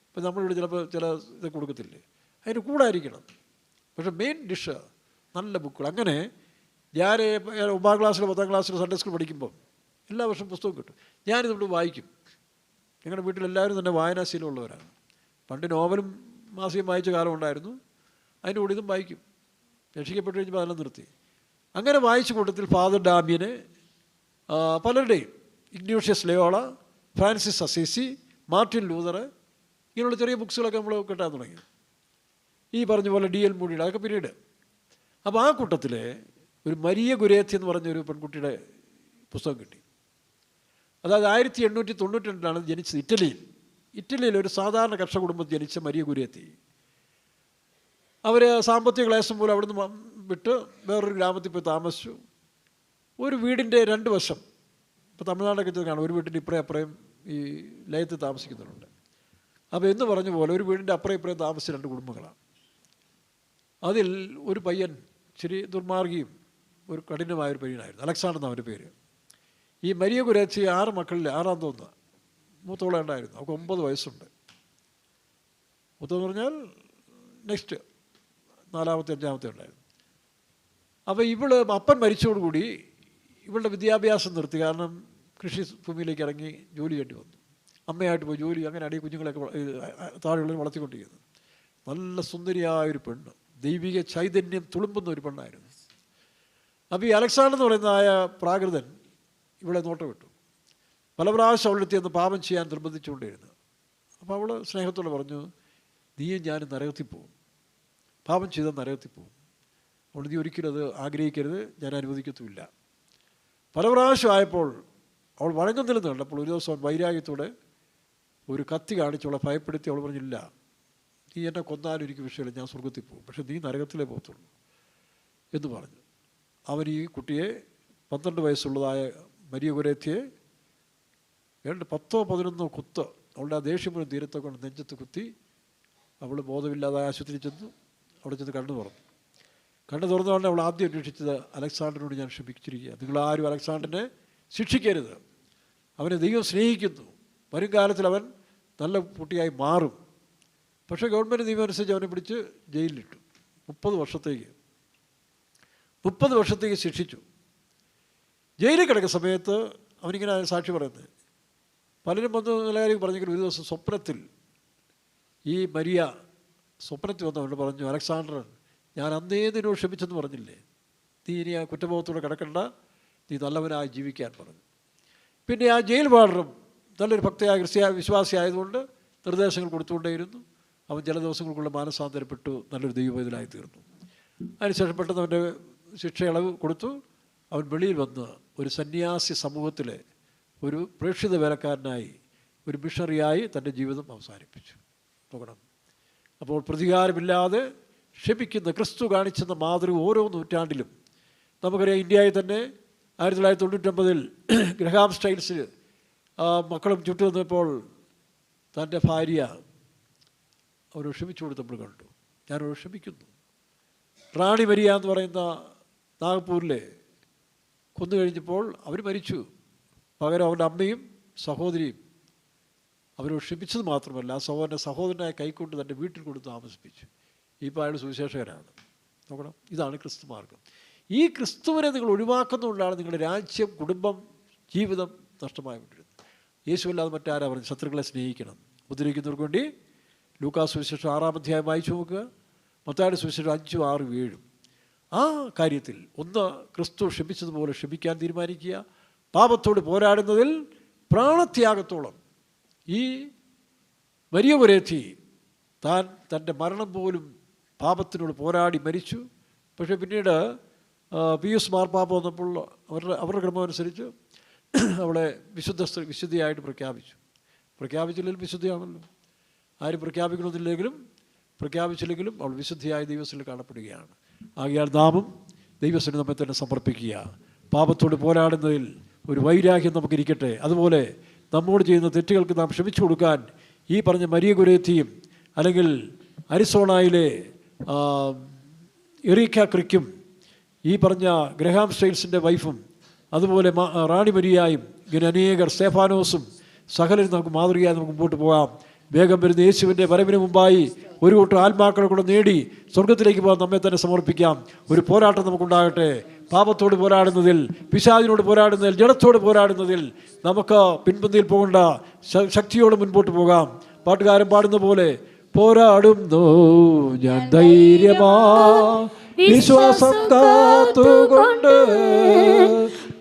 ഇപ്പം നമ്മളിവിടെ ചിലപ്പോൾ ചില ഇത് കൊടുക്കത്തില്ലേ, അതിൻ്റെ കൂടെ ആയിരിക്കണം. പക്ഷേ മെയിൻ ഡിഷ് നല്ല ബുക്കുകൾ. അങ്ങനെ ഞാൻ 9ാം ക്ലാസ്സിലോ 10ാം ക്ലാസ്സിലോ സൺഡേ സ്കൂൾ പഠിക്കുമ്പോൾ എല്ലാ വർഷവും പുസ്തകം കിട്ടും. ഞാനിതിവിടെ വായിക്കും. ഞങ്ങളുടെ വീട്ടിലെല്ലാവരും തന്നെ വായനാശീലമുള്ളവരാണ്. പണ്ട് നോവലും മാസികം വായിച്ച കാലം ഉണ്ടായിരുന്നു. അതിൻ്റെ കൂടെ ഇതും വായിക്കും. രക്ഷിക്കപ്പെട്ട് കഴിഞ്ഞപ്പോൾ അതെല്ലാം നിർത്തി. അങ്ങനെ വായിച്ച കൂട്ടത്തിൽ ഫാദർ ഡാമിയന്, പലരുടെയും, Ignatius Loyola, Francis Assisi, Martin Luther, ഇങ്ങനെയുള്ള ചെറിയ ബുക്സുകളൊക്കെ നമ്മൾ കിട്ടാൻ തുടങ്ങി. ഈ പറഞ്ഞ പോലെ D.L. മൂഡിയുടെ അതൊക്കെ പിന്നീട്. അപ്പോൾ ആ കൂട്ടത്തിൽ ഒരു മരിയ ഗുരേത്തി എന്ന് പറഞ്ഞൊരു പെൺകുട്ടിയുടെ പുസ്തകം കിട്ടി. അതായത് 1892 ജനിച്ചത് ഇറ്റലിയിൽ ഒരു സാധാരണ കർഷക കുടുംബത്തിൽ ജനിച്ച മരിയ ഗുരേത്തി. അവർ സാമ്പത്തിക ക്ലേശം മൂലം അവിടുന്ന് വിട്ട് വേറൊരു ഗ്രാമത്തിൽ പോയി താമസിച്ചു. ഒരു വീടിൻ്റെ 2 വശം, ഇപ്പോൾ തമിഴ്നാടൊക്കെ കാണും, ഒരു വീട്ടിൻ്റെ ഇപ്പുറം അപ്പുറയും ഈ ലയത്തിൽ താമസിക്കുന്നുണ്ട്. അപ്പോൾ എന്ന് പറഞ്ഞ പോലെ ഒരു വീടിൻ്റെ അപ്പുറം ഇപ്പുറയും താമസിച്ച 2 കുടുംബങ്ങളാണ്. അതിൽ ഒരു പയ്യൻ ഇച്ചിരി ദുർമാർഗിയും ഒരു കഠിനമായൊരു പയ്യനായിരുന്നു. അലക്സാണ്ടർ എന്നവൻ്റെ പേര്. ഈ മരിയ കുരേച്ചി 6 മക്കളിൽ 6ആം തോന്നുന്ന മൂത്തോളം ഉണ്ടായിരുന്നു. അവൾക്ക് 9 വയസ്സുണ്ട്. മൂത്തെന്ന് പറഞ്ഞാൽ നെക്സ്റ്റ് 4-ാമത്തെ 5-ാമത്തെ ഉണ്ടായിരുന്നു. അപ്പോൾ അപ്പൻ മരിച്ചതോടുകൂടി ഇവളുടെ വിദ്യാഭ്യാസം നിർത്തി. കാരണം കൃഷി ഭൂമിയിലേക്ക് ഇറങ്ങി ജോലി ചെയ്യേണ്ടി വന്നു. അമ്മയായിട്ട് പോയി ജോലി, അങ്ങനെ അടി കുഞ്ഞുങ്ങളൊക്കെ താഴെയുള്ളവർ വളർത്തിക്കൊണ്ടിരിക്കുന്നു. നല്ല സുന്ദരിയായൊരു പെണ്ണ്, ദൈവിക ചൈതന്യം തുളുമ്പുന്ന ഒരു പെണ്ണായിരുന്നു. അപ്പോൾ ഈ അലക്സാണ്ടർ എന്ന് പറയുന്നതായ പ്രാകൃതൻ ഇവളെ നോട്ടമിട്ടു. പല പ്രാവശ്യം അവളുടെ അടുത്ത് പാപം ചെയ്യാൻ നിർബന്ധിച്ചുകൊണ്ടിരുന്നു. അപ്പോൾ അവൾ സ്നേഹത്തോടെ പറഞ്ഞു, നീയും ഞാനും നരകത്തിൽ പോവും, പാപം ചെയ്താൽ നരകത്തിൽ പോവും, അതുകൊണ്ട് നീ ഒരിക്കലും അത് ആഗ്രഹിക്കരുത്, ഞാൻ അനുവദിക്കത്തുമില്ല. പല പ്രാവശ്യം ആയപ്പോൾ അവൾ വഴങ്ങുന്നില്ലെന്ന് കണ്ടപ്പോൾ ഒരു ദിവസം വൈരാഗ്യത്തോടെ ഒരു കത്തി കാണിച്ചവളെ ഭയപ്പെടുത്തി. അവൾ പറഞ്ഞില്ല, നീ എന്നെ കൊന്നാലും എനിക്ക് വിഷയമില്ല, ഞാൻ സ്വർഗത്തിൽ പോകും, പക്ഷേ നീ നരകത്തിലേ പോകത്തുള്ളൂ എന്ന് പറഞ്ഞു. അവൻ ഈ കുട്ടിയെ 12 വയസ്സുള്ളതായ മരിയ കുരേത്തിയെ 10-11 കുത്ത് അവളുടെ ആ ദേഷ്യം മുഴുവൻ തീരത്തെ കൊണ്ട് നെഞ്ചത്ത് കുത്തി. അവൾ ബോധമില്ലാതെ ആശുപത്രിയിൽ ചെന്നു. അവിടെ ചെന്ന് കണ്ണു തുറന്നുകൊണ്ട് അവൾ ആദ്യം അന്വേഷിച്ചത്, അലക്സാണ്ടറിനോട് ഞാൻ ക്ഷമിച്ചിരിക്കുക, നിങ്ങളാരും അലക്സാണ്ടറിനെ ശിക്ഷിക്കരുത്, അവനെ ദൈവം സ്നേഹിക്കുന്നു, വരും കാലത്തിൽ അവൻ നല്ല കുട്ടിയായി മാറും. പക്ഷേ ഗവൺമെൻറ് നിയമം അനുസരിച്ച് അവനെ പിടിച്ച് ജയിലിലിട്ടു. 30 വർഷത്തേക്ക് ശിക്ഷിച്ചു. ജയിലിൽ കിടക്കുന്ന സമയത്ത് അവനിങ്ങനെ സാക്ഷി പറയുന്നത്, പലരും വന്ന് നല്ല കാര്യം പറഞ്ഞെങ്കിലും ഒരു ദിവസം സ്വപ്നത്തിൽ ഈ മരിയ സ്വപ്നത്തിൽ വന്നവരോട് പറഞ്ഞു, അലക്സാണ്ടർ, ഞാൻ അന്നേ നിന്നോട് ക്ഷമിച്ചെന്ന് പറഞ്ഞില്ലേ, നീ ഇനി ആ കുറ്റബോധത്തോടെ കിടക്കണ്ട, നീ നല്ലവനായി ജീവിക്കാൻ പറഞ്ഞു. പിന്നെ ആ ജയിൽ വാർഡറും നല്ലൊരു ഭക്തയായ വിശ്വാസിയായതുകൊണ്ട് നിർദ്ദേശങ്ങൾ കൊടുത്തുകൊണ്ടേയിരുന്നു. അവൻ ചില ദിവസങ്ങൾക്കുള്ള മാനസാന്തരപ്പെട്ടു, നല്ലൊരു ദൈവവേദനായി തീർന്നു. അതിനുശേഷം പെട്ടെന്ന് അവൻ്റെ ശിക്ഷ ഇളവ് കൊടുത്തു. അവൻ വെളിയിൽ വന്ന് ഒരു സന്യാസി സമൂഹത്തിലെ ഒരു പ്രേക്ഷിത വേലക്കാരനായി, ഒരു മിഷണറിയായി തൻ്റെ ജീവിതം അവസാനിപ്പിച്ചു. നോക്കണം, അപ്പോൾ പ്രതികാരമില്ലാതെ ക്ഷമിക്കുന്ന ക്രിസ്തു കാണിച്ചെന്ന മാതൃക ഓരോ നൂറ്റാണ്ടിലും നമുക്കറിയാം. ഇന്ത്യയിൽ തന്നെ 1999 ഗ്രഹാം സ്റ്റൈൽസിൽ മക്കളും ചുറ്റു വന്നപ്പോൾ തൻ്റെ ഭാര്യ അവരോട് ക്ഷമിച്ചു കൊടുത്തപ്പോൾ കണ്ടു, ഞാനോട് ക്ഷമിക്കുന്നു. റാണി മരിയ എന്ന് പറയുന്ന നാഗ്പൂരിലെ കൊന്നു കഴിഞ്ഞപ്പോൾ അവർ മരിച്ചു. പകരം അവൻ്റെ അമ്മയും സഹോദരിയും അവരോട് ക്ഷമിച്ചത് മാത്രമല്ല, ആ സഹോദരനായ കൈക്കൊണ്ട് തൻ്റെ വീട്ടിൽ കൊണ്ട് താമസിപ്പിച്ചു. ഇപ്പോൾ അയാൾ സുവിശേഷകരാണ്. നോക്കണം, ഇതാണ് ക്രിസ്തു മാർഗം. ഈ ക്രിസ്തുവിനെ നിങ്ങൾ ഒഴിവാക്കുന്നതുകൊണ്ടാണ് നിങ്ങളുടെ രാജ്യം, കുടുംബം, ജീവിതം നഷ്ടമായിക്കൊണ്ടിരുന്നത്. യേശുവല്ലാതെ മറ്റാരാ പറഞ്ഞു ശത്രുക്കളെ സ്നേഹിക്കണം? ഉപദ്രവിക്കുന്നവർക്ക് വേണ്ടി ലൂക്കാസ് സുവിശേഷം 6-ാം അധ്യായം വായിച്ചു നോക്കുക, മത്തായിയുടെ സുവിശേഷം 5, 6, 7. ആ കാര്യത്തിൽ ഒന്ന് ക്രിസ്തു ക്ഷമിച്ചതുപോലെ ക്ഷമിക്കാൻ തീരുമാനിക്കുക. പാപത്തോട് പോരാടുന്നതിൽ പ്രാണത്യാഗത്തോളം. ഈ മരിയ കുരേത്തി താൻ തൻ്റെ മരണം പോലും പാപത്തിനോട് പോരാടി മരിച്ചു. പക്ഷേ പിന്നീട് പിയൂസ് മാർപ്പാപ്പ വന്നപ്പോൾ അവരുടെ ക്രമമനുസരിച്ച് അവളെ വിശുദ്ധിയായിട്ട് പ്രഖ്യാപിച്ചില്ലെങ്കിൽ വിശുദ്ധിയാണല്ലോ. ആരും പ്രഖ്യാപിച്ചില്ലെങ്കിലും അവൾ വിശുദ്ധിയായ ദൈവത്തിൽ കാണപ്പെടുകയാണ്. ആകയാൽ നാമും ദൈവത്തിന് നമ്മെ തന്നെ സമർപ്പിക്കുക. പാപത്തോട് പോരാടുന്നതിൽ ഒരു വൈരാഗ്യം നമുക്കിരിക്കട്ടെ. അതുപോലെ നമ്മോട് ചെയ്യുന്ന തെറ്റുകൾക്ക് നാം ക്ഷമിച്ചു കൊടുക്കാൻ ഈ പറഞ്ഞ മരിയ കുരേത്തിയും അല്ലെങ്കിൽ അരിസോണയിലെ എറീക്ക ക്രിക്കും ഈ പറഞ്ഞ ഗ്രഹാം സ്റ്റൈൽസിൻ്റെ വൈഫും അതുപോലെ റാണി മരിയായും ഇങ്ങനെ അനേകർ സ്തേഫാനോസും സകലരും നമുക്ക് മാതൃകയായി നമുക്ക് മുമ്പോട്ട് പോകാം. വേഗം വരുന്ന യേശുവിൻ്റെ വരവിന് മുമ്പായി ഒരു കൂട്ടം ആത്മാക്കളെ കൂടെ നേടി സ്വർഗത്തിലേക്ക് പോകാൻ നമ്മെ തന്നെ സമർപ്പിക്കാം. ഒരു പോരാട്ടം നമുക്കുണ്ടാകട്ടെ. പാപത്തോട് പോരാടുന്നതിൽ, പിശാചിനോട് പോരാടുന്നതിൽ, ജഡത്തോട് പോരാടുന്നതിൽ നമുക്ക് പിൻപന്തിയിൽ പോകേണ്ട, ശക്തിയോട് മുൻപോട്ട് പോകാം. പാട്ടുകാരൻ പാടുന്ന പോലെ, പോരാടുന്നു ഞാൻ ധൈര്യമാ വിശ്വാസം കാത്തുകൊണ്ട്,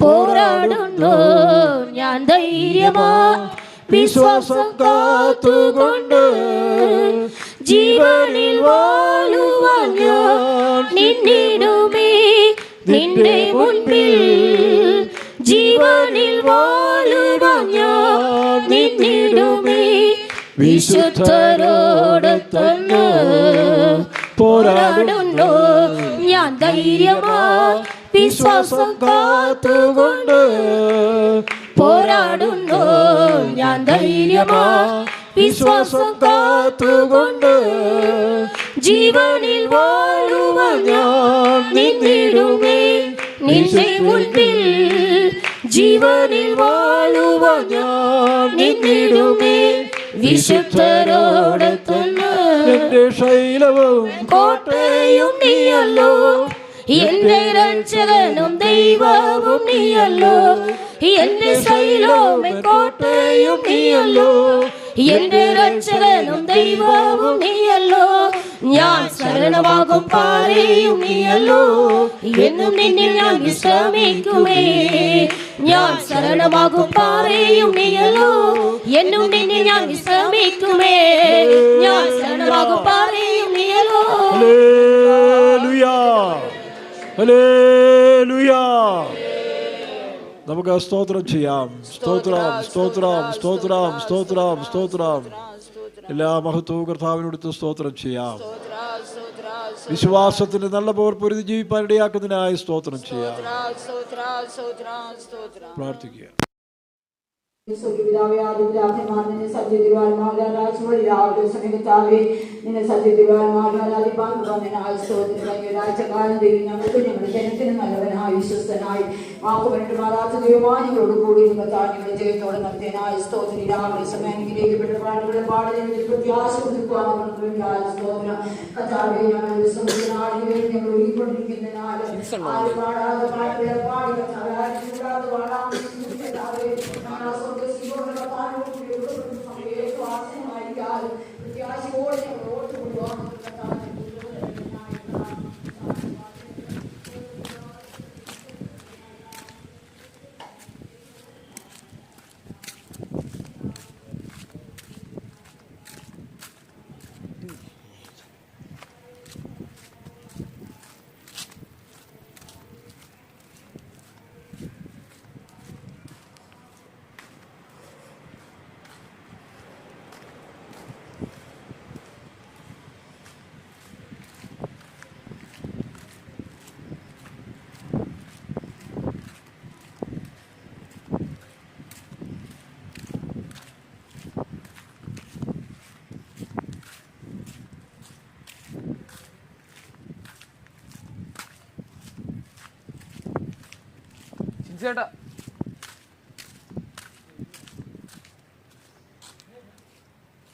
പോരാടുന്നു ഞാൻ ധൈര്യമാ വിശ്വാസം കാത്തുകൊണ്ട്, ജീവനിൽ വാഴുവാൻ ഞാൻ നിന്നിടുമേ നിന്റെ മുൻപിൽ, ജീവനിൽ വാഴുവാൻ ഞാൻ നിന്നിടുമേ വിശുദ്ധരോട് തന്നെ, പോരാടുന്നു ഞാൻ ധൈര്യമാ വിശ്വാസം കാത്തുകൊണ്ട്, പോരാടുന്നു ഞാൻ ധൈര്യമാ വിശ്വാസം കാത്തുകൊണ്ട്, ജീവനിൽ വാഴുവാൻ ഞാൻ നിന്നിടുമേ നിന്റെ മുൻപിൽ ജീവനിൽ വാഴുവാൻ ഞാൻ നിന്നിടുമേ വിശുദ്ധരോടെ തന്നെ എന്റെ ശൈലവും കോട്ടയും നീയല്ലോ എന്റെ രക്ഷകനും ദൈവവും നീയല്ലോ എന്റെ ശൈലവും കോട്ടയും നീയല്ലോ എന്റെ രക്ഷകനും ദൈവവും നീയല്ലോ ഞാൻ ശരണമാകും പാറയും നീയല്ലോ എന്നും നിന്നിൽ ഞാൻ വിശ്രമിക്കുമേ ഞാൻ ശരണമാകും പാറയും നീയല്ലോ എന്നും നിന്നിൽ ഞാൻ വിശ്രമിക്കുമേ ഞാൻ ശരണമാകും പാറയും നീയല്ലോ ഹല്ലേലൂയ ഹല്ലേലൂയ. നമുക്ക് സ്തോത്രം ചെയ്യാം. സ്തോത്രം സ്തോത്രം സ്തോത്രം സ്തോത്രം സ്തോത്രം. എല്ലാ മഹത്വവും കർത്താവിനോടുത്ത് സ്തോത്രം ചെയ്യാം. വിശ്വാസത്തിന് നല്ല പോർ പൊരുതി ജീവിപ്പാൻ ഇടയാക്കുന്നതിനായി സ്തോത്രം ചെയ്യാം. പ്രാർത്ഥിക്കുക. നിന്നെ സത്യത്തിൽവാഴ്ചക്കാലം ദൈവം ഞങ്ങൾക്ക് ഞങ്ങളുടെ ജനത്തിന് നല്ലവനായി വിശ്വസ്തനായി വാക്കുപെട്ട് മാറാത്ത ദൈവമായി ഞങ്ങളോട് കൂടി ഞങ്ങളുടെ ജയത്തോടെ നടത്തിയനായി സ്തോത്രം. രാവിലെ സമയം അനുഗ്രഹിക്കപ്പെട്ട പാടുകളുടെ പാടുന്നതിൽ പ്രത്യാശ പുതുക്കുവാൻ സ്തോത്രം. കർത്താവേ ഞങ്ങളുടെ സമുദ്രനാടിന് ഞങ്ങൾ ഒരുക്കൊണ്ടിരിക്കുന്നതിനാൽ ആര് പാടാതെ പാട്ടുകളെ പാടി കർത്താവേ പാടാൻ ചേട്ടാ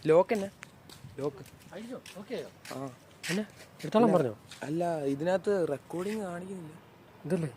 ലോക്ക് തന്നെ ലോക്ക് അയ്യോ ഓക്കെ ആ എന്നെ എടുത്തോളം പറഞ്ഞോ? അല്ല ഇതിനകത്ത് റെക്കോർഡിങ് കാണിക്കുന്നില്ല. ഇതല്ലേ